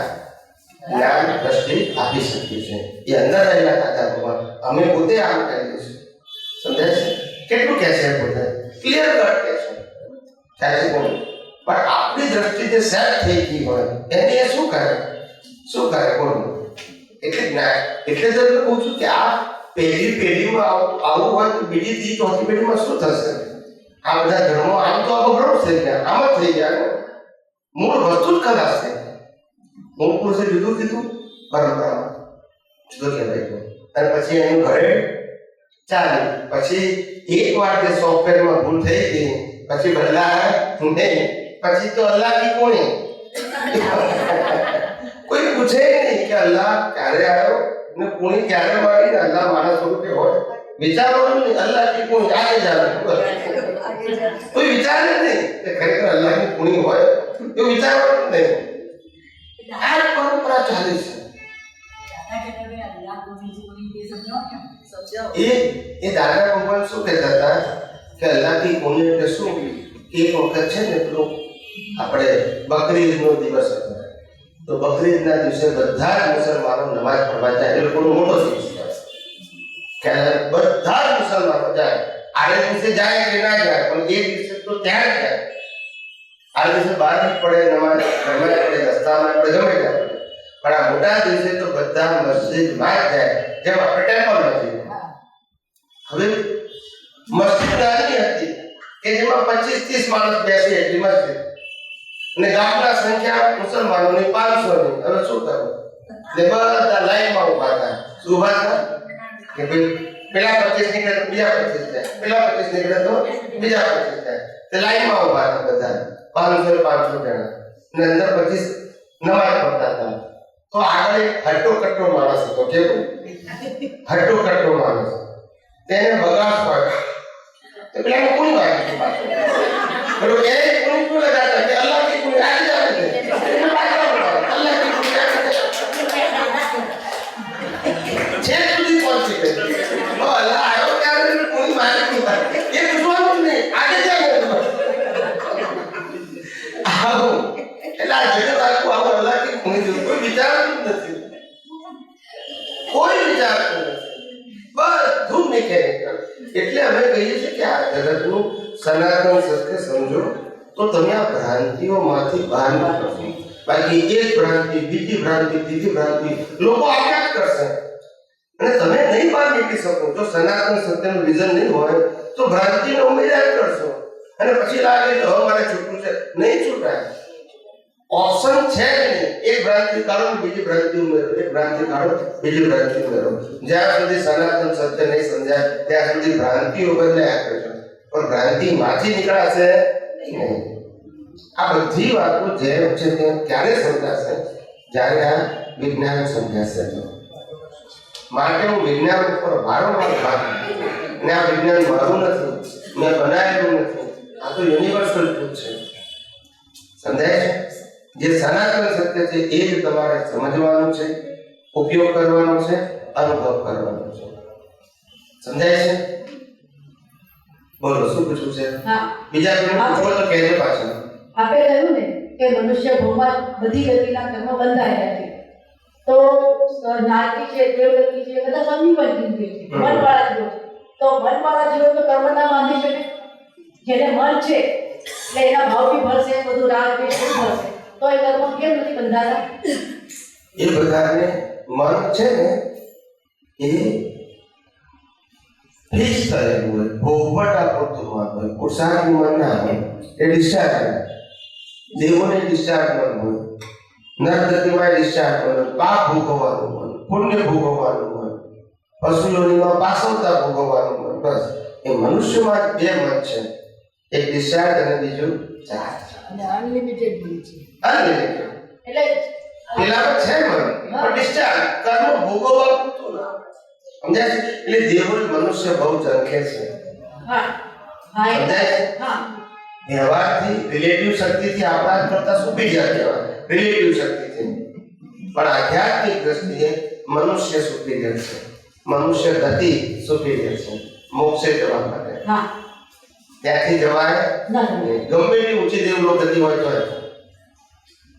જ્ઞાન દ્રષ્ટિ આપી શકીએ છીએ. એ અંદર રહેલા દાદા ભગવાન અમે પોતે આમ કહીએ છીએ. સમજાય છે? કેટલું કહે છે પોતે ક્લિયર કટ કહે છે, ખ્યાલ છે કોણ? પણ આપણી દ્રષ્ટિ જે સેટ થઈ ગઈ હોય એને એ શું કરે કોણ? એટલે જ્ઞાન એટલે જ હું કહું છું કે આ પહેલી પેઢીમાં આવું હોય તો બીજી ત્રીજી ચોથી પેઢીમાં શું થશે? આ બધા ધર્મો આમ તો અપગ્રહ થઈ ગયા, આમ જ થઈ ગયા. મૂળ વસ્તુ જ ખલાસ થઈ. મૂળ પુરુષે જુદું કીધું, પરંપરામાં જુદું કહેવાય ગયું, અને પછી એનું ઘરે ચાલે. પછી એક વાર જે સોફ્ટવેરમાં ભૂલ થઈ ગઈ પછી બદલાય નહીં. પછી તો અલ્લાહ કી કોણે કોઈ પૂછે નહીં કે અલ્લાહ ક્યારે આવ્યો ને કોણી ક્યારે મારી. અલ્લાહ મારા સ્વરૂપે હોય, વિચારવાનું નહીં. અલ્લાહ કી કોણી આગે જાણે, કોઈ વિચારે નહીં કે ખરેખર અલ્લાહ ની કોણી હોય, એવું વિચારવાનું નહીં. આ પરંપરા ચાલે છે. એ દાદા ભગવાન શું કહેતા હતા કે અલ્લાહ કી કોણી એટલે શું? એક વખત છે ને પેલો આપણે બકરીદનો દિવસ હતો, તો બકરીદના દિવસે બધા જ મુસલમાનો નમાઝ પઢવા જાય. એ લોકોનો મોટો દિવસ કે બધા જ મુસલમાનો જાય. આડે દિવસે જાય કે ના જાય, પણ એ દિવસે તો ત્યાં જ જાય. આ દિવસે બહાર જ પડે, નમાઝ ઘરમાં પડે, રસ્તામાં પડે, ગમે ત્યાં પડે. પણ આ મોટા દિવસે તો બધા મસ્જિદમાં જ જાય, જેમ આપણે ટેમ્પલમાં જઈએ. હવે મસ્જિદ નાની હતી કે જેમાં 25-30 માણસ બેસે એટલી મસ્જિદ, અને ગામના સંખ્યા મુસલમાનોની 500 ની. હવે શું કરવું? એટલે બધા લાઈનમાં ઉભા હતા. શું ઉભા હતા કે ભાઈ પેલા 25 નીકળે તો બીજા 25 જાય, પેલા 25 નીકળે તો બીજા 25 જાય. તે લાઈનમાં ઉભા હતા બધા 500 જણા, અને અંદર 25 નમાઝ પઢતા હતા. તો આગળ એક હટ્ટો કટ્ટો માણસ હતો. કેવું હટ્ટો કટ્ટો માણસ? તેને બગાસ પાડ્યો. તો પેલા કોણ વાગ્યું પાછું? પેલો એ કોણ કોણ લગાડતા કે અલ્લાહ કી કોણ આજ આવે છે, અલ્લાહ કી કોણ છે સુધી પહોંચી ગઈ. તો અલ્લાહ આવ્યો ત્યારે કોઈ મારે નહીં એ પૂછવાનું જ નહીં, આજે જ આવે. આવું એટલે આ જગત આખું આવું અલ્લાહ કી કોણ જેવું કોઈ વિચારતું જ નથી, કોઈ વિચારતું નથી, બધું મિકેનિકલ. એટલે અમે કહીએ છીએ કે આ જગતનું સનાતન સત્ય સમજો તો તમે આ ભ્રાંતિઓમાંથી બહાર નીકળો. બાકી એક ભ્રાંતિ, બીજી ભ્રાંતિ, ત્રીજી ભ્રાંતિ લોકો આઘાત કરશે અને તમે નહીં બહાર નીકળી શકો. જો સનાતન સત્યનું વિઝન નહીં હોય તો ભ્રાંતિનો ઉમેરા કરશો અને પછી લાગે કે હવે મારે છૂટવું છે. નહીં છૂટાય. ઓપ્શન છે જ નહીં. એક ભ્રાંતિ કાઢો, બીજી ભ્રાંતિ ઉમેરો, એક ભ્રાંતિ કાઢો, બીજી ભ્રાંતિ ઉમેરો. જ્યાં સુધી સનાતન સત્ય નહીં સમજાય ત્યાં સુધી ભ્રાંતિઓ બદલાયા કરશે, પણ ભ્રાંતિ માંથી નીકળાશે નહીં. આ બધી વાતો જેમ છે તેમ ક્યારે સમજાશે? જ્યારે આ વિજ્ઞાન સમજાશે તો. માટે હું વિજ્ઞાન ઉપર વારંવાર વાત ને આ વિજ્ઞાન મારું નથી, મેં બનાવેલું નથી, આ તો યુનિવર્સલ ટ્રુથ છે. સમજાય છે? જે સનાતન સત્ય છે એ જ તમારે સમજવાનું છે, ઉપયોગ કરવાનો છે, અનુભવ કરવાનો છે. સમજાય છે? બોલો શું પૂછવું છે? હા બીજા કોઈને પૂછો તો કહેજો પાછા. આપે કહ્યું ને કે મનુષ્ય ભવમાં બધી ગતિના કર્મ બંધાયેલા છે. તો નારકી છે, દેવગતિ છે, બધા સમીપન છે, મનવાળા જીવો છે. તો મનવાળા જીવો તો કર્મ ના બાંધી શકે. જેને મન છે એટલે એના ભાવ બી ભરશે, બધું રાગ દ્વેષ બી ભરશે, તો એ કર્મ કેમ નથી બંધાતા? એ બધાને મન છે ને એ ફિક્સ થયેલું હોય, ભોગવટા પૂરતું મન હોય, પુરુષાર્થ મન ના હોય, એ ડિસ્ચાર્જ હોય. દેવોને ડિસ્ચાર્જ મન હોય, નરગતિમાં ડિસ્ચાર્જ મન હોય, પાપ ભોગવવાનું મન, પુણ્ય ભોગવવાનું મન, પશુઓનીમાં પાસવતા ભોગવવાનું મન. બસ એ મનુષ્યમાં બે મન છે, એક ડિસ્ચાર્જ અને બીજું ચાર્જ. અને અનલિમિટેડ બી છે. અનલિમિટેડ એટલે પેલામાં છે મન પણ ડિસ્ચાર્જ કર્મ ભોગવવા પૂરતું ના. સમજાય છે? એટલે દેવોને મનુષ્ય બહુ ઝંખે છે. હા હા સમજાય છે? હા વ્યવહારથી રિલેટિવ શક્તિથી આપણા કરતા સુપીરિયર કહેવાય, રિલેટિવ શક્તિથી. પણ આધ્યાત્મિક દ્રષ્ટિએ મનુષ્ય સુપીરિયર છે, મનુષ્ય ગતિ સુપીરિયર છે મોક્ષે જવા માટે. હા ત્યાંથી જવાય ના નહીં. ગમે એટલી ઊંચી દેવલો ગતિ હોય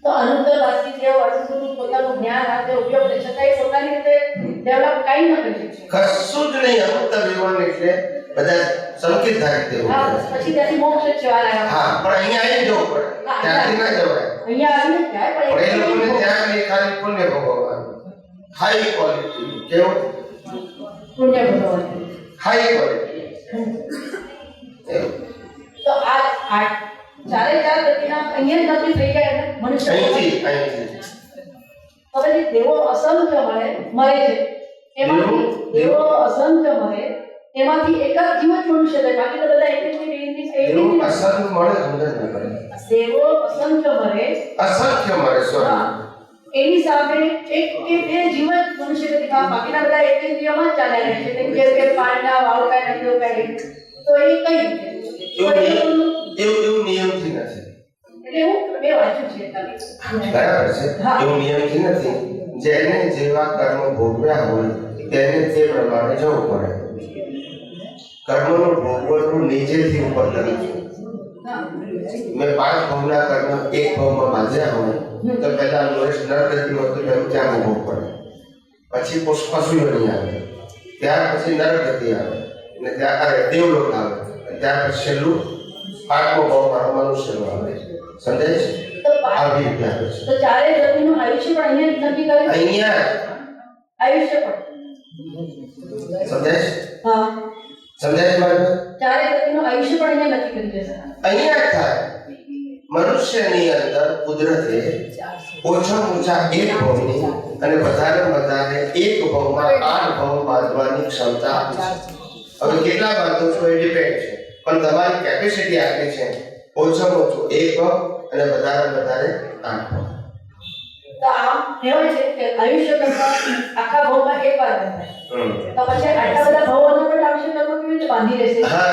તો અનુત્તર વાસી જેવો હજુ સુધી પોતાનું જ્ઞાન હાથે ઉપયોગ કરી શકાય, પોતાની રીતે ડેવલપ કાંઈ ન કરી શકશે. કશું જ નહીં. અનુત્તર વિમાન એટલે બધા સંકેત ધારી દેવું હા પડે. પછી ત્યાંથી મોક્ષ જ જવા લાગ્યા. હા પણ અહીંયા આવી જવું પડે, ત્યાંથી ના જવાય. અહીંયા આવીને જાય પણ એ લોકોને પણ ત્યાં આગળ ખાલી પુણ્ય ભોગવવાનું, હાઈ ક્વોલિટી. કેવું? પુણ્ય ભોગવવાનું. High quality. તો આ ચારે ચાર ગતિના અહીંયા જ ગતિ થઈ જાય ને મનુષ્ય. અહીંથી હવે જે દેવો અસંખ્ય મરે છે એમાંથી દેવો અસંખ્ય મરે એમાંથી એકાદ જીવ જ મનુષ્ય થાય, બાકી તો બધા એક એવું અસંખ્ય મળે સમજ ન પડે. દેવો અસંખ્ય મરે અસંખ્ય મળે સોરી. હા. એની સામે એક કે બે જીવ જ મનુષ્ય ગતિમાં, બાકીના બધા એક જીવમાં જ ચાલ્યા રહે છે. જેમ કે પાણીના વાવ કાંઈ નદીઓ કાંઈ, તો એ કઈ રીતે? એવું નિયમથી નથી. એટલે એવું મેં વાંચ્યું છે ખાલી. બરાબર છે. હા. એવું નિયમથી નથી. જેને જેવા કર્મ ભોગવ્યા હોય તેને તે પ્રમાણે જવું પડે. કર્મનું ભોગવટનું નીચેથી ઉપર કરે છે. હા મેં 5 ભવના કર્મ એક ભવમાં બાંધ્યા હોય તો પહેલા લોએસ્ટ નરગતિ હોય તો તેનું ત્યાં ભોગવવું પડે, પછી પશુઓની આવે, ત્યાર પછી નરગતિ આવે, અને ત્યાં દેવલોક આવે, ત્યાર પછી છેલ્લું 5મો ભવમાં મનુષ્યનો આવે. સમજાય છે? તો આવી રીતે આવે છે. તો ચારે ગતિનું આયુષ્ય પણ અહીંયા જ નક્કી કરે છે. અહીંયા આયુષ્ય પણ સમજાય છે? હા સમજાય છે મારું? ચારે ગતિનું આયુષ્ય પણ અહીંયા નક્કી કરી દેશે. અહીંયા જ થાય. મનુષ્યની અંદર કુદરતે ઓછામાં ઓછા એક ભવની અને વધારે એક ભવમાં 8 ભવ બાંધવાની ક્ષમતા આપી છે. હવે કેટલા બાંધો છો એ ડિપેન્ડ છે, પણ તમારી કેપેસિટી આટલી છે, ઓછામાં ઓછું એક ભવ અને વધારે 8 ભવ. તો આમ કહેવાય છે કે આયુષ્ય કરતા આખા ભવમાં એક વાર બંધાય. તો પછી આટલા બધા ભવોનો પણ આયુષ્ય કર્મ કેવી રીતે બાંધી રહેશે? હા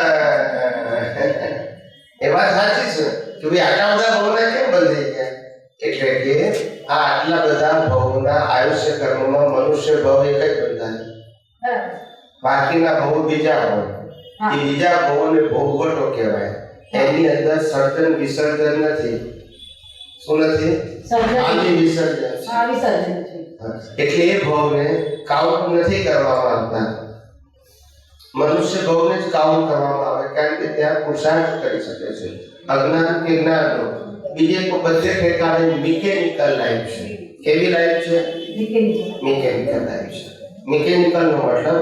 એ વાત સાચી છે કે ભાઈ આટલા બધા ભવના કેમ બંધાઈ ગયા? એટલે કે આ આટલા બધા ભવના આયુષ્ય કર્મમાં મનુષ્ય ભવ એક જ બંધાય, બરાબર. બાકીના ભવ બીજા હોય. હા. એ બીજા ભવોને ભોગવટો કહેવાય. એની અંદર સર્જન વિસર્જન નથી. શું નથી? સર્જન. આદિ વિસર્જન છે. હા વિસર્જન છે. એટલે એ ભવને કાઉન્ટ નથી કરવામાં આવતા. મનુષ્ય ભવને જ કાઉન્ટ કરવામાં આવે, કારણ કે ત્યાં પુરુષાર્થ કરી શકે છે. અજ્ઞાન કે જ્ઞાનનો બીજે તો બધે ઠેકાણે મિકેનિકલ લાઈફ છે. કેવી લાઈફ છે? મિકેનિકલ લાઈફ છે. મિકેનિકલ નો મતલબ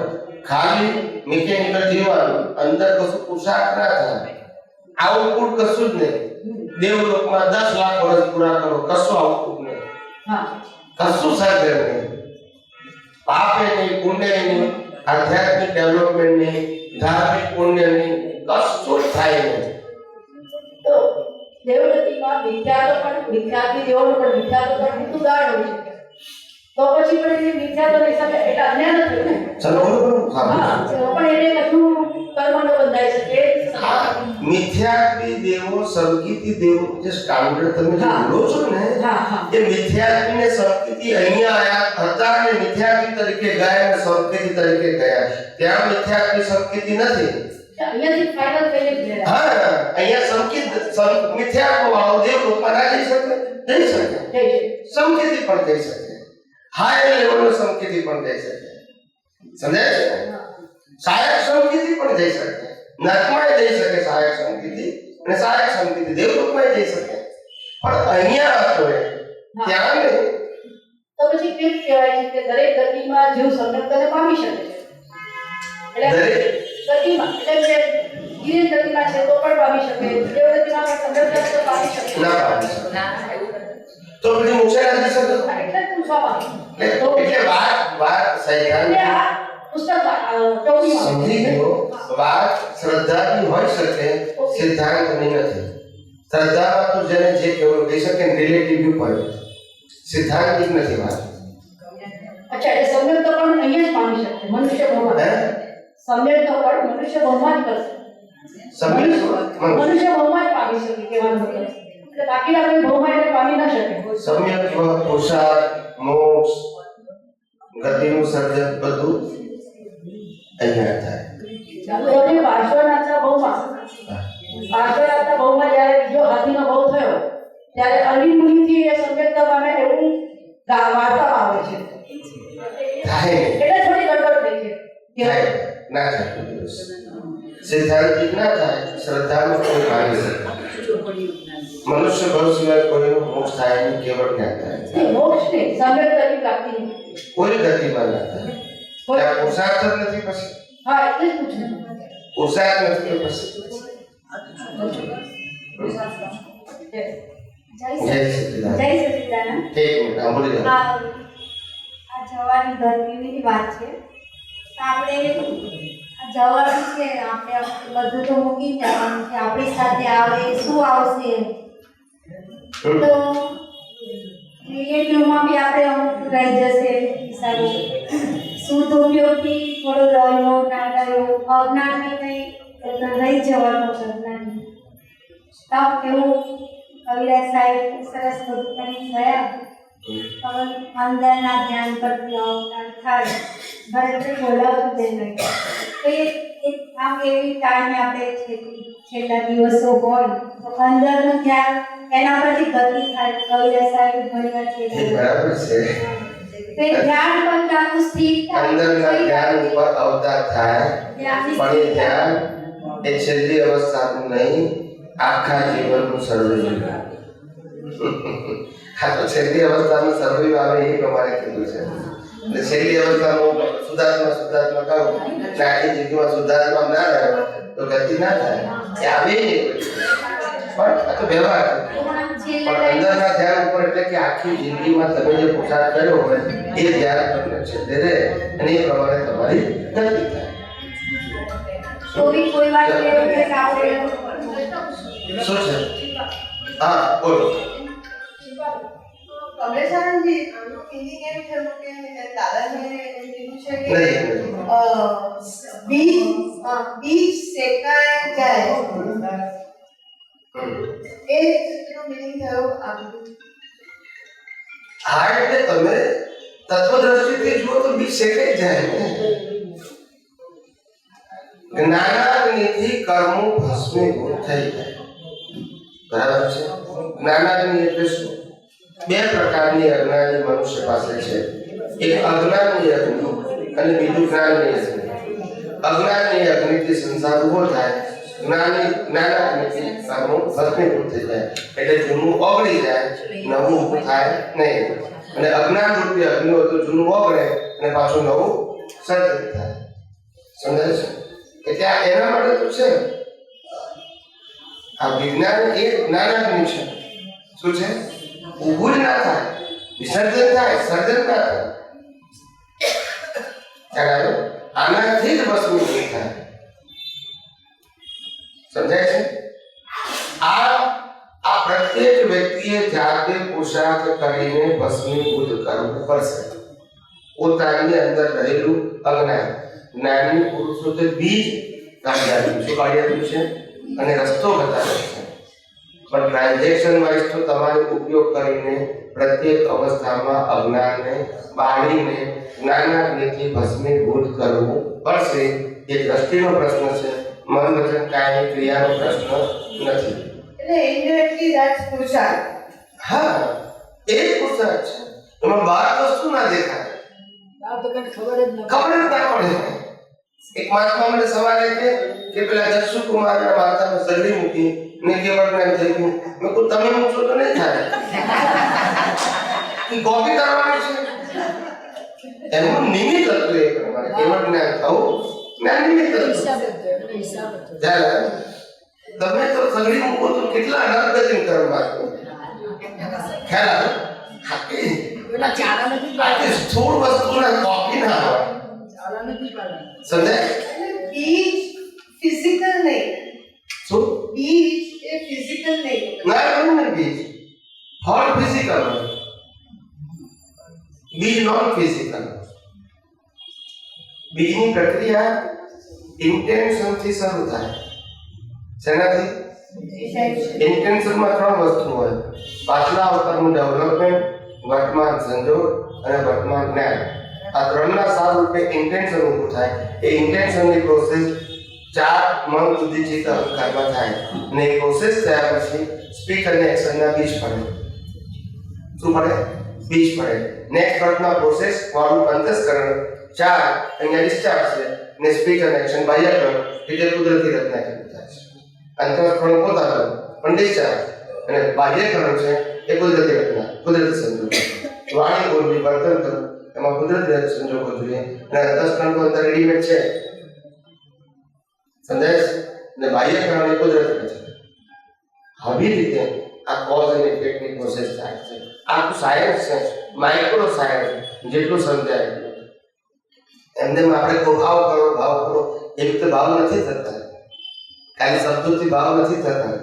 ખાલી મિકેનિકલ જીવવાનું, અંદર કશું પુરુષાર્થ ના થાય, આઉટપુટ કશું જ નહીં. દેવલોકમાં 10 લાખ વર્ષ પૂરા કરો, કશું આઉટપુટ નહીં, હા કશું સર્જન નહીં, પાપે નહીં, પુણ્ય નહીં, આધ્યાત્મિક ડેવલપમેન્ટ નહીં, ધાર્મિક પુણ્ય નહીં, કશું જ થાય નહીં. તો દેવગતિમાં મિથ્યાથી દેવોનું પણ મિથ્યાત્વ પણ કેટલું ગાઢ હોય છે. તો પછી પણ એ મિથ્યાત્વની હિસાબે એટલે અજ્ઞાન જ થયું ને. ચાલો બોલો. હા તો પણ એને કશું કર્મ ન બંધાઈ શકે. મિથ્યાત્વી દેવો સંકિતી દેવો જે સ્ટાન્ડર્ડ તમે જે હા. બોલો છો ને, હા હા એ મિથ્યાત્વી ને સંકિતી અહીંયા આયા હતા અને મિથ્યાત્વી તરીકે ગયા અને સંકિતી તરીકે ગયા. ત્યાં મિથ્યાત્વી સંકિતી નથી, અહીંયાથી ફાઇનલ થઈને જ લેવા. હા, અહીંયા મિથ્યાત્વ વાળો દેવ રૂપમાં ના જઈ શકે, જઈ શકે. જય જય. સમકીર્તિ પણ જઈ શકે, હાયર લેવલનો સમકીર્તિ પણ જઈ શકે. સમજાય છે? સહાયક સમકીર્તિ પણ જઈ શકે, નરકમાં જઈ શકે સહાયક સમકીર્તિ, અને સહાયક સમકીર્તિ દેવ રૂપમાં જઈ શકે. પણ અહીંયા હતો એ ત્યાં નહીં. તો પછી કેમ કહેવાય છે કે દરેક ગતિમાં જીવ સંગતને પામી શકે છે? એટલે ગતિમાં એટલે કે ધીરે ગતિમાં છે તો પણ પામી શકે, દેવ ગતિમાં પણ સંગતને તો પામી શકે. ના પામી શકે. તો પછી મોક્ષ નથી શકતો. એટલે જ પૂછવા માંગુ. એટલે વાત સૈદ્ધાંતિક એટલે આ પુસ્તક ચોપડીમાં સમજી ગયો. વાત શ્રદ્ધાની હોઈ શકે, સિદ્ધાંતની નથી. શ્રદ્ધામાં તો જેને જે કહેવું કહી શકે, રિલેટિવ વ્યૂ પોઈન્ટ, સિદ્ધાંતિક નથી વાત. અચ્છા, એટલે સંગત તો પણ અહીંયા જ પામી શકે મનુષ્ય ભવમાં. હે? સંગત તો પણ મનુષ્ય ભવમાં જ કરશે. મનુષ્ય ભવમાં જ પામી શકે કહેવાનો મતલબ. એટલે બાકીના કોઈ ભવમાં એટલે પામી ન શકે. સમ્યક પુરુષાર્થ, મોક્ષ, ગતિનું સર્જન બધું અહીંયા થાય. હવે પાર્શ્વનાથના ભવમાં જ્યારે બીજો હાથીનો ભવ થયો ત્યારે અલી મુનિથી એ સંકેત પામે એવું વાર્તા આવે છે. થાય એટલે થોડી ગડબડ થઈ છે. થાય ના થાય. સિદ્ધાંતિક ના થાય, શ્રદ્ધામાં કોઈ માની શકે. મનુષ્ય ભવ સિવાય કોઈનો મોક્ષ થાય નહીં, કેવળ જ્ઞાન થાય. મોક્ષ નહીં, સંકેત કરી પ્રાપ્તિ નહીં. કોઈ ગતિમાં ના થાય. ત્યાં પુરુષાર્થ જ નથી પછી. હા, એટલે જ પૂછું. પુરુષાર્થ નથી તો પછી જય સચિદાનંદ. જય સચિદાનંદ. એક મિનિટ સાંભળી જાઓ. આ જવાની ગરમીની વાત છે. આપણે આ જવાનું છે, આપણે બધું તો મૂકી જવાનું છે, આપણી સાથે આવે શું આવશે તો રિલેટિવમાં બી આપણે અમુક રહી જશે સારું. શુદ્ધ ઉપયોગથી થોડો રહ્યો ના રહ્યો, અજ્ઞાનથી કંઈ એટલે રહી જવાનો અજ્ઞાની. તપ એવું કવિરાજ સાહેબ સરસ બધું કંઈ થયા પણ અંદરના ધ્યાન પરથી અવતાર થાય ભરતે બોલાવતું તે નહીં. તો એ આમ એવી ટાઈમે આપણે છેલ્લા દિવસો હોય તો અંદરનું ધ્યાન એના પરથી ગતિ થાય. કવિરાજ સાહેબ ઘણી વાર એ બરાબર છે. તે ધ્યાન પર જાતું સ્થિર થાય. અંદરના ધ્યાન ઉપર અવતાર થાય, પણ એ ધ્યાન એ છેલ્લી અવસ્થાનું નહીં, આખા જીવનનું સર્વૈવ. આ તો છેલ્લી અવસ્થાનું સર્વૈવ આવે એ પ્રમાણે કીધું છે. એટલે છેલ્લી અવસ્થાનું શુદ્ધાત્મા કહું, આખી જિંદગીમાં શુદ્ધાત્મા ના રહ્યો તો ગતિ ના થાય. એ આવે નહીં, પણ આ તો વ્યવહાર છે. પણ અંદરના ધ્યાન ઉપર એટલે કે આખી જિંદગીમાં તમે જે પુરુષાર્થ કર્યો હોય એ ધ્યાન તમને છેલ્લે રહે અને એ પ્રમાણે તમારી ગતિ થાય. કોઈ વાર એવું કે આપણે શું છે? હા, બોલો. કમલેશાનંદજી, આનું meaning એમ થયું કે દાદાજીએ એમ કીધું છે કે નહીં. બીજ શેકાય જાય એ એનો meaning થયો આમ. હા, એટલે તમે તત્વદ્રષ્ટિથી જુઓ તો બીજ શેકાઈ જાય. જ્ઞાનાગ્નિથી કર્મો ભસ્મીભૂત થઈ જાય. બરાબર છે? જ્ઞાનાગ્નિ એટલે શું? બે પ્રકારની અજ્ઞાની મનુષ્ય પાસે છે. એક અજ્ઞાનની અગ્નિ અને બીજું જ્ઞાનની અગ્નિ. અજ્ઞાનની અગ્નિથી સંસાર ઉભો થાય, જ્ઞાનાગ્નિથી કર્મો ભસ્મીભૂત થઈ જાય. એટલે જૂનું ઓગળી જાય, નવું ઊભું થાય નહીં. અને અજ્ઞાન રૂપી અગ્નિ હોય તો જૂનું ઓગળે અને પાછું નવું સર્જન થાય. સમજાય છે? એટલે આ એના માટે તો છે. આ વિજ્ઞાન એ જ્ઞાનાગ્નિ છે. શું છે? ઊભું જ ના થાય, વિસર્જન થાય, સર્જન ના થાય. ખ્યાલ આવ્યો? આનાથી જ ભસ્મીભૂત થાય. સમજાય છે? આ પ્રત્યેક વ્યક્તિએ જાતે પુરુષાર્થ કરીને ભસ્મીભૂત કરવું પડશે. પોતાની અંદર રહેલું અજ્ઞાન. જ્ઞાની પુરુષો તે બીજ કાઢી આપ્યું છે, કાઢી આપ્યું છે અને રસ્તો બતાવ્યો છે. પણ ટ્રાન્ઝેક્શન વાઇઝ તો તમારે ઉપયોગ કરીને પ્રત્યેક અવસ્થામાં અજ્ઞાનને બાળીને જ્ઞાનાગ્નિથી ભસ્મીભૂત કરવું પડશે. એ દ્રષ્ટિનો પ્રશ્ન છે, મન વચન કાયની ક્રિયાનો પ્રશ્ન નથી. એટલે ઇન્ડિરેક્ટલી ધેટ્સ પુરુષાર્થ. હા, એ જ પુરુષાર્થ છે. એમાં બહાર વસ્તુ ના દેખાય, આ તો કઈ ખબર જ ન ખબર જ ના પડે. એક મહાત્મા મને સવારે કે પેલા જસુ કુમારના માથામાં સગડી મૂકી ને કેવળ જ્ઞાન થઈ ગયું. મેં કહ્યું તમે મૂકશો તો નહીં થાય, કોપી કરવાની છે. એનું નિમિત્ત હતું એ પ્રમાણે કેવળ જ્ઞાન થવું જ્ઞાન નિમિત્ત હતું. હિસાબ જ છે, એનો હિસાબ જ છે. જ્યારે તમે તો સગડી મૂકો તો કેટલા અનર્ગતિન કરવા ખ્યાલ આવે. પેલા ચારા નથી આ પાડતા. સ્થૂળ વસ્તુના કોપી ના હોય, ચારા નથી પાડતા. સમજાય? બીજ ફિઝિકલ નહીં. શું બીજ એ ફિઝિકલ નહીં. ના એવું ને બીજ ફળ ફિઝિકલ હોય, બીજ નોન ફિઝિકલ. બીજની પ્રક્રિયા ઇન્ટેન્શનથી શરૂ થાય. શેનાથી? ઇન્ટેન્શનમાં 3 વસ્તુ હોય: પાછલા અવતારનું ડેવલપમેન્ટ, વર્તમાન સંજોગ અને વર્તમાન જ્ઞાન. આ 3ના સાર રૂપે ઇન્ટેન્શન ઊભું થાય. એ ઇન્ટેન્શનની પ્રોસેસ 4 મન સુધી ચિત્ત અહંકારમાં થાય અને એ પ્રોસેસ થયા પછી સ્પીચ અને એક્શનના બીજ પડે. શું પડે? બીજ પડે. નેક્સ્ટ વર્તમાં પ્રોસેસ વાળું અંતસ્કરણ 4 અહીંયા ડિસ્ચાર્જ છે ને સ્પીચ અને એક્શન બાહ્યકરણ એટલે કુદરતી રચના જેવું થાય છે. અંતસ્કરણ પોતાનું પણ ડિસ્ચાર્જ અને બાહ્યકરણ છે એ કુદરતી રચના, કુદરતી સંજોગ. વાણી બોલવી, વર્તન કરવું એમાં કુદરતી સંજોગો જોઈએ અને અંતસ્કરણ તો અંદર રેડીમેડ છે, સમજાય છે? ને બાહ્યકરણ એ કુદરતી રચના. આવી રીતે આ કોઝ અને ઇફેક્ટની પ્રોસેસ થાય છે. આ સાયન્સ છે, માઇક્રો સાયન્સ. જેટલું સમજાય એટલું. એમને આપણે ભાવ કરો એવી રીતે ભાવ નથી થતા. ખાલી શબ્દોથી ભાવ નથી થતા.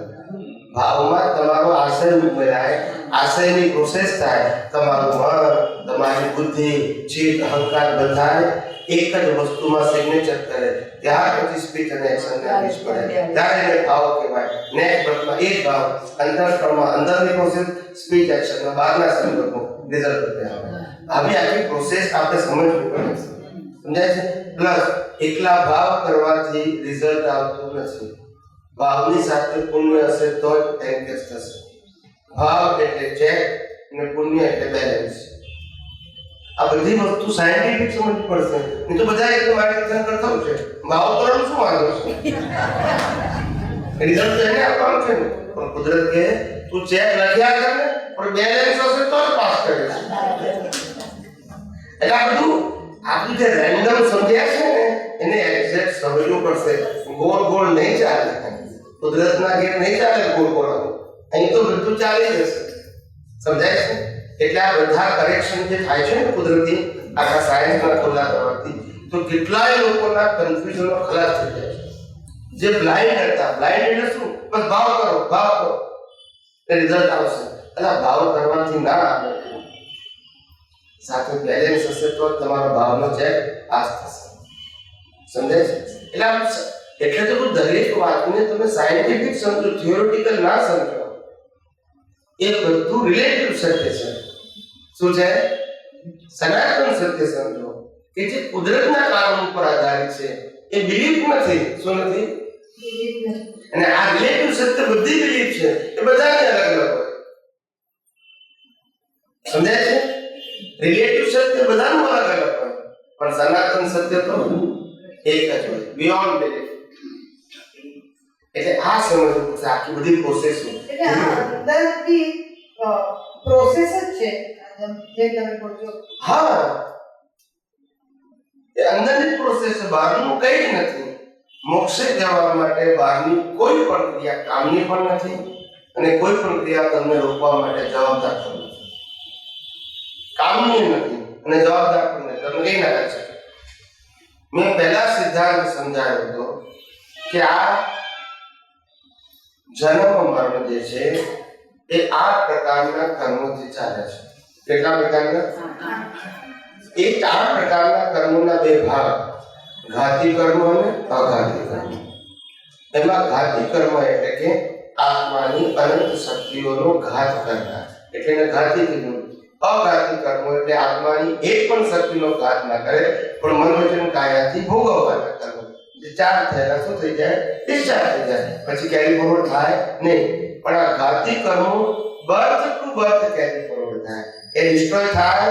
ભાવમાં તમારો આશય ઉમેરાય, આશયની પ્રોસેસ થાય. તમારું મન, તમારી બુદ્ધિ, ચિત્ત, અહંકાર બધા એક જ વસ્તુમાં સિગ્નેચર કરે. ત્યાર પછી સ્પીચ અને એક્શન બીજ પડે. ત્યારે એને ભાવ કહેવાય. નેક્સ્ટ વર્કમાં એ ભાવ અંતસ્કરણમાં અંદરની પ્રોસેસ, સ્પીચ એક્શનમાં બહારના સંદર્ભો રિઝલ્ટ આવે. આવી આખી પ્રોસેસ આપણે સમજવી પડે. સમજાય છે? પ્લસ એકલા ભાવ કરવાથી રિઝલ્ટ આવતું નથી. ભાવની સાથે પુણ્ય હશે તો જ એન્કેસ થશે. ભાવ એટલે ચેક અને પુણ્ય એટલે બેલેન્સ. આ બધી વસ્તુ સાયન્ટિફિક સમજવી પડશે. નહીં તો બધા એકદમ માર્કેટિંગ થવું છે. ભાવ કરવાનું શું વાંધો છે? રિઝલ્ટ એને આપવાનું છે ને. પણ કુદરત કે તું ચેક લખ્યા કર ને, પણ બેલેન્સ હશે તો જ પાસ કરીશ. એટલે આ બધું આપણે જે રેન્ડમ સમજ્યા છે ને એને એક્ઝેક્ટ સમજવું પડશે. ગોળ ગોળ નહીં ચાલે. કુદરતના ગેર નહીં ચાલે ગોળ ગોળ. અહીં તો બધું ચાલી જશે. સમજાય છે? એટલે આ બધા કરેક્શન જે થાય છે ને કુદરતી આખા સાયન્સના ખુલ્લા કરવાથી તો કેટલાય લોકોના કન્ફ્યુઝનો ખલાસ થઈ જાય છે. જે બ્લાઇન્ડ હતા, બ્લાઇન્ડ એટલે શું? બસ ભાવ કરો એટલે રિઝલ્ટ આવશે. એટલે ભાવ કરવાથી ના આવે. સાથે બેલેન્સ હશે તો તમારો ભાવનો ચેક પાસ થશે. સમજાય છે? એટલે તો દરેક વાતને તમે સાયન્ટિફિક સમજો, થિયોરિટિકલ ના સમજો. એ બધું રિલેટિવ સત્ય છે. શું છે? સનાતન સત્ય સમજો કે જે કુદરતના કાનૂન પર આધારિત છે. એ બિલીફ નથી. શું નથી? અને આ રિલેટિવ સત્ય બધી બિલીફ છે એ બધાને અલગ અલગ હોય. સમજાય છે? રિલેટિવ સત્ય બધાનું અલગ અલગ હોય પણ સનાતન સત્ય તો એક જ હોય, બિયોન્ડ બિલીફ. એટલે આ સમજવું પડશે આખી બધી પ્રોસેસ. એટલે આ અંદરથી પ્રોસેસ જ છે જે તમે કહો છો. હા, એ અંદરની પ્રોસેસ છે, બહારનું કંઈ જ નથી. મોક્ષે જવા માટે બહારની કોઈ પણ ક્રિયા કામની પણ નથી અને કોઈ પણ ક્રિયા તમને રોકવા માટે જવાબદાર પણ નથી. કામની નથી અને જવાબદાર પણ નથી. તમે કઈ ના કરી શકો. મેં પહેલા સિદ્ધાંત સમજાવ્યો હતો કે આ જન્મ મરણ જે છે એ 8 પ્રકારના કર્મોથી ચાલે છે. કેટલા પ્રકારના? એ 4 પ્રકારના કર્મોના 2 ભાગ: ઘાતી કર્મ અને અઘાતી કર્મ. એમાં ઘાતી કર્મ એટલે કે આત્માની અનંત શક્તિઓનો ઘાત કરતા, એટલે એને ઘાતી કીધું. અઘાતી કર્મ એટલે આત્માની એક પણ શક્તિનો ઘાત ના કરે પણ મન વચન કાયાથી ભોગવવાના કર્મ, ચાર્જ થયેલા શું થઈ જાય? ડિસ્ચાર્જ થઈ જાય. પછી કેરી ફોરવર્ડ થાય નહીં. પણ આ ઘાતી કર્મો birth to birth carry forward થાય. એ ડિસ્ટ્રોય થાય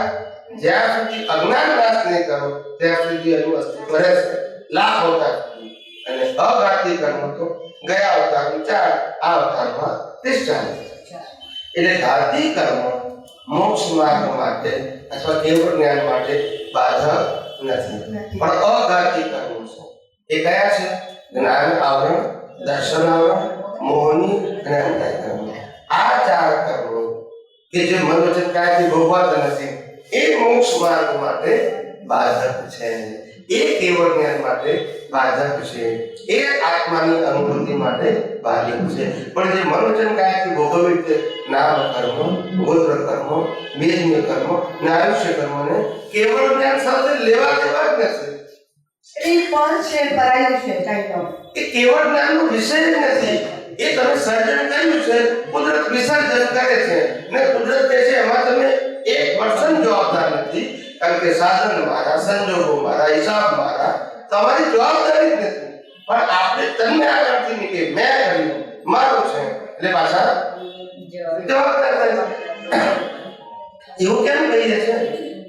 જ્યાં સુધી અજ્ઞાન નાશ નહીં કરો ત્યાં સુધી એનું અસ્તિત્વ રહેશે લાભ અવતાર સુધી. અને અઘાતી કર્મ તો ગયા અવતારનું ચાર્જ આ અવતારમાં ડિસ્ચાર્જ. એટલે ઘાતી કર્મ મોક્ષ માર્ગ માટે અથવા કેવળ જ્ઞાન માટે બાધક નથી, પણ અઘાતી કર્મો છે. એ કયા છે? જ્ઞાન આવરણ, દર્શન આવરણ, મોહની અને અંતઃ કર્મ. આ ચાર કર્મો કે જે મન વચન કાયથી ભોગવાતા નથી એ મોક્ષ માર્ગ માટે બાધક છે. એ કેવળ જ્ઞાન માટે બાધક છે. એ આત્માની અનુભૂતિ માટે બાધક છે. પણ જે મન વચન કાયથી ભોગવી છે નામ કર્મ, ગોત્ર કર્મ, વેદનીય કર્મ, આયુષ્ય કર્મને કેવળ જ્ઞાન સાથે લેવા દેવા જ નથી. એ પણ છે, પરાયું છે કાઈન્ડ ઓફ. એ કેવળ જ્ઞાનનો વિષય જ નથી. એ તમે સર્જન કર્યું છે, કુદરત વિસર્જન કરે છે ને કુદરત જે છે એમાં તમે 1% જવાબદાર નથી. કારણ કે સાધન મારા, સંજોગો મારા, હિસાબ મારા, તમારી જવાબદારી જ નથી. પણ આપણે તમને આગળથી નીકળે મેં કર્યું, મારું છે એટલે પાછા જવાબદાર થાય છે. એવું કેમ કહીએ છે?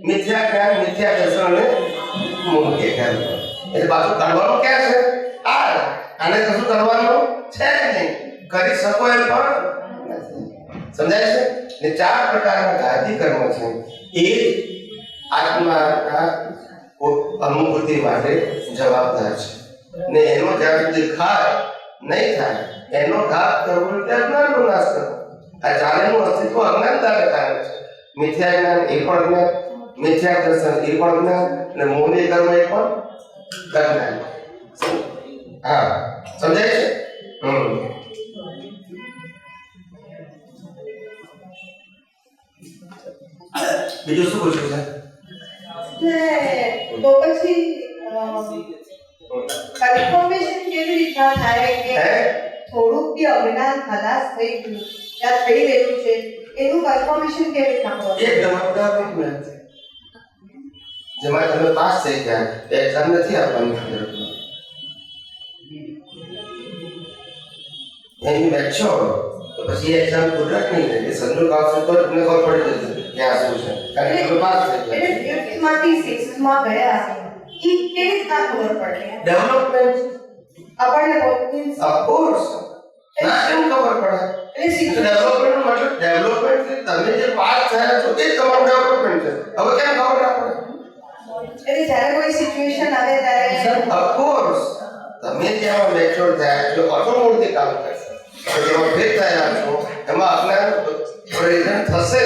મિથ્યા જ્ઞાન, મિથ્યા દર્શન અને મૂળ જ્ઞાન. એટલે પાછું કરવાનું ક્યાં છે? આને કશું કરવાનું છે જ નહીં. કરી શકો એમ પણ નથી. સમજાય છે? ને 4 પ્રકારના ઘાતી કર્મ છે. એ આત્માના અનુભૂતિ માટે જવાબદાર છે. ને એનો જ્યાં સુધી ઘાત નહીં થાય એનો ઘાત કરવો એટલે અજ્ઞાનનો નાશ કરવો. આ ચારેયનું અસ્તિત્વ અજ્ઞાનતાને કારણે છે. મિથ્યા જ્ઞાન એ પણ અજ્ઞાન, મિથ્યા દર્શન એ પણ અજ્ઞાન, અને મોહની કર્મ એ પણ અજ્ઞાન. હા, સમજાય છે? બીજું શું પૂછ્યું છે? તો પછી કન્ફર્મેશન કેવી રીતના થાય કે થોડુંક બી અજ્ઞાન ખલાસ થઈ ગયું યા થઈ ગયું છે એનું કન્ફર્મેશન કેવી રીતના હોય? એક જવાબદાર જ્ઞાન છે જેમાં તમે પાસ થઈ ગયા, એક્ઝામ નથી આપવાની જરૂર. એની મેચ્યોર તો પછી એક્ઝામ કુદરત નહીં રહે. સંજોગ આવશે તો તમને ખબર પડી જશે ક્યાં શું છે. કારણ કે તમે પાસ થઈ ગયા. એટલે 5th માંથી 6th માં ગયા એ કેવી રીતના ખબર પડે? ડેવલપમેન્ટ આપણને મીન્સ ઓફ કોર્સ ના કેમ ખબર પડે? એટલે ડેવલપમેન્ટ મતલબ ડેવલપમેન્ટ તમે જે પાસ થયા છો એ તમારું ડેવલપમેન્ટ છે. હવે કેમ ખબર ના પડે? એટલે જ્યારે કોઈ સિચ્યુએશન આવે ત્યારે ઓફ કોર્સ તમે જેમાં મેચ્યોર થયા છો ઓટોમોટિક કામ કરશે. જેમાં ફિટ થયા છો એમાં અજ્ઞાન પ્રેઝન્ટ થશે.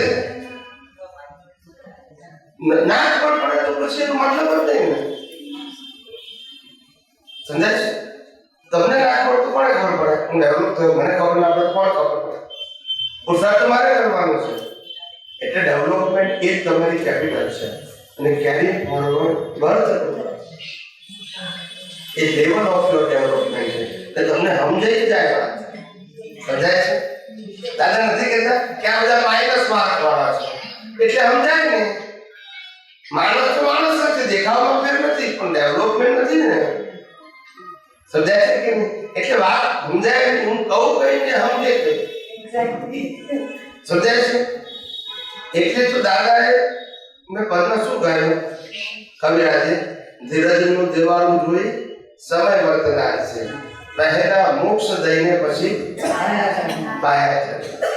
ના ખબર પડે તો પછી એનો મતલબ જ નહીં ને. સમજાય છે? તમને ના ખબર તો કોને ખબર પડે? હું ડેવલપ થયો, મને ખબર ના પડે કોણ ખબર પડે? પુરુષાર્થ મારે કરવાનો છે. એટલે ડેવલપમેન્ટ એ જ તમારી કેપિટલ છે. અને carry forward birth a level of your development છે. એટલે તમને સમજાઈ જાય વાત. સમજાય છે? દાદા નથી કહેતા કે આ બધા માઇનસ માર્ક વાળા છે એટલે સમજાય ને. માણસ તો માણસ નથી, દેખાવમાં ફેર નથી, પણ ડેવલપમેન્ટ નથી ને. સમજાય છે કે નહીં? એટલે વાત સમજાય નહીં. હું કહું કઈ ને સમજે કઈ. સમજાય છે? એટલે તો દાદાએ મેં પદમાં શું કહ્યું? કવિરાજે ધીરજનું દેવાનું જોઈ સમય વર્તનાર છે, પહેલા મોક્ષ દઈને પછી પાયા છે.